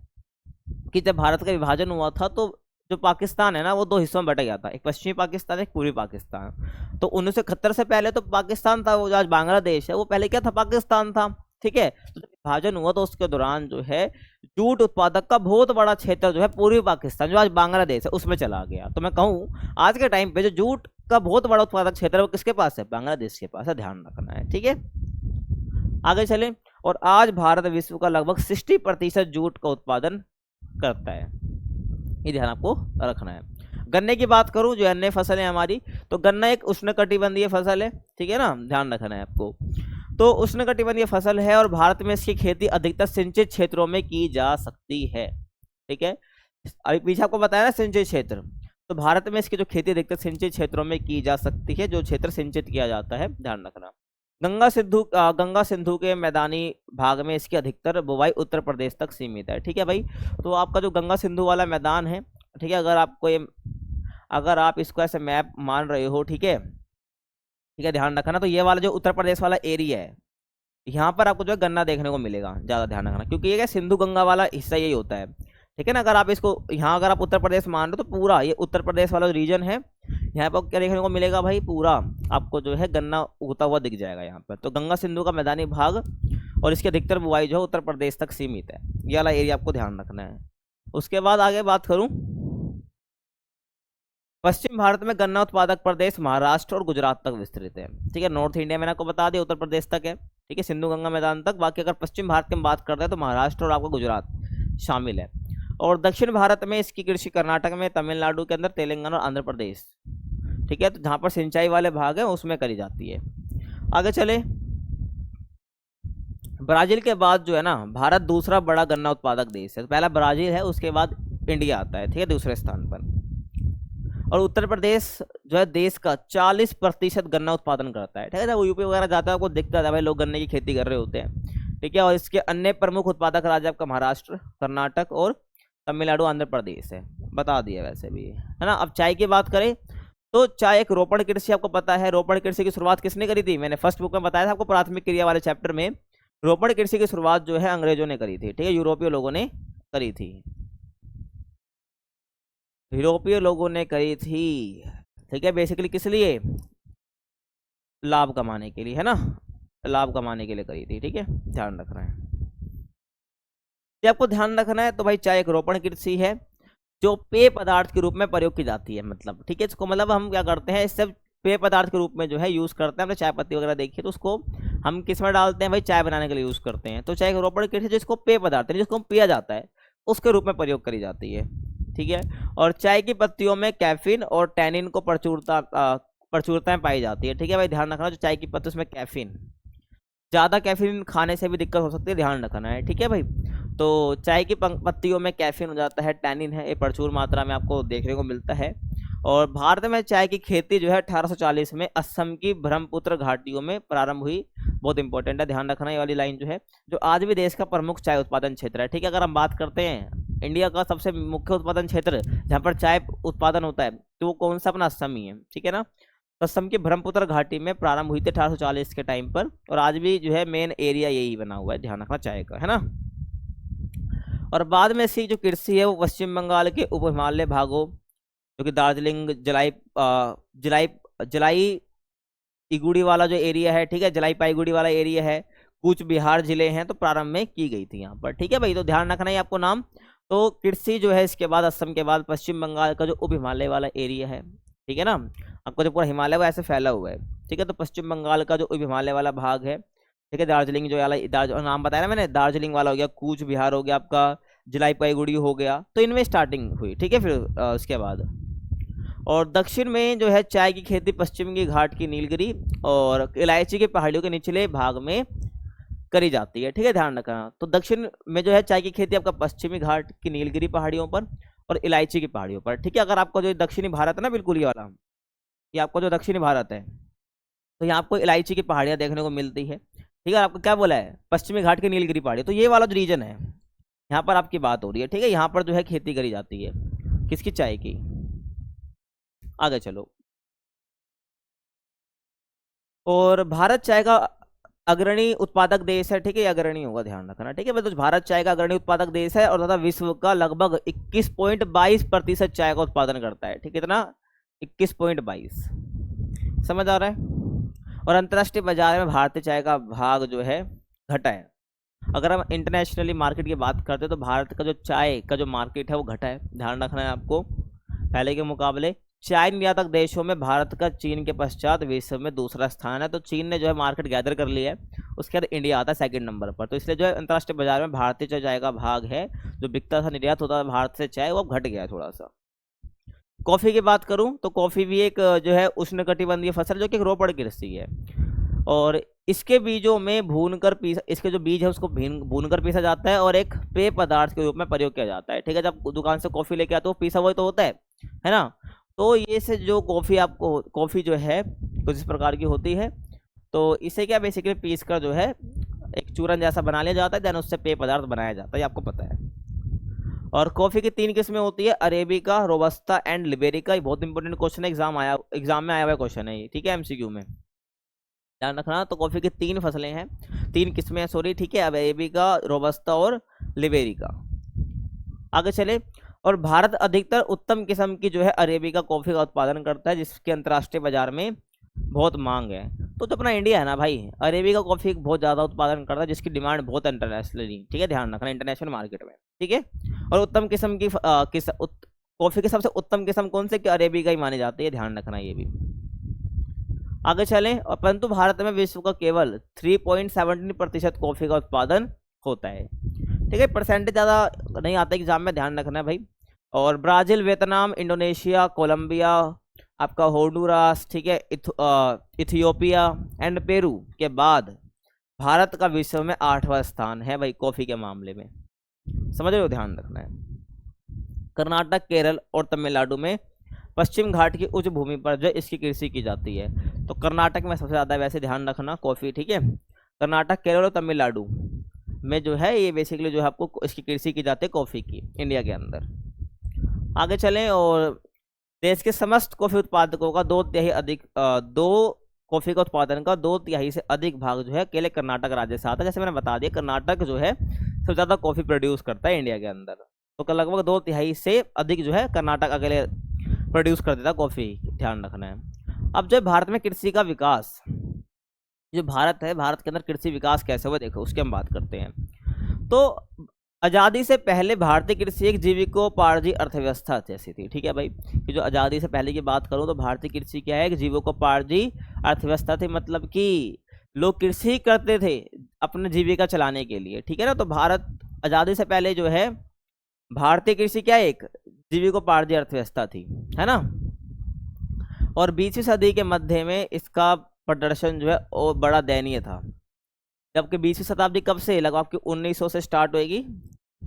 कि जब भारत का विभाजन हुआ था तो जो पाकिस्तान है ना वो दो हिस्सों में बट गया था, एक पश्चिमी पाकिस्तान, एक पूर्वी पाकिस्तान। तो 1971 से पहले तो पाकिस्तान था, वो जो आज बांग्लादेश है वो पहले क्या था, पाकिस्तान था। ठीक है, तो जब विभाजन हुआ तो उसके दौरान जो है जूट उत्पादक का बहुत बड़ा क्षेत्र जो है पूर्वी पाकिस्तान, जो आज बांग्लादेश है, उसमें चला गया। तो मैं कहूँ आज के टाइम पे जो जूट का बहुत बड़ा उत्पादक क्षेत्र है वो किसके पास है, बांग्लादेश के पास है, ध्यान रखना है। ठीक है, आगे चलें, और आज भारत विश्व का लगभग 60% जूट का उत्पादन करता है। ये ध्यान आपको रखना है। गन्ने की बात करूं, जो अन्य फसल है हमारी, तो गन्ना एक उष्णकटिबंधीय फसल है। ठीक है ना, ध्यान रखना है आपको। तो उष्णकटिबंधीय फसल है और भारत में इसकी खेती अधिकतर सिंचित क्षेत्रों में की जा सकती है। ठीक है, अभी पीछे आपको बताया ना सिंचित क्षेत्र, तो भारत में इसकी जो खेती अधिकतर सिंचित क्षेत्रों में की जा सकती है, जो क्षेत्र सिंचित किया जाता है, ध्यान रखना। गंगा सिंधु के मैदानी भाग में इसकी अधिकतर बुवाई उत्तर प्रदेश तक सीमित है। ठीक है भाई, तो आपका जो गंगा सिंधु वाला मैदान है, ठीक है, अगर आप इसको ऐसे मैप मान रहे हो, ठीक है, ध्यान रखना। तो ये वाला जो उत्तर प्रदेश वाला एरिया है, यहाँ पर आपको जो है गन्ना देखने को मिलेगा, ज़्यादा ध्यान रखना, क्योंकि ये क्या सिंधु गंगा वाला हिस्सा यही होता है। ठीक है ना, अगर आप इसको यहाँ अगर आप उत्तर प्रदेश मान रहे हो तो पूरा ये उत्तर प्रदेश वाला रीजन है, यहाँ पर क्या देखने को मिलेगा भाई, पूरा आपको जो है गन्ना उगता हुआ दिख जाएगा यहाँ पर। तो गंगा सिंधु का मैदानी भाग और इसके अधिकतर बुवाई जो है उत्तर प्रदेश तक सीमित है। ये वाला एरिया आपको ध्यान रखना है। उसके बाद आगे बात करूँ, पश्चिम भारत में गन्ना उत्पादक प्रदेश महाराष्ट्र और गुजरात तक विस्तृत है। ठीक है, नॉर्थ इंडिया मैंने आपको बता दिया उत्तर प्रदेश तक है। ठीक है, सिंधु गंगा मैदान तक। बाकी अगर पश्चिम भारत की हम बात करते हैं तो महाराष्ट्र और आपका गुजरात शामिल है। और दक्षिण भारत में इसकी कृषि कर्नाटक में, तमिलनाडु के अंदर, तेलंगाना और आंध्र प्रदेश, ठीक है, तो जहाँ पर सिंचाई वाले भाग हैं उसमें करी जाती है। आगे चले, ब्राजील के बाद जो है ना भारत दूसरा बड़ा गन्ना उत्पादक देश है। तो पहला ब्राजील है, उसके बाद इंडिया आता है। ठीक है, दूसरे स्थान पर। और उत्तर प्रदेश जो है देश का 40% गन्ना उत्पादन करता है। ठीक है, वो यूपी वगैरह जाता है आपको दिखता है भाई, लोग गन्ने की खेती कर रहे होते हैं। ठीक है, और इसके अन्य प्रमुख उत्पादक राज्य आपका महाराष्ट्र, कर्नाटक और तमिलनाडु, आंध्र प्रदेश है, बता दिया वैसे भी, है ना। अब चाय की बात करें तो चाय एक रोपण कृषि, आपको पता है रोपण कृषि की शुरुआत किसने करी थी, मैंने फर्स्ट बुक में बताया था आपको प्राथमिक क्रिया वाले चैप्टर में। रोपण कृषि की शुरुआत जो है अंग्रेजों ने करी थी। ठीक है, यूरोपीय लोगों ने करी थी। यूरोपीय लोगों ने करी थी, ठीक है, बेसिकली किस लिए, लाभ कमाने के लिए, है ना, लाभ कमाने के लिए करी थी, ठीक है, ध्यान रखना है। ये आपको ध्यान रखना है। तो भाई चाय एक रोपण कृषि है जो पेय पदार्थ के रूप में प्रयोग की जाती है, मतलब ठीक है, इसको मतलब हम क्या करते हैं, इससे पेय पदार्थ के रूप में जो है यूज करते हैं। हमने चाय पत्ती वगैरह देखी है तो उसको हम किस में डालते हैं भाई, चाय बनाने के लिए यूज करते हैं। तो चाय एक रोपण कृषि जिसको पेय पदार्थ है, जिसको पिया जाता है, उसके रूप में प्रयोग करी जाती है, ठीक है। और चाय की पत्तियों में कैफीन और टैनिन को प्रचुरताएं पाई जाती है, ठीक है भाई, ध्यान रखना। जो चाय की पत्ती उसमें कैफीन, ज़्यादा कैफीन खाने से भी दिक्कत हो सकती है, ध्यान रखना है, ठीक है भाई। तो चाय की पत्तियों में कैफीन हो जाता है, टैनिन है, ये प्रचुर मात्रा में आपको देखने को मिलता है। और भारत में चाय की खेती जो है 1840 में असम की ब्रह्मपुत्र घाटियों में प्रारंभ हुई। बहुत इंपॉर्टेंट है, ध्यान रखना ये वाली लाइन जो है, जो आज भी देश का प्रमुख चाय उत्पादन क्षेत्र है, ठीक है। अगर हम बात करते हैं इंडिया का सबसे मुख्य उत्पादन क्षेत्र जहाँ पर चाय उत्पादन होता है, तो वो कौन सा, अपना असम ही है, ठीक है ना। तो असम की ब्रह्मपुत्र घाटी में प्रारंभ हुई थी 1840 के टाइम पर, और आज भी जो है मेन एरिया यही बना हुआ है, ध्यान रखना चाय का, है ना। और बाद में इसकी जो कृषि है वो पश्चिम बंगाल के उप हिमालय भागों, जो कि दार्जिलिंग, जलाई जलाई इगुड़ी वाला जो एरिया है, ठीक है, जलाई पाईगुड़ी वाला एरिया है, कूच बिहार जिले हैं, तो प्रारंभ में की गई थी यहाँ पर, ठीक है भाई। तो ध्यान रखना है आपको नाम। तो कृषि जो है इसके बाद असम के बाद पश्चिम बंगाल का जो उप हिमालय वाला एरिया है, ठीक है ना, आपको जो पूरा हिमालय वो ऐसे फैला हुआ है, ठीक है। तो पश्चिम बंगाल का जो उप हिमालय वाला भाग है, ठीक है, दार्जिलिंग जो वाला नाम बताया ना मैंने, दार्जिलिंग वाला हो गया, कूच बिहार हो गया आपका, जलाईपाईगुड़ी हो गया, तो इनमें स्टार्टिंग हुई, ठीक है। फिर उसके बाद और दक्षिण में जो है चाय की खेती पश्चिम की घाट की नीलगिरी और इलायची की पहाड़ियों के निचले भाग में करी जाती है, ठीक है, ध्यान रखना। तो दक्षिण में जो है चाय की खेती आपका पश्चिमी घाट की नीलगिरी पहाड़ियों पर और इलायची की पहाड़ियों पर, ठीक है। अगर आपको जो दक्षिणी भारत है ना, बिल्कुल ये वाला, ये आपको जो दक्षिणी भारत है, तो यहाँ आपको इलायची की पहाड़ियाँ देखने को मिलती है, ठीक है। आपको क्या बोला है, पश्चिमी घाट की नीलगिरी पहाड़ी, तो ये वाला जो रीजन है यहाँ पर आपकी बात हो रही है, ठीक है। यहाँ पर जो है खेती करी जाती है किसकी, चाय की। आगे चलो। और भारत चाय का अग्रणी उत्पादक देश है, ठीक है, अग्रणी होगा, ध्यान रखना, ठीक है। मतलब भारत चाय का अग्रणी उत्पादक देश है और तथा विश्व का लगभग 21.22% चाय का उत्पादन करता है, ठीक है, इतना 21.22, समझ आ रहा है। और अंतर्राष्ट्रीय बाजार में भारतीय चाय का भाग जो है घटा है। अगर हम इंटरनेशनली मार्केट की बात करते हैं तो भारत का जो चाय का जो मार्केट है वो घटा है, ध्यान रखना है आपको। पहले के मुकाबले चाय निर्यातक देशों में भारत का चीन के पश्चात विश्व में दूसरा स्थान है। तो चीन ने जो है मार्केट गैदर कर लिया है, उसके बाद इंडिया आता है सेकंड नंबर पर। तो इसलिए जो है अंतर्राष्ट्रीय बाजार में भारतीय चाय का भाग है जो बिकता था, निर्यात होता था भारत से चाय, वो अब घट गया है थोड़ा सा। कॉफ़ी की बात करूं तो कॉफ़ी भी एक जो है उष्णकटिबंधीय फसल जो कि एक रोपड़ कृषि है, और इसके बीजों में भूनकर पीसा, इसके जो बीज है उसको भूनकर पीसा जाता है और एक पेय पदार्थ के रूप में प्रयोग किया जाता है, ठीक है। जब दुकान से कॉफ़ी लेके आते हो पीसा हुआ तो होता है ना। तो ये से जो कॉफ़ी आपको, कॉफ़ी जो है कुछ इस प्रकार की होती है, तो इसे क्या बेसिकली पीस कर जो है एक चूरन जैसा बना लिया जाता है, देन उससे पेय पदार्थ बनाया जाता है, ये आपको पता है। और कॉफ़ी की 3 किस्में होती है, अरेबिका, रोबस्ता एंड लिबेरिका। ये बहुत इंपॉर्टेंट क्वेश्चन है, एग्जाम में आया हुआ क्वेश्चन है ये, ठीक है, एमसीक्यू में ध्यान रखना। तो कॉफ़ी की 3 फसलें हैं, 3 किस्में हैं, सॉरी, ठीक है, अरेबिका, रोबस्ता और लिबेरिका। आगे चले। और भारत अधिकतर उत्तम किस्म की जो है अरेबिका कॉफ़ी का उत्पादन करता है, जिसके अंतर्राष्ट्रीय बाजार में बहुत मांग है। तो जो अपना इंडिया है ना भाई, अरेबिका कॉफ़ी बहुत ज़्यादा उत्पादन करता है, जिसकी डिमांड बहुत इंटरनेशनली, ठीक है, ध्यान रखना, इंटरनेशनल मार्केट में, ठीक है। और उत्तम किस्म की कॉफ़ी की सबसे उत्तम किस्म कौन से, कि अरेबिका ही मानी जाती है, ध्यान रखना ये भी। आगे चलें। और परंतु भारत में विश्व का केवल 3.17% कॉफ़ी का उत्पादन होता है, ठीक है, परसेंटेज ज़्यादा नहीं आता एग्जाम में, ध्यान रखना है भाई। और ब्राज़ील, वियतनाम, इंडोनेशिया, कोलंबिया, आपका होंडुरास, ठीक है, इथियोपिया एंड पेरू के बाद भारत का विश्व में 8वां स्थान है भाई कॉफ़ी के मामले में, समझ रहे हो, ध्यान रखना है। कर्नाटक, केरल और तमिलनाडु में पश्चिम घाट की उच्च भूमि पर जो इसकी कृषि की जाती है। तो कर्नाटक में सबसे ज़्यादा वैसे ध्यान रखना कॉफ़ी, ठीक है, कर्नाटक, केरल और तमिलनाडु में जो है ये बेसिकली जो है आपको इसकी कृषि की जाती है कॉफ़ी की, इंडिया के अंदर। आगे चलें। और देश के समस्त कॉफ़ी उत्पादकों का 2/3 अधिक कॉफ़ी का उत्पादन का 2/3 से अधिक भाग जो है अकेले कर्नाटक राज्य से आता है। जैसे मैंने बता दिया कर्नाटक जो है सबसे ज़्यादा कॉफ़ी प्रोड्यूस करता है इंडिया के अंदर। तो लगभग 2/3 से अधिक जो है कर्नाटक अकेले प्रोड्यूस कर देता कॉफ़ी, ध्यान रखना है। अब जो भारत में कृषि का विकास, जो भारत है, भारत के अंदर कृषि विकास कैसे हुआ देखो, उसकी हम बात करते हैं। तो आज़ादी से पहले भारतीय कृषि एक जीविकोपार्जी अर्थव्यवस्था जैसी थी, ठीक है भाई, कि जो आज़ादी से पहले की बात करूं तो भारतीय कृषि क्या है, एक जीविकोपार्जी अर्थव्यवस्था थी, मतलब कि लोग कृषि करते थे अपने जीविका चलाने के लिए, ठीक है ना। तो भारत आज़ादी से पहले जो है भारतीय कृषि क्या है, एक जीविकोपार्जी अर्थव्यवस्था थी, है ना। और 20वीं सदी के मध्य में इसका प्रदर्शन जो है वो बड़ा दयनीय था, जबकि 20वीं शताब्दी कब से, लगभग आपकी 1900 से स्टार्ट होएगी,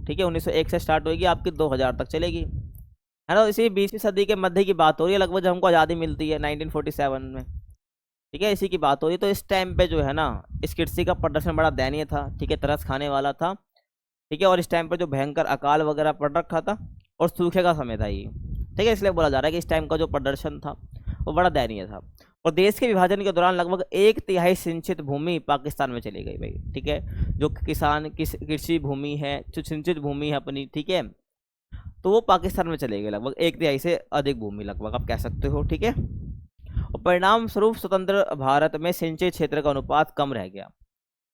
ठीक है, 1901 से स्टार्ट होएगी, आपकी 2000 तक चलेगी, है ना। इसी 20वीं सदी के मध्य की बात हो रही है, लगभग जब हमको आज़ादी मिलती है 1947 में, ठीक है, इसी की बात हो रही है। तो इस टाइम पे जो है ना इस कृषि का प्रदर्शन बड़ा दयनीय था, ठीक है, तरस खाने वाला था, ठीक है। और इस टाइम पर जो भयंकर अकाल वगैरह पड़ रखा था और सूखे का समय था ये, ठीक है, इसलिए बोला जा रहा है कि इस टाइम का जो प्रदर्शन था वो बड़ा दयनीय था। और देश के विभाजन के दौरान लगभग 1/3 सिंचित भूमि पाकिस्तान में चली गई भाई, ठीक है। जो किसान कृषि भूमि है, जो सिंचित भूमि है अपनी, ठीक है, तो वो पाकिस्तान में चले गए, लगभग 1/3 से अधिक भूमि लगभग आप कह सकते हो, ठीक है। और परिणाम स्वरूप स्वतंत्र भारत में सिंचित क्षेत्र का अनुपात कम रह गया,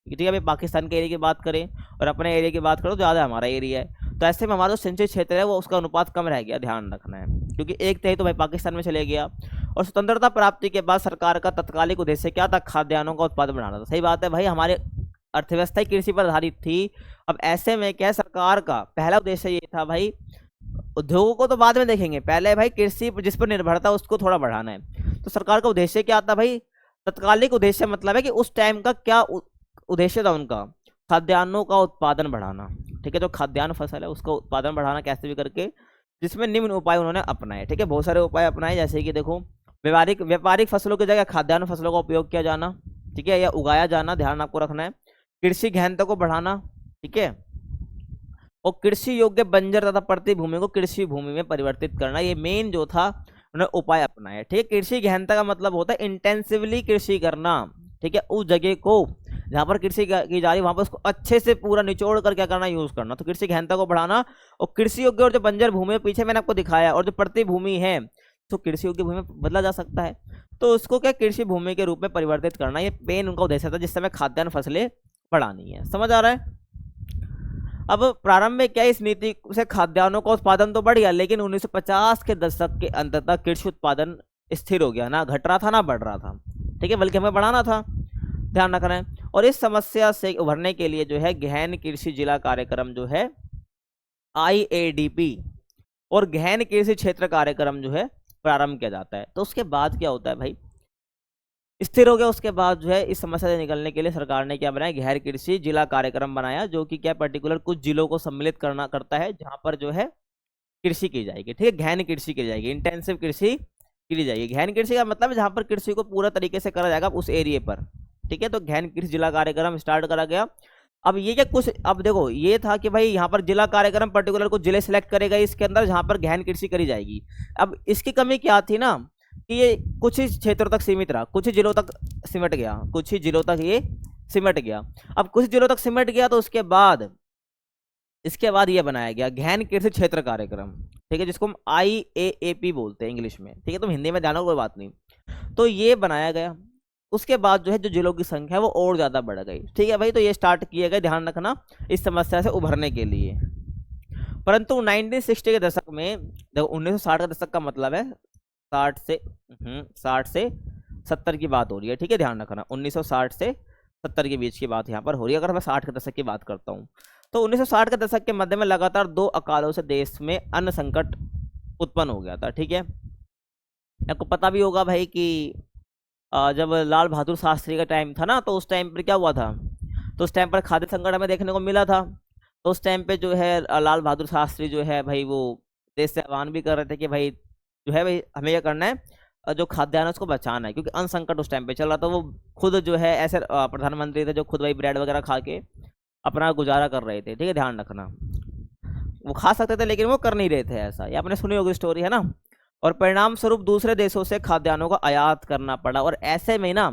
ठीक है। अभी पाकिस्तान के एरिया की बात करें और अपने एरिया की बात करो तो ज़्यादा हमारा एरिया है, तो ऐसे में हमारा जो सिंचित क्षेत्र है वो उसका अनुपात कम रह गया, ध्यान रखना है, क्योंकि 1/3 तो भाई पाकिस्तान में चले गया। और स्वतंत्रता प्राप्ति के बाद सरकार का तत्कालिक उद्देश्य क्या था, खाद्यान्नों का उत्पादन बढ़ाना था। सही बात है भाई, हमारे अर्थव्यवस्था कृषि पर आधारित थी। अब ऐसे में क्या सरकार का पहला उद्देश्य ये था भाई, उद्योगों को तो बाद में देखेंगे, पहले भाई कृषि जिस पर निर्भरता उसको थोड़ा बढ़ाना है। तो सरकार का उद्देश्य क्या था भाई, तत्कालिक उद्देश्य मतलब है कि उस टाइम का क्या उद्देश्य था उनका, खाद्यान्नों का उत्पादन बढ़ाना, ठीक है। जो खाद्यान्न फसल है उसका उत्पादन बढ़ाना कैसे भी करके, जिसमें निम्न उपाय उन्होंने अपनाए, ठीक है, बहुत सारे उपाय अपनाए, जैसे कि देखो व्यापारिक फसलों की जगह खाद्यान्न फसलों का उपयोग किया जाना, ठीक है, या उगाया जाना, ध्यान आपको रखना है। कृषि गहनता को बढ़ाना, ठीक है, और कृषि योग्य बंजर तथा पड़ती भूमि को कृषि भूमि में परिवर्तित करना, ये मेन जो था उन्होंने उपाय अपनाया, ठीक है। कृषि गहनता का मतलब होता है इंटेंसिवली कृषि करना, ठीक है, उस जगह को जहाँ पर कृषि की जा रही है वहाँ पर उसको अच्छे से पूरा निचोड़ कर क्या करना, यूज करना। तो कृषि गहनता को बढ़ाना और कृषि योग्य, और जो बंजर भूमि है पीछे मैंने आपको दिखाया, और जो पड़ती भूमि है तो कृषि योग्य भूमि में बदला जा सकता है, तो उसको क्या कृषि भूमि के रूप में परिवर्तित करना, ये मेन उनका उद्देश्य था, जिस समय खाद्यान्न फसलें बढ़ानी है। समझ आ रहा है। अब प्रारंभ में क्या इस नीति से खाद्यान्नों का उत्पादन तो बढ़ गया, लेकिन 1950 के दशक के अंत तक कृषि उत्पादन स्थिर हो गया, ना घट रहा था ना बढ़ रहा था, ठीक है, बल्कि हमें बढ़ाना था, ध्यान रखना है। और इस समस्या से उभरने के लिए जो है गहन कृषि जिला कार्यक्रम जो है IADP और गहन कृषि क्षेत्र कार्यक्रम जो है प्रारंभ किया जाता है। तो उसके बाद क्या होता है भाई, स्थिर हो गया, उसके बाद जो है इस समस्या से निकलने के लिए सरकार ने क्या बनाया, गहन कृषि जिला कार्यक्रम बनाया, जो कि क्या पर्टिकुलर कुछ जिलों को सम्मिलित करता है, जहां पर जो है कृषि की जाएगी, ठीक है, गहन कृषि की जाएगी, इंटेंसिव कृषि की जाएगी। गहन कृषि का मतलब है जहां पर कृषि को पूरा तरीके से करा जाएगा उस एरिया पर, ठीक है। तो गहन कृषि जिला कार्यक्रम स्टार्ट करा गया। अब ये क्या कुछ, अब देखो ये था कि भाई यहाँ पर जिला कार्यक्रम पर्टिकुलर कुछ जिले सेलेक्ट करेगा इसके अंदर जहां पर गहन कृषि करी जाएगी। अब इसकी कमी क्या थी ना, कि ये कुछ ही क्षेत्रों तक सीमित रहा, कुछ ही जिलों तक सिमट गया, कुछ ही जिलों तक ये सिमट गया। अब कुछ जिलों तक सिमट गया तो उसके बाद इसके बाद ये बनाया गया गहन कृषि क्षेत्र कार्यक्रम, ठीक है, जिसको हम IAAP बोलते हैं इंग्लिश में, ठीक है, तो हिंदी में जानो कोई बात नहीं। तो ये बनाया गया, उसके बाद जो है जो जिलों की संख्या है वो और ज़्यादा बढ़ गई, ठीक है भाई। तो ये स्टार्ट किए गए, ध्यान रखना, इस समस्या से उभरने के लिए। परंतु 1960 के दशक में, देखो 1960 का दशक का मतलब है 60 से 70 की बात हो रही है, ठीक है, ध्यान रखना, 1960 से 70 के बीच की बात यहाँ पर हो रही है। अगर मैं 60 के दशक की बात करता हूँ तो 1960 के दशक के मध्य में लगातार 2 अकालों से देश में अन्न संकट उत्पन्न हो गया था, ठीक है। आपको पता भी होगा भाई कि जब लाल बहादुर शास्त्री का टाइम था ना, तो उस टाइम पर क्या हुआ था, तो उस टाइम पर खाद्य संकट हमें देखने को मिला था। तो उस टाइम पे जो है लाल बहादुर शास्त्री जो है भाई वो देश से आह्वान भी कर रहे थे कि भाई जो है भाई हमें क्या करना है, जो खाद्यान्न उसको बचाना है, क्योंकि अन्न संकट उस टाइम पे चल रहा था। वो खुद जो है ऐसे प्रधानमंत्री थे जो खुद भाई ब्रेड वगैरह खा के अपना गुजारा कर रहे थे, ठीक है, ध्यान रखना, वो खा सकते थे लेकिन वो कर नहीं रहे थे ऐसा, ये आपने सुनी होगी स्टोरी, है ना। और परिणाम स्वरूप दूसरे देशों से खाद्यान्नों का आयात करना पड़ा, और ऐसे में ना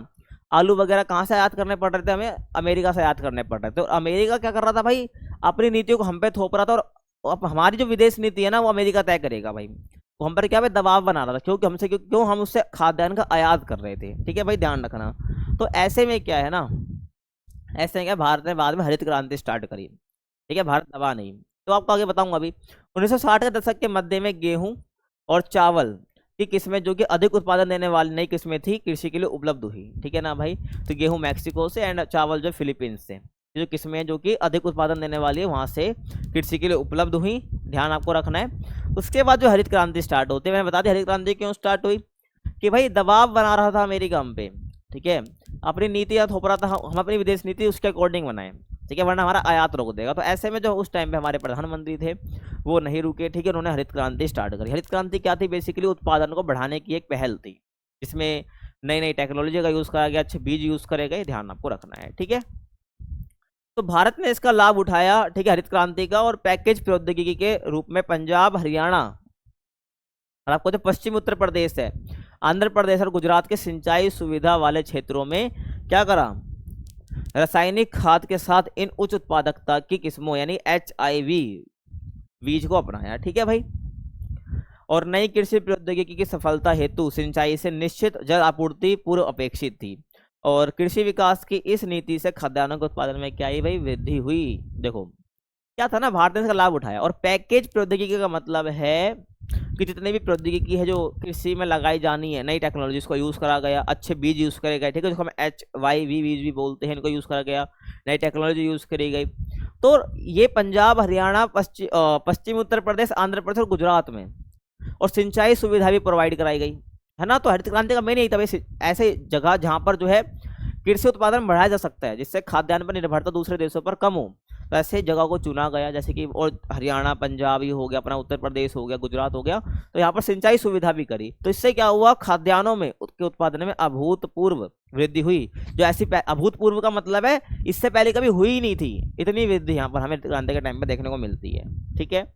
आलू वगैरह कहाँ से आयात करने पड़ रहे थे, हमें अमेरिका से आयात करने पड़ रहे थे। और अमेरिका क्या कर रहा था भाई, अपनी नीतियों को हम पे थोप रहा था और अब हमारी जो विदेश नीति है ना वो अमेरिका तय करेगा भाई। वो हम पर क्या भाई दबाव बना रहा था, क्योंकि हमसे क्यों हम उससे खाद्यान्न का आयात कर रहे थे। ठीक है भाई, ध्यान रखना। तो ऐसे में क्या है ना, ऐसे में क्या, भारत ने बाद में हरित क्रांति स्टार्ट करी। ठीक है, भारत दबा नहीं। तो आपको आगे बताऊंगा। अभी 1960 के दशक के मध्य में गेहूं और चावल की किस्में जो कि अधिक उत्पादन देने वाली नई किस्में थी कृषि के लिए उपलब्ध हुई। ठीक है ना भाई, तो गेहूं मैक्सिको से एंड चावल जो फिलीपींस से, जो किस्में हैं जो कि अधिक उत्पादन देने वाली है वहां से कृषि के लिए उपलब्ध हुई। ध्यान आपको रखना है। उसके बाद जो हरित क्रांति स्टार्ट होती है, मैंने बता दी हरित क्रांति क्यों स्टार्ट हुई, कि भाई दबाव बना रहा था अमेरिका हम पे। ठीक है, अपनी नीति या थोप रहा था, हम अपनी विदेश नीति उसके अकॉर्डिंग बनाए। ठीक है, वरना हमारा आयात रोक देगा। तो ऐसे में जो उस टाइम पे हमारे प्रधानमंत्री थे वो नहीं रुके। ठीक है, उन्होंने हरित क्रांति स्टार्ट करी। हरित क्रांति क्या थी, बेसिकली उत्पादन को बढ़ाने की एक पहल थी, जिसमें नई नई टेक्नोलॉजी का यूज करा गया, अच्छे बीज यूज करे गए। ध्यान आपको रखना है। ठीक है, तो भारत ने इसका लाभ उठाया। ठीक है, हरित क्रांति का, और पैकेज प्रौद्योगिकी के रूप में पंजाब, हरियाणा और आपको जो पश्चिमी उत्तर प्रदेश है, आंध्र प्रदेश और गुजरात के सिंचाई सुविधा वाले क्षेत्रों में क्या करा, रासायनिक खाद के साथ इन उच्च उत्पादकता की किस्मों यानी HIV बीज को अपनाया। ठीक है भाई, और नई कृषि प्रौद्योगिकी की सफलता हेतु सिंचाई से निश्चित जल आपूर्ति पूर्व अपेक्षित थी, और कृषि विकास की इस नीति से खाद्यान्नों के उत्पादन में क्या ही भाई वृद्धि हुई। देखो क्या था ना, भारत ने इसका लाभ उठाया। और पैकेज प्रौद्योगिकी का मतलब है कि जितने भी प्रौद्योगिकी है जो कृषि में लगाई जानी है, नई टेक्नोलॉजीज को यूज करा गया, अच्छे बीज यूज करे गए। ठीक है, जिसको हम HYV बीज भी बोलते हैं, इनको यूज करा गया, नई टेक्नोलॉजी यूज करी गई। तो ये पंजाब, हरियाणा, पश्चिम उत्तर प्रदेश, आंध्र प्रदेश और गुजरात में, और सिंचाई सुविधा भी प्रोवाइड कराई गई है ना। तो हरित क्रांति का मेन यही था भाई, ऐसे जगह जहां पर जो है कृषि उत्पादन बढ़ाया जा सकता है, जिससे खाद्यान्न पर निर्भरता दूसरे देशों पर कम हो, तो ऐसे जगह को चुना गया। जैसे कि और हरियाणा, पंजाब ही हो गया, अपना उत्तर प्रदेश हो गया, गुजरात हो गया, तो यहाँ पर सिंचाई सुविधा भी करी। तो इससे क्या हुआ, खाद्यान्नों में के उत्पादन में अभूतपूर्व वृद्धि हुई। जो ऐसी अभूतपूर्व का मतलब है इससे पहले कभी हुई ही नहीं थी, इतनी वृद्धि यहाँ पर हमें क्रांति के टाइम पर देखने को मिलती है। ठीक है,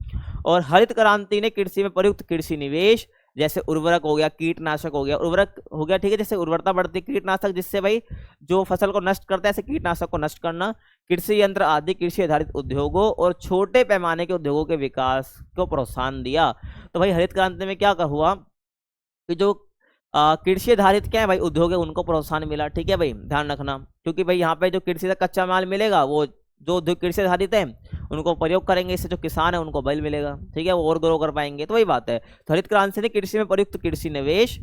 और हरित क्रांति ने कृषि में प्रयुक्त कृषि निवेश, जैसे उर्वरक हो गया, कीटनाशक हो गया, उर्वरक हो गया। ठीक है, जैसे उर्वरता बढ़ती, कीटनाशक जिससे भाई जो फसल को नष्ट करता है, ऐसे कीटनाशक को नष्ट करना, कृषि यंत्र आदि कृषि आधारित उद्योगों और छोटे पैमाने के उद्योगों के विकास को प्रोत्साहन दिया। तो भाई हरित क्रांति में क्या हुआ कि जो कृषि आधारित क्या है भाई उद्योग है, उनको प्रोत्साहन मिला। ठीक है भाई, ध्यान रखना, क्योंकि भाई यहाँ पे जो कृषि का कच्चा माल मिलेगा, वो जो उद्योग कृषि आधारित है उनको प्रयोग करेंगे, इससे जो किसान है उनको बल मिलेगा। ठीक है, वो और ग्रो कर पाएंगे। तो वही बात है, तो हरित क्रांति ने कृषि में प्रयुक्त कृषि निवेश,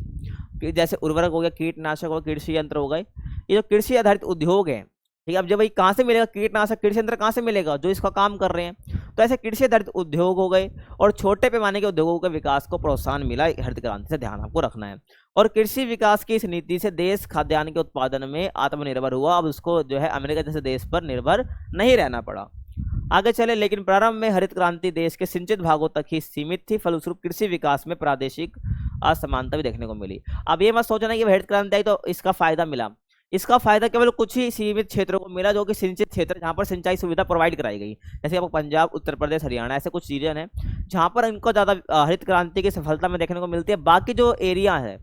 जैसे उर्वरक हो गया, कीटनाशक हो गया, कृषि यंत्र हो गए, ये जो कृषि आधारित उद्योग है। ठीक है, अब जब भाई कहाँ से मिलेगा कीटनाशक, कृषि यंत्र कहाँ से मिलेगा, जो इसका काम कर रहे हैं। तो ऐसे कृषि आधारित उद्योग हो गए, और छोटे पैमाने के उद्योगों के विकास को प्रोत्साहन मिला हरित क्रांति से। ध्यान आपको रखना है। और कृषि विकास की इस नीति से देश खाद्यान्न के उत्पादन में आत्मनिर्भर हुआ। अब उसको जो है अमेरिका जैसे देश पर निर्भर नहीं रहना पड़ा। आगे चले, लेकिन प्रारंभ में हरित क्रांति देश के सिंचित भागों तक ही सीमित थी, फलस्वरूप कृषि विकास में प्रादेशिक असमानता भी देखने को मिली। अब ये मत सोचना कि हरित क्रांति आई तो इसका फायदा मिला, इसका फायदा केवल कुछ ही सीमित क्षेत्रों को मिला, जो कि सिंचित क्षेत्र जहां पर सिंचाई सुविधा प्रोवाइड कराई गई। जैसे आपको पंजाब, उत्तर प्रदेश, हरियाणा, ऐसे कुछ रीजन है जहां पर इनको ज्यादा हरित क्रांति की सफलता में देखने को मिलती है। बाकी जो एरिया है,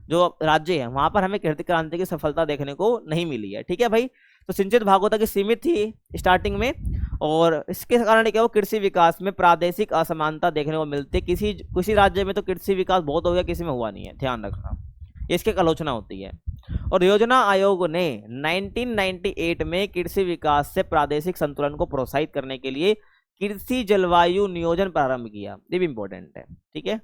जो राज्य है, वहां पर हमें हरित क्रांति की सफलता देखने को नहीं मिली है। ठीक है भाई, तो सिंचित भागों तक सीमित थी स्टार्टिंग में, और इसके कारण क्या हो, कृषि विकास में प्रादेशिक असमानता देखने को मिलती है। किसी राज्य में तो कृषि विकास बहुत हो गया, किसी में हुआ नहीं है। ध्यान रखना, इसकी आलोचना होती है। और योजना आयोग ने 1998 में कृषि विकास से प्रादेशिक संतुलन को प्रोत्साहित करने के लिए कृषि जलवायु नियोजन प्रारंभ किया। ये भी इंपॉर्टेंट है। ठीक है,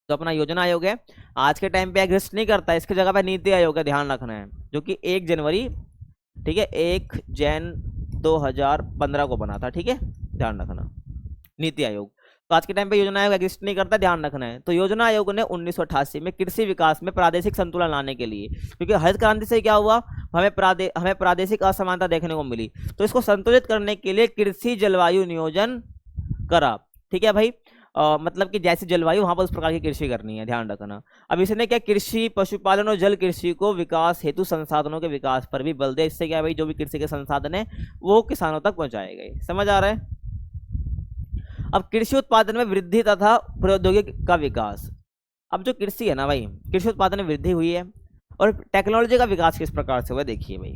तो अपना योजना आयोग है, आज के टाइम पे एग्जिस्ट नहीं करता, इसकी जगह पे नीति आयोग है। ध्यान रखना है, जो कि 1 जनवरी, ठीक है, 1 जैन 2015 को बना था। ठीक है, ध्यान रखना, नीति आयोग। तो आज के टाइम पे योजना आयोग एग्जिस्ट नहीं करता, ध्यान रखना है। तो योजना आयोग ने 1988 में कृषि विकास में प्रादेशिक संतुलन लाने के लिए, क्योंकि हरित क्रांति से क्या हुआ, हमें प्रादेशिक असमानता देखने को मिली, तो इसको संतुलित करने के लिए कृषि जलवायु नियोजन करा। ठीक है भाई, मतलब कि जैसी जलवायु वहां पर उस प्रकार की कृषि करनी है। ध्यान रखना। अब इसने क्या, कृषि, पशुपालन और जल कृषि को विकास हेतु संसाधनों के विकास पर भी बल दिया। इससे क्या भाई, जो भी कृषि के संसाधन है वो किसानों तक पहुंचाए गए। समझ आ रहा है। अब कृषि उत्पादन में वृद्धि तथा प्रौद्योगिकी का विकास। अब जो कृषि है ना भाई, कृषि उत्पादन में वृद्धि हुई है, और टेक्नोलॉजी का विकास किस प्रकार से हुआ देखिए भाई।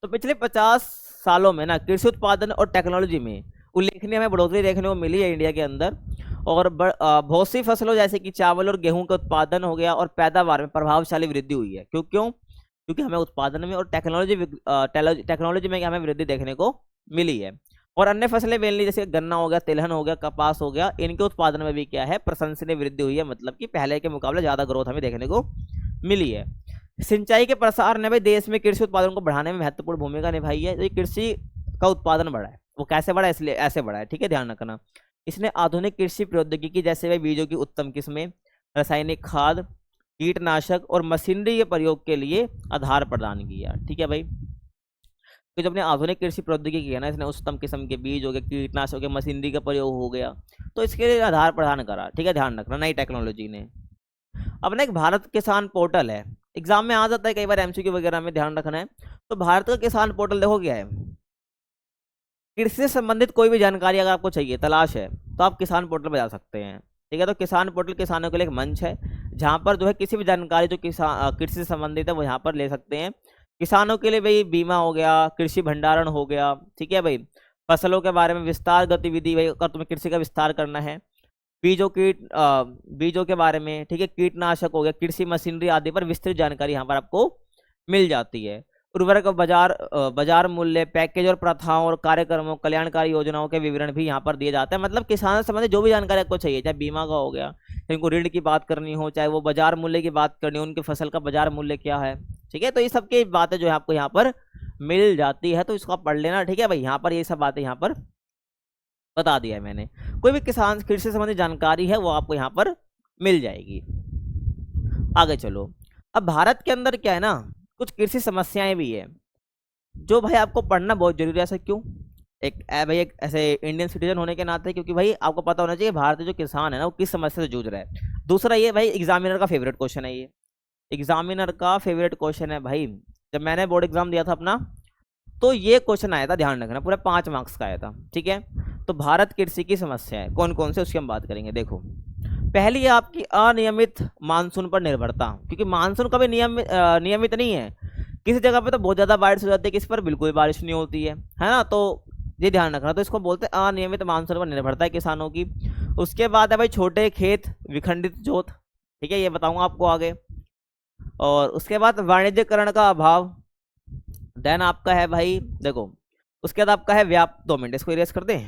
तो पिछले 50 सालों में ना कृषि उत्पादन और टेक्नोलॉजी में उल्लेखनीय हमें बढ़ोतरी देखने को मिली है इंडिया के अंदर। और बहुत सी फसलों जैसे कि चावल और गेहूं का उत्पादन हो गया और पैदावार में प्रभावशाली वृद्धि हुई है। क्यों? क्योंकि हमें उत्पादन में और टेक्नोलॉजी में हमें वृद्धि देखने को मिली है। और अन्य फसलें मेनली जैसे गन्ना हो गया, तिलहन हो गया, कपास हो गया, इनके उत्पादन में भी क्या है, प्रशंसनीय वृद्धि हुई है। मतलब कि पहले के मुकाबले ज्यादा ग्रोथ हमें देखने को मिली है। सिंचाई के प्रसार ने भाई देश में कृषि उत्पादन को बढ़ाने में महत्वपूर्ण भूमिका निभाई है। तो कृषि का उत्पादन बढ़ा है, वो कैसे बढ़ा है, इसलिए ऐसे बढ़ा है, ठीक है, ध्यान रखना। इसने आधुनिक कृषि प्रौद्योगिकी जैसे भाई बीजों की उत्तम किस्में, रासायनिक खाद, कीटनाशक और मशीनरी के प्रयोग के लिए आधार प्रदान किया, ठीक है भाई। तो जो अपने आधुनिक कृषि प्रौद्योगिकी है ना, इसने उच्चतम किस्म के बीज हो गए, कीटनाशक हो गए, मशीनरी का प्रयोग हो गया, तो इसके लिए आधार प्रदान करा, ठीक है, ध्यान रखना, नई टेक्नोलॉजी ने। अपना एक भारत किसान पोर्टल है, एग्जाम में आ जाता है कई बार, एमसीक्यू वगैरह में, ध्यान रखना है। तो भारत का किसान पोर्टल देखो क्या है, कृषि से संबंधित कोई भी जानकारी अगर आपको चाहिए, तलाश है, तो आप किसान पोर्टल पर जा सकते हैं, ठीक है। तो किसान पोर्टल किसानों के लिए एक मंच है जहाँ पर जो है किसी भी जानकारी जो किसान कृषि से संबंधित है वो यहाँ पर ले सकते हैं। किसानों के लिए भाई बीमा हो गया, कृषि भंडारण हो गया, ठीक है भाई, फसलों के बारे में विस्तार गतिविधि, भाई अगर तुम्हें कृषि का विस्तार करना है, बीजों के बारे में, ठीक है, कीटनाशक हो गया, कृषि मशीनरी आदि पर विस्तृत जानकारी यहाँ पर आपको मिल जाती है। उर्वरक बाजार मूल्य, पैकेज और प्रथाओं और कार्यक्रमों, कल्याणकारी योजनाओं के विवरण भी यहाँ पर दिए जाते हैं। मतलब किसानों से संबंधित जो भी जानकारी आपको चाहिए, चाहे बीमा का हो गया, चाहे उनको ऋण की बात करनी हो, चाहे वो बाजार मूल्य की बात करनी हो, उनकी फसल का बाजार मूल्य क्या है, ठीक है, तो ये सब की बातें जो है आपको यहाँ पर मिल जाती है। तो इसको आप पढ़ लेना, ठीक है भाई। यहाँ पर ये सब बातें यहाँ पर बता दिया है मैंने। कोई भी किसान कृषि से संबंधित जानकारी है वो आपको यहाँ पर मिल जाएगी। आगे चलो। अब भारत के अंदर क्या है ना, कुछ कृषि समस्याएं भी है जो भाई आपको पढ़ना बहुत जरूरी है। ऐसा क्यों? एक ऐसे इंडियन सिटीजन होने के नाते, क्योंकि भाई आपको पता होना चाहिए भारत जो किसान है ना वो किस समस्या से जूझ रहा है। दूसरा ये भाई एग्जामिनर का फेवरेट क्वेश्चन है, ये एग्जामिनर का फेवरेट क्वेश्चन है भाई। जब मैंने बोर्ड एग्जाम दिया था अपना, तो ये क्वेश्चन आया था, ध्यान रखना, पूरा 5 मार्क्स का आया था, ठीक है। तो भारत कृषि की समस्या है कौन कौन से, उसकी हम बात करेंगे। देखो, पहली है आपकी अनियमित मानसून पर निर्भरता, क्योंकि मानसून कभी नियमित नहीं है। किसी जगह पे तो बहुत ज्यादा बारिश हो जाती है, किसी पर बिल्कुल बारिश नहीं होती है ना, तो ये ध्यान रखना। तो इसको बोलते हैं अनियमित मानसून पर निर्भरता है किसानों की। उसके बाद है भाई छोटे खेत, विखंडित जोत, ठीक है, ये बताऊंगा आपको आगे। और उसके बाद वाणिज्यकरण का अभाव। देन आपका है भाई, देखो, उसके बाद आपका है 2 मिनट इसको इरेज कर दें।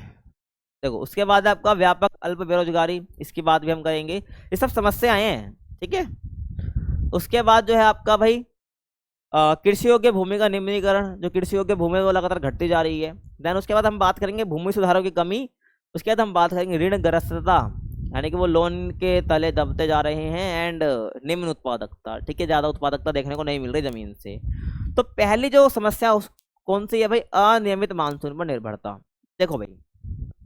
देखो, उसके बाद आपका व्यापक अल्प बेरोजगारी, इसकी बात भी हम करेंगे। ये सब समस्याएं हैं, ठीक है। उसके बाद जो है आपका भाई कृषि योग्य भूमि का निम्नीकरण, जो कृषि योग्य भूमि वो लगातार घटती जा रही है। देन उसके बाद हम बात करेंगे भूमि सुधारों की कमी। उसके बाद हम बात करेंगे ऋणग्रस्तता, यानी कि वो लोन के तले दबते जा रहे हैं। एंड निम्न उत्पादकता, ठीक है, ज़्यादा उत्पादकता देखने को नहीं मिल रही ज़मीन से। तो पहली जो समस्या कौन सी है भाई, अनियमित मानसून पर निर्भरता। देखो भाई,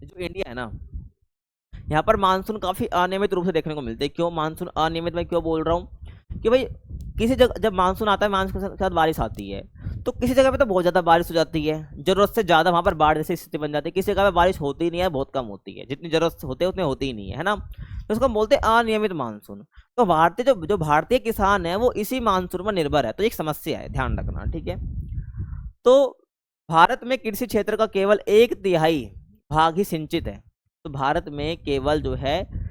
जो इंडिया है ना, यहाँ पर मानसून काफ़ी अनियमित रूप से देखने को मिलते हैं। क्यों मानसून अनियमित, मैं क्यों बोल रहा हूँ कि भाई किसी जगह जब मानसून आता है, मानसून के साथ बारिश आती है, तो किसी जगह पे तो बहुत ज़्यादा बारिश हो जाती है, ज़रूरत से ज़्यादा वहाँ पर बाढ़ जैसी स्थिति बन जाती है। किसी जगह पे बारिश होती ही नहीं है, बहुत कम होती है, जितनी ज़रूरत होती है उतनी होती ही नहीं है ना। तो उसको हम बोलते हैं अनियमित मानसून। तो भारतीय किसान है वो इसी मानसून पर निर्भर है, तो एक समस्या है, ध्यान रखना, ठीक है। तो भारत में कृषि क्षेत्र का केवल 1/3 भाग ही सिंचित है। तो भारत में केवल जो है,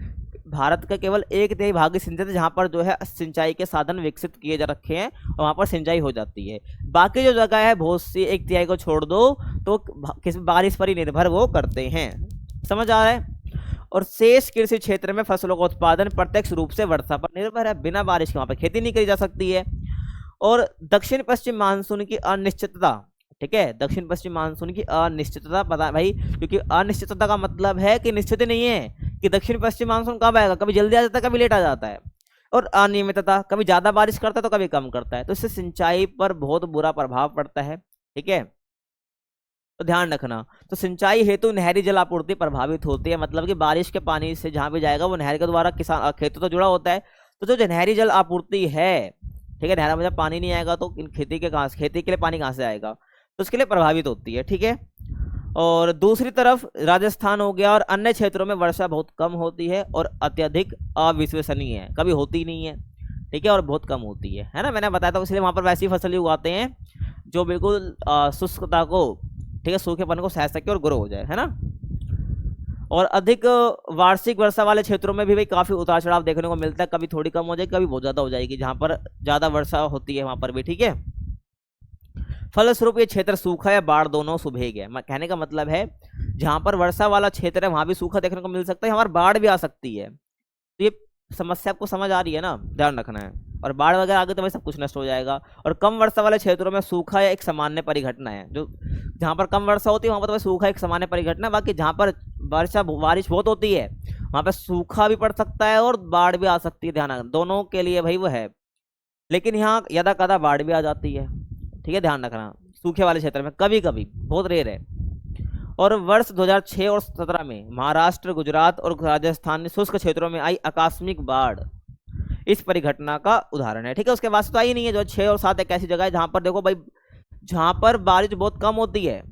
भारत का केवल 1/3 भाग ही सिंचित है, जहाँ पर जो है सिंचाई के साधन विकसित किए जा रखे हैं और वहाँ पर सिंचाई हो जाती है। बाकी जो जगह है बहुत सी, 1/3 को छोड़ दो, तो किस बारिश पर ही निर्भर वो करते हैं। समझ आ रहा है? और शेष कृषि क्षेत्र में फसलों का उत्पादन प्रत्यक्ष रूप से वर्षा पर निर्भर है। बिना बारिश के वहाँ पर खेती नहीं करी जा सकती है। और दक्षिण पश्चिम मानसून की अनिश्चितता, ठीक है, दक्षिण पश्चिम मानसून की अनिश्चितता, पता है भाई, क्योंकि अनिश्चितता का मतलब है कि निश्चित नहीं है कि दक्षिण पश्चिम मानसून कब आएगा, कभी जल्दी आ जाता है, कभी लेट आ जाता है। और अनियमितता, कभी ज्यादा बारिश करता है तो कभी कम करता है, तो इससे सिंचाई पर बहुत बुरा प्रभाव पड़ता है, ठीक है। तो ध्यान रखना, तो सिंचाई हेतु नहरी जल आपूर्ति प्रभावित होती है। मतलब कि बारिश के पानी से जहां भी जाएगा वो नहर के द्वारा किसान खेतों तो जुड़ा होता है। तो जो नहरी जल आपूर्ति है, ठीक है, नहर में जब पानी नहीं आएगा तो खेती के लिए पानी कहाँ से आएगा, तो उसके लिए प्रभावित होती है, ठीक है। और दूसरी तरफ राजस्थान हो गया और अन्य क्षेत्रों में वर्षा बहुत कम होती है और अत्यधिक अविश्वसनीय है, कभी होती नहीं है, ठीक है, और बहुत कम होती है ना। मैंने बताया था, इसलिए वहाँ पर वैसी फसलें उगाते हैं जो बिल्कुल शुष्कता को, ठीक है, सूखेपन को सह सके और ग्रो हो जाए, है ना। और अधिक वार्षिक वर्षा वाले क्षेत्रों में भी भाई काफी उतार चढ़ाव देखने को मिलता है, कभी थोड़ी कम हो जाएगी, कभी बहुत ज्यादा हो जाएगी, जहां पर ज्यादा वर्षा होती है वहां पर भी, ठीक है। फलस्वरूप ये क्षेत्र सूखा या बाढ़ दोनों सुभेग है। कहने का मतलब है जहां पर वर्षा वाला क्षेत्र है वहां भी सूखा देखने को मिल सकता है, यहाँ पर बाढ़ भी आ सकती है। तो ये समस्या आपको समझ आ रही है ना, ध्यान रखना है। और बाढ़ वगैरह आगे तो भाई सब कुछ नष्ट हो जाएगा। और कम वर्षा वाले क्षेत्रों में सूखा या एक सामान्य परिघटना है, जो जहां पर कम वर्षा होती है वहां पर तो भाई सूखा एक सामान्य परिघटना है। बाकी जहां पर बारिश बहुत होती है वहां पर सूखा भी पड़ सकता है और बाढ़ भी आ सकती है, ध्यान रखना, दोनों के लिए भाई वो है। लेकिन यहाँ यदा कदा बाढ़ भी आ जाती है, ठीक है, ध्यान रखना, सूखे वाले क्षेत्र में कभी कभी, बहुत रेयर है। और वर्ष 2006 और 17 में महाराष्ट्र, गुजरात और राजस्थान में शुष्क क्षेत्रों में आई आकस्मिक बाढ़ इस परिघटना का उदाहरण है, ठीक है। उसके बाद तो आई नहीं है। जो 6 और 7 एक ऐसी जगह है जहां पर देखो भाई, जहां पर बारिश बहुत कम होती है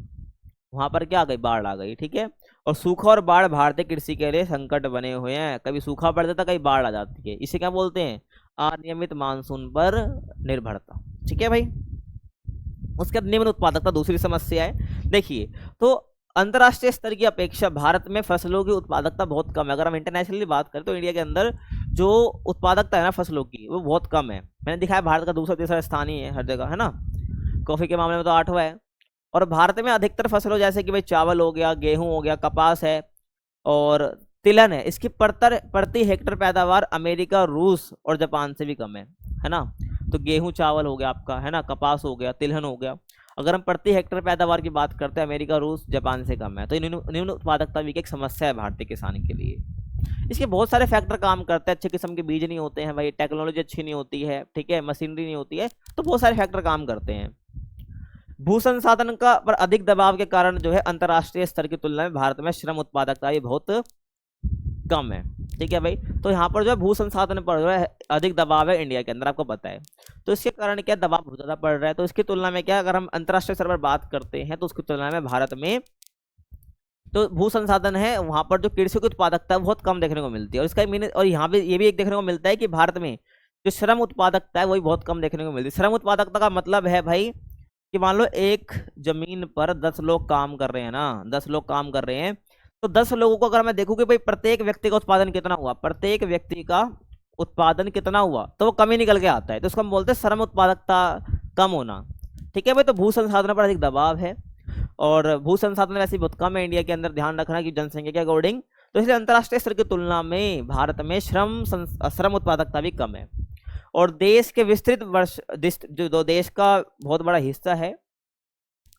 वहां पर क्या आ गई, बाढ़ आ गई, ठीक है। और सूखा और बाढ़ भारतीय कृषि के लिए संकट बने हुए हैं, कभी सूखा पड़ जाता, कभी बाढ़ आ जाती है। इसे क्या बोलते हैं, अनियमित मानसून पर निर्भरता, ठीक है भाई। उसके बाद निम्न उत्पादकता दूसरी समस्या है। देखिए, तो अंतर्राष्ट्रीय स्तर की अपेक्षा भारत में फसलों की उत्पादकता बहुत कम है। अगर हम इंटरनेशनली बात करें तो इंडिया के अंदर जो उत्पादकता है ना फसलों की, वो बहुत कम है। मैंने दिखाया भारत का दूसरा तीसरा स्थान ही है हर जगह, है ना। कॉफी के मामले में तो 8वां है। और भारत में अधिकतर फसलों जैसे कि भाई चावल हो गया, गेहूं हो गया, कपास है और तिलहन है, इसकी प्रति हेक्टर पैदावार अमेरिका, रूस और जापान से भी कम है ना। तो गेहूं चावल हो गया आपका, है ना, कपास हो गया, तिलहन हो गया। अगर हम प्रति हेक्टर पैदावार की बात करते हैं, अमेरिका, रूस, जापान से कम है। तो निम्न उत्पादकता भी एक समस्या है भारतीय किसान के लिए। इसके बहुत सारे फैक्टर काम करते हैं। अच्छे किस्म के बीज नहीं होते हैं भाई, टेक्नोलॉजी अच्छी नहीं होती है, ठीक है, मशीनरी नहीं होती है, तो बहुत सारे फैक्टर काम करते हैं। भू संसाधन का पर अधिक दबाव के कारण जो है अंतर्राष्ट्रीय स्तर की तुलना में भारत में श्रम उत्पादकता भी बहुत कम है, ठीक है भाई। तो यहाँ पर जो है भू संसाधन पर जो है अधिक दबाव है इंडिया के अंदर, आपको पता है। तो इसके कारण क्या दबाव बहुत ज्यादा पड़ रहा है। तो इसकी तुलना में क्या, अगर हम अंतर्राष्ट्रीय स्तर पर बात करते हैं तो उसकी तुलना में भारत में तो भू संसाधन है वहां पर जो कृषि की उत्पादकता बहुत कम देखने को मिलती है। और इसका मीन, और यहाँ पे ये भी एक देखने को मिलता है कि भारत में जो श्रम उत्पादकता है वही बहुत कम देखने को मिलती है। श्रम उत्पादकता का मतलब है भाई कि मान लो एक जमीन पर 10 लोग काम कर रहे हैं ना, 10 लोग काम कर रहे हैं, तो 10 लोगों को अगर मैं देखूं कि भाई प्रत्येक व्यक्ति का उत्पादन कितना हुआ, प्रत्येक व्यक्ति का उत्पादन कितना हुआ, तो वो कम ही निकल के आता है। तो उसको हम बोलते हैं श्रम उत्पादकता कम होना, ठीक है भाई। तो भू संसाधन पर अधिक दबाव है और भू संसाधन वैसे बहुत कम है इंडिया के अंदर, ध्यान रखना कि जनसंख्या के अकॉर्डिंग। तो इसलिए अंतर्राष्ट्रीय स्तर की तुलना में भारत में श्रम उत्पादकता भी कम है। और देश के विस्तृत जो देश का बहुत बड़ा हिस्सा है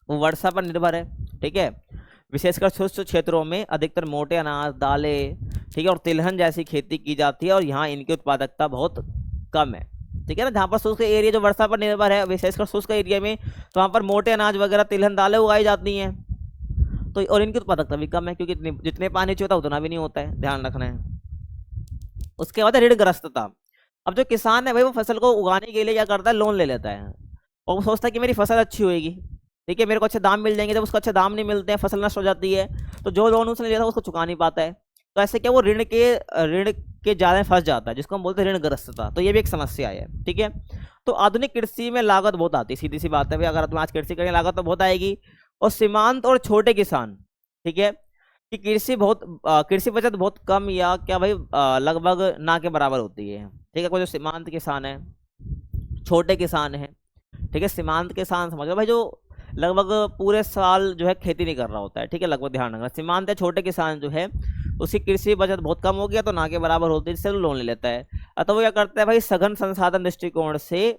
वो वर्षा पर निर्भर है, ठीक है। विशेषकर शुष्क क्षेत्रों में अधिकतर मोटे अनाज, दालें, ठीक है, और तिलहन जैसी खेती की जाती है और यहाँ इनकी उत्पादकता बहुत कम है, ठीक है ना। जहाँ पर शुष्क एरिया जो वर्षा पर निर्भर है, विशेषकर शुष्क एरिया में, तो वहाँ पर मोटे अनाज वगैरह, तिलहन, दालें उगाई जाती हैं। तो और इनकी उत्पादकता भी कम है क्योंकि जितने पानी चाहिए होता है उतना भी नहीं होता है, ध्यान रखना है। उसके बाद ऋणग्रस्तता। अब जो किसान है भाई वो फसल को उगाने के लिए क्या करता है, लोन ले लेता है और वो सोचता है कि मेरी फसल अच्छी होगी, ठीक है, मेरे को अच्छे दाम मिल जाएंगे। जब उसको अच्छे दाम नहीं मिलते हैं, फसल नष्ट हो जाती है, तो जो लोन उसने लिया था उसको चुका नहीं पाता है। तो ऐसे क्या वो ऋण के जाल में फंस जाता है, जिसको हम बोलते हैं ऋणग्रस्तता। तो ये भी एक समस्या है, ठीक है। तो आधुनिक कृषि में लागत बहुत आती है, सीधी सी बात है भाई, अगर तुम आज कृषि करें लागत तो बहुत आएगी। और सीमांत और छोटे किसान, ठीक है, कि कृषि बचत बहुत कम या क्या भाई लगभग ना के बराबर होती है, ठीक है। कोई जो सीमांत किसान है, छोटे किसान है, ठीक है, सीमांत किसान समझ लो भाई जो लगभग पूरे साल जो है खेती नहीं कर रहा होता है, ठीक है, लगभग ध्यान रखना। सीमांत या छोटे किसान जो है उसकी कृषि बचत बहुत कम हो गया तो ना के बराबर होती है, जिससे लोन ले लेता है। अतः वो क्या करता है भाई, सघन संसाधन दृष्टिकोण से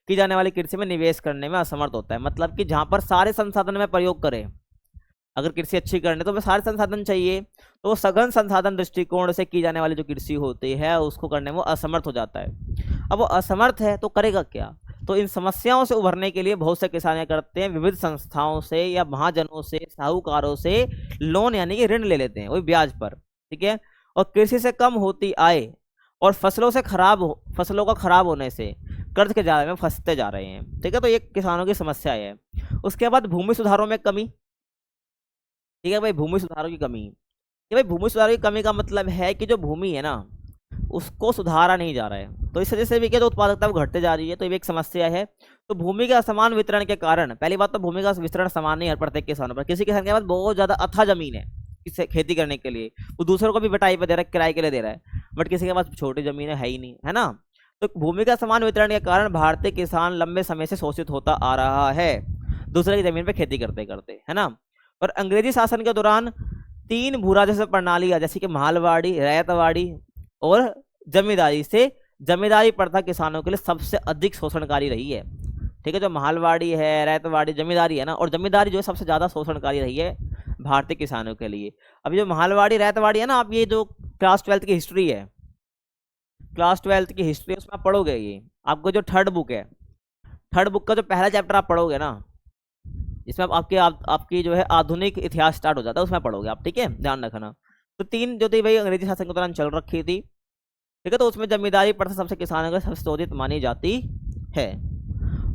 की जाने वाली कृषि में निवेश करने में असमर्थ होता है। मतलब कि जहां पर सारे संसाधन में प्रयोग करें, अगर कृषि अच्छी करनी तो सारे संसाधन चाहिए, तो सघन संसाधन दृष्टिकोण से की जाने वाली जो कृषि होती है उसको करने में वो असमर्थ हो जाता है। अब वो असमर्थ है तो करेगा क्या। तो इन समस्याओं से उभरने के लिए बहुत से किसान करते हैं, विविध संस्थाओं से या महाजनों से, साहूकारों से लोन यानी कि ऋण ले लेते हैं, वही ब्याज पर, ठीक है। और कृषि से कम होती आय और फसलों का खराब होने से कर्ज के जाल में फंसते जा रहे हैं, ठीक है। तो ये किसानों की समस्या है। उसके बाद भूमि सुधारों में कमी, ठीक है भाई, भूमि सुधारों की कमी। ये भाई भूमि सुधारों की कमी का मतलब है कि जो भूमि है ना उसको सुधारा नहीं जा रहा है, तो इस वजह से भी क्या, तो उत्पादकता घटते जा रही है, तो ये भी एक समस्या है। तो भूमि के असमान वितरण के कारण, पहली बात तो भूमि का वितरण समान नहीं है प्रत्येक किसानों पर। किसी किसान के पास बहुत ज्यादा अथाह जमीन है, खेती करने के लिए, वो दूसरों को भी बटाई पे दे रहा है, किराए के लिए दे रहा है, बट किसी के पास छोटी जमीन है ही नहीं, है ना। तो भूमि का समान वितरण के कारण भारतीय किसान लंबे समय से शोषित होता आ रहा है, दूसरे की जमीन पे खेती करते करते, है ना। और अंग्रेजी शासन के दौरान 3 भू राजस्व प्रणालियां जैसे कि मालवाड़ी, रैयतवाड़ी और जमींदारी से जमींदारी प्रथा किसानों के लिए सबसे अधिक शोषणकारी रही है। ठीक है, जो मालवाड़ी है, रैयतवाड़ी, जमींदारी है ना, और जमींदारी जो है सबसे ज्यादा शोषणकारी रही है भारतीय किसानों के लिए। अभी जो मालवाड़ी रैयतवाड़ी है ना, आप ये जो क्लास 12th की हिस्ट्री है, क्लास 12th की हिस्ट्री उसमें आप पढ़ोगे, ये आपको जो थर्ड बुक है, थर्ड बुक का जो पहला चैप्टर आप पढ़ोगे ना, इसमें आपकी जो है आधुनिक इतिहास स्टार्ट हो जाता है, उसमें पढ़ोगे आप, ठीक है, ध्यान रखना। तो 3 जो थी भाई अंग्रेजी शासन के दौरान चल रखी थी, ठीक है, तो उसमें जमींदारी प्रथा सबसे किसानों को सबसे शोषित मानी जाती है।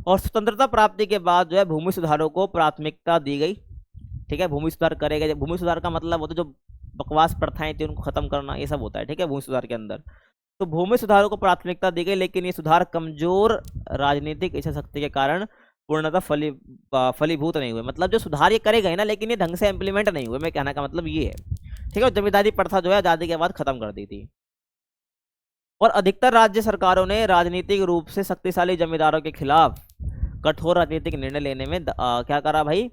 और स्वतंत्रता प्राप्ति के बाद जो है भूमि सुधारों को प्राथमिकता दी गई, ठीक है, भूमि सुधार करेगा। भूमि सुधार का मतलब होता है जो बकवास प्रथाएं थी उनको खत्म करना, ये सब होता है, ठीक है, भूमि सुधार के अंदर। तो भूमि सुधारों को प्राथमिकता दी गई, लेकिन ये सुधार कमजोर राजनीतिक इच्छा शक्ति के कारण पूर्णतः फलीभूत नहीं हुए। मतलब जो सुधार ये करेगा ही ना, लेकिन ये ढंग से इंप्लीमेंट नहीं हुए, मैं कहने का मतलब ये है, ठीक है। जमींदारी प्रथा जो है आजादी के बाद खत्म कर दी थी। और अधिकतर राज्य सरकारों ने राजनीतिक रूप से शक्तिशाली जमींदारों के खिलाफ कठोर राजनीतिक निर्णय लेने में क्या करा भाई,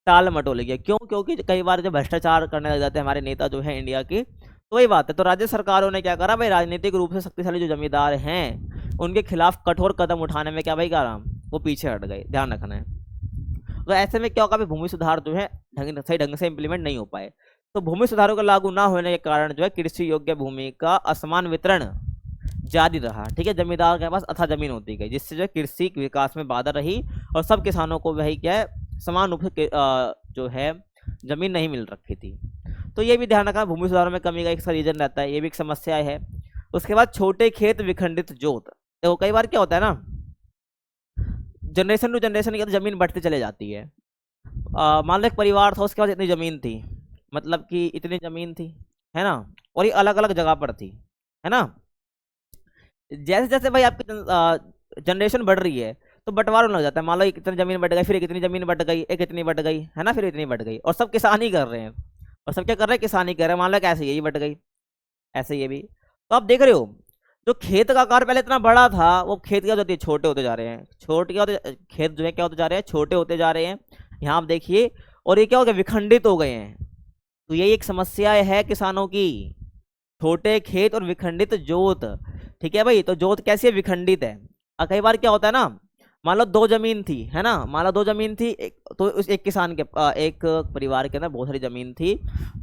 टाल मटोल गया। क्यों? क्योंकि कई बार जो भ्रष्टाचार करने लग जाते हैं हमारे नेता जो है इंडिया के, तो वही बात है। तो राज्य सरकारों ने क्या करा भाई, राजनीतिक रूप से शक्तिशाली जो जमींदार हैं उनके खिलाफ कठोर कदम उठाने में क्या भाई करा, वो पीछे हट गए, ध्यान रखना है। तो ऐसे में क्या होगा भाई, भूमि सुधार जो है सही ढंग से इंप्लीमेंट नहीं हो पाए। तो भूमि सुधारों का लागू ना होने के कारण जो है कृषि योग्य भूमि का असमान वितरण जारी रहा, ठीक है। जमींदार के पास अथा जमीन होती गई, जिससे जो कृषि विकास में बाधा रही और सब किसानों को वही क्या है, समान रूप से जो है जमीन नहीं मिल रखी थी। तो ये भी ध्यान रखना, भूमि सुधारों में कमी का एक रीजन रहता है, ये भी एक समस्या है। उसके बाद छोटे खेत विखंडित जोत, देखो कई बार क्या होता है ना, जनरेशन टू जनरेशन की जमीन बढ़ती चले जाती है। मान लो एक परिवार था, उसके पास इतनी जमीन थी, मतलब कि इतनी जमीन थी, है ना, और ये अलग अलग जगह पर थी, है ना। जैसे जैसे भाई आपकी जनरेशन बढ़ रही है तो बंटवारा लग जाता है। मान लो एक इतनी जमीन बढ़ गई, फिर एक इतनी जमीन बढ़ गई, एक इतनी बढ़ गई, है ना, फिर इतनी बढ़ गई, और सब किसान ही कर रहे हैं, और सब क्या कर रहे हैं, किसान ही कर रहे हैं। मान लो कैसे यही बढ़ गई, ऐसे ये भी। तो आप देख रहे हो जो खेत का आकार पहले इतना बड़ा था, वो खेत क्या होती है, छोटे होते जा रहे हैं, छोटे क्या होते, खेत जो है क्या होते जा रहे हैं, छोटे होते जा रहे हैं। यहाँ आप देखिए, और ये क्या हो गया, विखंडित हो गए हैं। तो यही एक समस्या है किसानों की, छोटे खेत और विखंडित जोत, ठीक है भाई। तो जोत कैसी है, विखंडित है। कई बार क्या होता है ना, मान लो 2 जमीन थी, है ना, मान लो 2 जमीन थी, तो उस एक किसान के एक परिवार के अंदर बहुत सारी जमीन थी,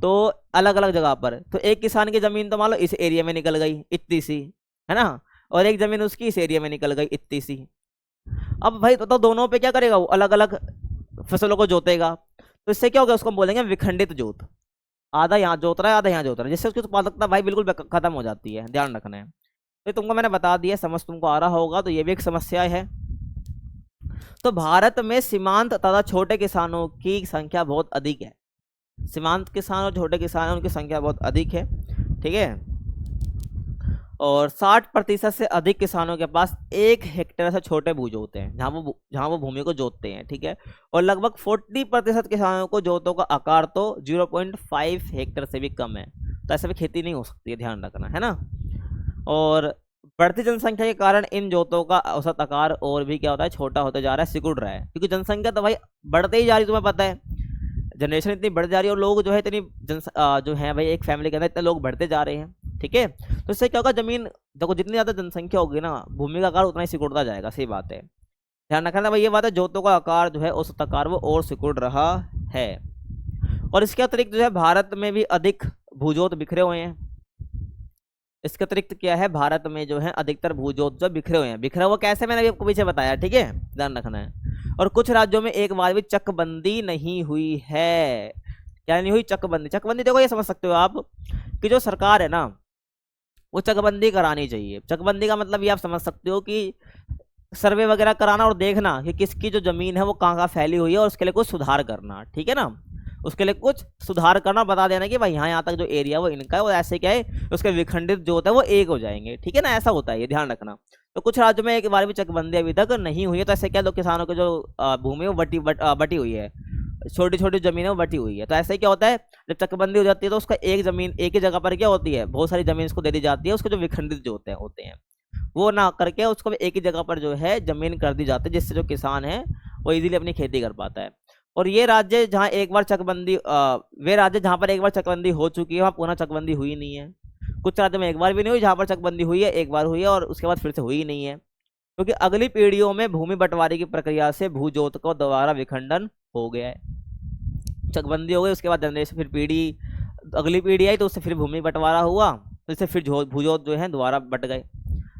तो अलग अलग जगह पर। तो एक किसान की जमीन तो मान लो इस एरिया में निकल गई इतनी सी, है ना, और एक जमीन उसकी इस एरिया में निकल गई इतनी सी। अब भाई तो दोनों पे क्या करेगा, वो अलग अलग फसलों को जोतेगा। तो इससे क्या होगा, उसको हम बोलेंगे विखंडित जोत। आधा यहाँ जोत रहा है, आधा यहाँ जोत रहा है, जिससे उसकी उत्पादकता भाई बिल्कुल खत्म हो जाती है, ध्यान रखना है। तो तुमको मैंने बता दिया, समझ तुमको आ रहा होगा। तो ये भी एक समस्या है। तो भारत में सीमांत तथा छोटे किसानों की संख्या बहुत अधिक है। सीमांत किसान और छोटे किसान उनकी संख्या बहुत अधिक है, ठीक है। और 60% से अधिक किसानों के पास 1 हेक्टेयर से छोटे भू जोते हैं, जहां वो भूमि को जोतते हैं, ठीक है। और लगभग 40% किसानों को जोतों का आकार तो 0.5 हेक्टेयर से भी कम है। तो ऐसे में खेती नहीं हो सकती है, ध्यान रखना है ना। और बढ़ती जनसंख्या के कारण इन जोतों का औसत आकार और भी क्या होता है, छोटा होता जा रहा है, सिकुड़ रहा है। क्योंकि जनसंख्या तो भाई बढ़ते ही जा रही है, तुम्हें पता है, जनरेशन इतनी बढ़ जा रही है, और लोग जो है इतनी जो है भाई एक फैमिली के अंदर इतने लोग बढ़ते जा रहे हैं, ठीक है। तो इससे क्या होगा, जमीन देखो जितनी ज़्यादा जनसंख्या होगी ना, भूमि का आकार उतना ही सिकुड़ता जाएगा, सही बात है, ध्यान रखना भाई। ये बात है, जोतों का आकार जो है औसत आकार वो और सिकुड़ रहा है। और इसके अतिरिक्त जो है भारत में भी अधिक भूजोत बिखरे हुए हैं। इसके अतिरिक्त क्या है, भारत में जो है अधिकतर भूजोत जो बिखरे हुए हैं। बिखरा हुआ कैसे, मैंने अभी आपको पीछे बताया, ठीक है, ध्यान रखना है। और कुछ राज्यों में एक बार भी चकबंदी नहीं हुई है। क्या नहीं हुई, चकबंदी। चकबंदी देखो ये समझ सकते हो आप कि जो सरकार है ना, वो चकबंदी करानी चाहिए। चकबंदी का मतलब ये आप समझ सकते हो कि सर्वे वगैरह कराना और देखना कि किसकी जो जमीन है वो कहाँ कहाँ फैली हुई है, और उसके लिए कुछ सुधार करना, ठीक है ना। उसके लिए कुछ सुधार करना, बता देना कि भाई यहाँ तक जो एरिया वो इनका है, वो ऐसे क्या है, उसके विखंडित जो होता है वो एक हो जाएंगे, ठीक है ना, ऐसा होता है, ये ध्यान रखना। तो कुछ राज्यों में एक बार भी चकबंदी अभी तक नहीं हुई है। तो ऐसे क्या, लोग किसानों की जो भूमि वो बटी हुई है, छोटी छोटी जमीनें वो बटी हुई है। तो ऐसे ही क्या होता है, जब चकबंदी हो जाती है तो उसका एक जमीन एक ही जगह पर क्या होती है, बहुत सारी जमीन उसको दे दी जाती है, उसके जो विखंडित जो होते हैं वो ना करके उसको एक ही जगह पर जो है जमीन कर दी जाती है, जिससे जो किसान है वो इजीली अपनी खेती कर पाता है। और ये राज्य जहाँ एक बार चकबंदी वे राज्य जहाँ पर एक बार चकबंदी हो चुकी है वहाँ पुनः चकबंदी हुई नहीं है। कुछ राज्यों में एक बार भी नहीं हुई, जहाँ पर चकबंदी हुई है एक बार हुई है और उसके बाद फिर से हुई नहीं है, क्योंकि अगली पीढ़ियों में भूमि बंटवारे की प्रक्रिया से भूजोत को दोबारा विखंडन हो गया है। चकबंदी हो गई, उसके बाद जनरेशन फिर पीढ़ी अगली पीढ़ी आई तो उससे फिर भूमि बंटवारा हुआ, तो इससे फिर भूजोत जो है दोबारा बट गए।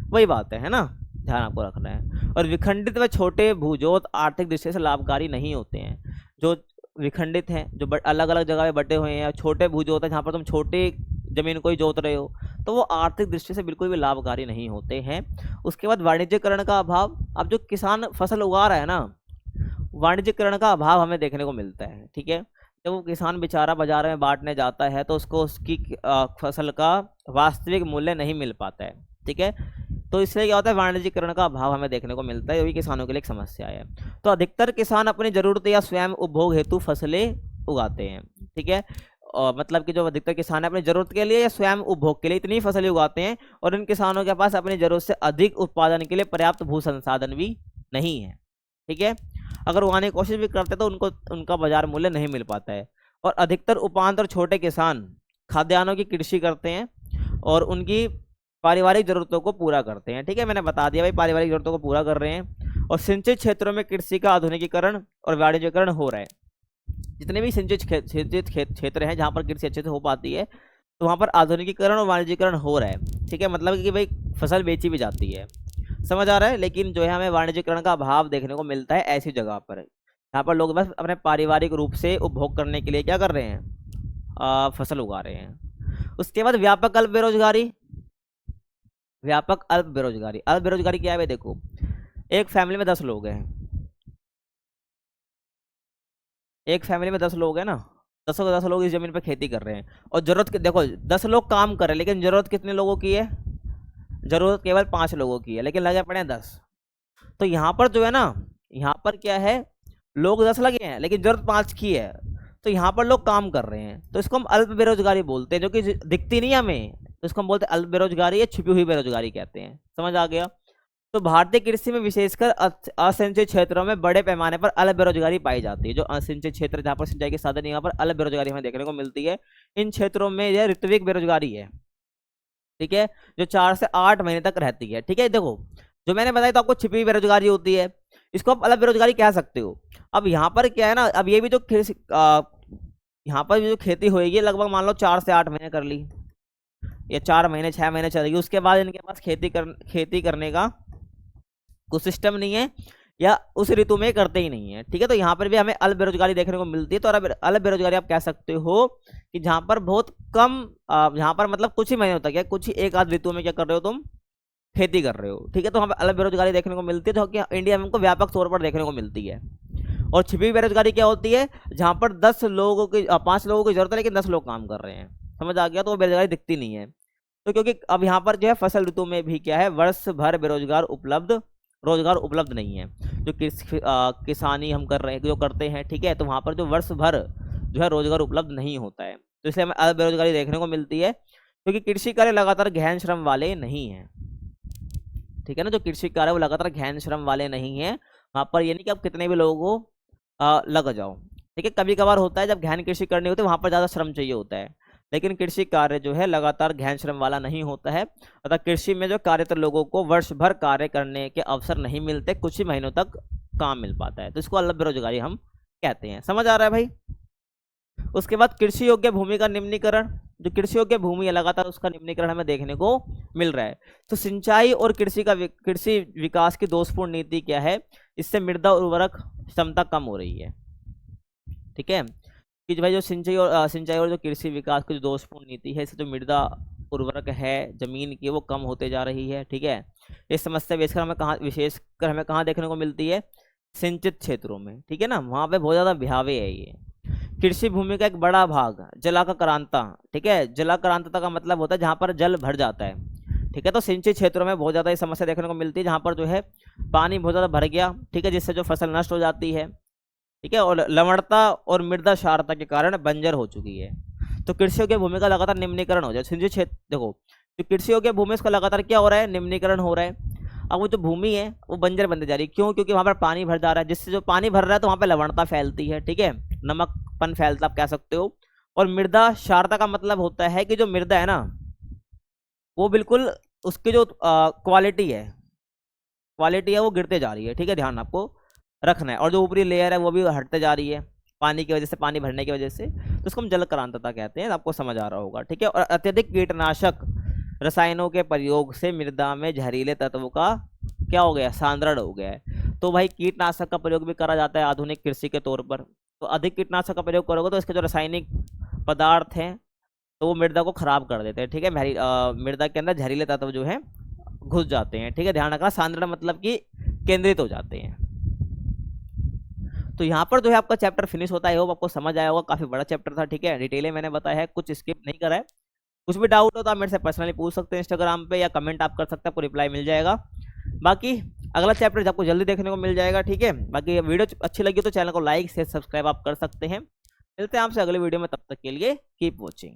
वही बात है ना, ध्यान आपको रखना है। और विखंडित व छोटे भूजोत आर्थिक दृष्टि से लाभकारी नहीं होते हैं। जो विखंडित हैं, जो अलग अलग जगह में बटे हुए हैं, छोटे भूजोत है जहाँ पर तुम छोटे जमीन को ही जोत रहे हो, तो वो आर्थिक दृष्टि से बिल्कुल भी लाभकारी नहीं होते हैं। उसके बाद वाणिज्यकरण का अभाव। अब जो किसान फसल उगा रहा है ना, वाणिज्यकरण का अभाव हमें देखने को मिलता है। ठीक है, जब वो किसान बेचारा बाजार में बांटने जाता है तो उसको उसकी फसल का वास्तविक मूल्य नहीं मिल पाता है। ठीक है, तो इसलिए क्या होता है, वाणिज्यकरण का अभाव हमें देखने को मिलता है, ये भी किसानों के लिए एक समस्या है। तो अधिकतर किसान अपनी जरूरत या स्वयं उपभोग हेतु फसलें उगाते हैं। ठीक है, और मतलब कि जो अधिकतर किसान है अपनी जरूरत के लिए या स्वयं उपभोग के लिए इतनी फसलें उगाते हैं, और इन किसानों के पास अपनी जरूरत से अधिक उत्पादन के लिए पर्याप्त भू संसाधन भी नहीं है। ठीक है, अगर उगाने की कोशिश भी करते तो उनको उनका बाजार मूल्य नहीं मिल पाता है। और अधिकतर उपांत और छोटे किसान खाद्यान्नों की कृषि करते हैं और उनकी पारिवारिक जरूरतों को पूरा करते हैं। ठीक है, मैंने बता दिया भाई, पारिवारिक जरूरतों को पूरा कर रहे हैं। और सिंचित क्षेत्रों में कृषि का आधुनिकीकरण और वाणिज्यकरण हो रहा है। जितने भी सिंचित क्षेत्र हैं जहाँ पर कृषि अच्छे से हो पाती है, तो वहाँ पर आधुनिकीकरण और वाणिज्यकरण हो रहा है। ठीक है, मतलब कि भाई फसल बेची भी जाती है, समझ आ रहा है। लेकिन जो है हमें वाणिज्यकरण का अभाव देखने को मिलता है ऐसी जगह पर, जहाँ पर लोग बस अपने पारिवारिक रूप से उपभोग करने के लिए क्या कर रहे हैं, फसल उगा रहे हैं। उसके बाद व्यापक अल्प बेरोजगारी। व्यापक अल्प बेरोजगारी, अल्प बेरोजगारी क्या है भाई, देखो एक फैमिली में 10 लोग हैं, एक फैमिली में 10 लोग हैं ना, 10 लोग इस जमीन पर खेती कर रहे हैं, और जरूरत देखो 10 लोग काम कर रहे हैं, लेकिन जरूरत कितने लोगों की है, जरूरत केवल 5 लोगों की है, लेकिन लगे पड़े हैं 10। तो यहाँ पर जो है ना, यहाँ पर क्या है, लोग 10 लगे हैं लेकिन जरूरत 5 की है, तो यहाँ पर लोग काम कर रहे हैं, तो इसको हम अल्प बेरोजगारी बोलते हैं, जो कि दिखती नहीं हमें, तो इसको हम बोलते हैं अल्प बेरोजगारी या छिपी हुई बेरोजगारी कहते हैं। समझ आ गया। तो भारतीय कृषि में विशेषकर असिंचित क्षेत्रों में बड़े पैमाने पर अल्प बेरोजगारी पाई जाती है। जो असिंचित क्षेत्र जहाँ पर सिंचाई के साधन यहाँ पर अल्प बेरोजगारी हमें देखने को मिलती है। इन क्षेत्रों में यह ऋत्विक बेरोजगारी है। ठीक है, जो 4 से 8 महीने तक रहती है। ठीक है, देखो जो मैंने बताया तो आपको छिपी हुई बेरोजगारी होती है, इसको आप अल्प बेरोजगारी कह सकते हो। अब यहाँ पर क्या है ना, अब ये भी जो यहाँ पर जो खेती होगी लगभग मान लो 4 से 8 महीने कर ली, या 4 महीने 6 महीने चलेगी, उसके बाद इनके पास खेती करने का कुछ सिस्टम नहीं है, या उस ऋतु में करते ही नहीं है। ठीक है, तो यहाँ पर भी हमें अल्प बेरोजगारी देखने को मिलती है। तो अल्प बेरोजगारी आप कह सकते हो कि जहाँ पर बहुत कम, जहाँ पर मतलब कुछ ही महीनों तक या कुछ ही एक आध ऋतु में क्या कर रहे हो तुम, खेती कर रहे हो। ठीक है, तो वहाँ पर अल्प बेरोजगारी देखने को मिलती है, जो कि इंडिया में हमको व्यापक तौर पर देखने को मिलती है। और छिपी बेरोजगारी क्या होती है, जहाँ पर 10 लोगों की 5 लोगों की जरूरत है लेकिन 10 लोग काम कर रहे हैं। समझ आ गया, तो वो बेरोजगारी दिखती नहीं है। तो क्योंकि अब यहाँ पर जो है फसल ऋतु में भी क्या है, वर्ष भर रोजगार उपलब्ध नहीं है। जो किसानी हम कर रहे हैं, जो करते हैं, ठीक है, तो वहाँ पर जो वर्ष भर जो है रोजगार उपलब्ध नहीं होता है, तो इसलिए हमें अल्प बेरोजगारी देखने को मिलती है, क्योंकि कृषि कार्य लगातार गहन श्रम वाले नहीं हैं। ठीक है ना, जो कृषि कार्य वो लगातार गहन श्रम वाले नहीं है। वहाँ पर ये नहीं कि आप कितने भी लोगों को लग जाओ। ठीक है, कभी कभार होता है जब गहन कृषि करनी होती है, वहाँ पर ज़्यादा श्रम चाहिए होता है, लेकिन कृषि कार्य जो है लगातार गहन श्रम वाला नहीं होता है। अतः कृषि में जो कार्यरत लोगों को वर्ष भर कार्य करने के अवसर नहीं मिलते, कुछ ही महीनों तक काम मिल पाता है, तो इसको अल्प बेरोजगारी हम कहते हैं। समझ आ रहा है भाई। उसके बाद कृषि योग्य भूमि का निम्नीकरण। जो कृषि योग्य भूमि है लगातार उसका निम्नीकरण हमें देखने को मिल रहा है। तो सिंचाई और कृषि विकास की दोषपूर्ण नीति क्या है, इससे मृदा उर्वरक क्षमता कम हो रही है। ठीक है, कि भाई जो सिंचाई और जो कृषि विकास की जो दोषपूर्ण नीति है, इससे जो मृदा उर्वरक है जमीन की वो कम होते जा रही है। ठीक है, इस समस्या विशेषकर हमें कहाँ देखने को मिलती है, सिंचित क्षेत्रों में। ठीक है ना, वहाँ पे बहुत ज़्यादा बिहावे है ये। कृषि भूमि का एक बड़ा भाग जलाक्रांता। ठीक है, जलाक्रांतता का मतलब होता है जहाँ पर जल भर जाता है। ठीक है, तो सिंचित क्षेत्रों में बहुत ज़्यादा ये समस्या देखने को मिलती है, जहाँ पर जो है पानी बहुत ज़्यादा भर गया। ठीक है, जिससे जो फसल नष्ट हो जाती है। ठीक है, और लवणता और मृदा क्षारता के कारण बंजर हो चुकी है। तो कृषि योग्य भूमि का लगातार निम्नीकरण हो जाए। सिंधु क्षेत्र देखो, जो कृषि योग्य भूमि उसका लगातार क्या हो रहा है, निम्नीकरण हो रहा है। अब वो जो भूमि है वो बंजर बनती जा रही है। क्यों? क्योंकि वहां पर पानी भर जा रहा है, जिससे जो पानी भर रहा है तो वहां पर लवणता फैलती है, ठीक है, नमकपन फैलता आप कह सकते हो। और मृदा क्षारता का मतलब होता है कि जो मृदा है ना, वो बिल्कुल उसकी जो क्वालिटी है वो गिरते जा रही है, ठीक है, ध्यान आपको रखना है। और जो ऊपरी लेयर है वो भी हटते जा रही है पानी की वजह से, पानी भरने की वजह से। तो उसको हम जल क्रांतता कहते हैं, आपको समझ आ रहा होगा, ठीक है। और अत्यधिक कीटनाशक रसायनों के प्रयोग से मृदा में जहरीले तत्वों का क्या हो गया, सांद्रण हो गया है। तो भाई कीटनाशक का प्रयोग भी करा जाता है आधुनिक कृषि के तौर पर। तो अधिक कीटनाशक का प्रयोग करोगे तो इसके जो रासायनिक पदार्थ हैं तो वो मृदा को खराब कर देते हैं, ठीक है। मृदा के अंदर जहरीले तत्व जो है घुस जाते हैं, ठीक है, ध्यान रखना। सांद्रण मतलब कि केंद्रित हो जाते हैं। तो यहाँ पर जो है आपका चैप्टर फिनिश होता है। होप आपको समझ आया होगा, काफी बड़ा चैप्टर था, ठीक है, डिटेल मैंने बताया है, कुछ स्किप नहीं करा है। कुछ भी डाउट हो तो आप मेरे से पर्सनली पूछ सकते हैं इंस्टाग्राम पे, या कमेंट आप कर सकते हैं, आपको रिप्लाई मिल जाएगा। बाकी अगला चैप्टर आपको जल्दी देखने को मिल जाएगा, ठीक है। बाकी वीडियो अच्छी लगी तो चैनल को लाइक शेयर सब्सक्राइब आप कर सकते हैं। मिलते हैं आपसे अगले वीडियो में, तब तक के लिए कीप वॉचिंग।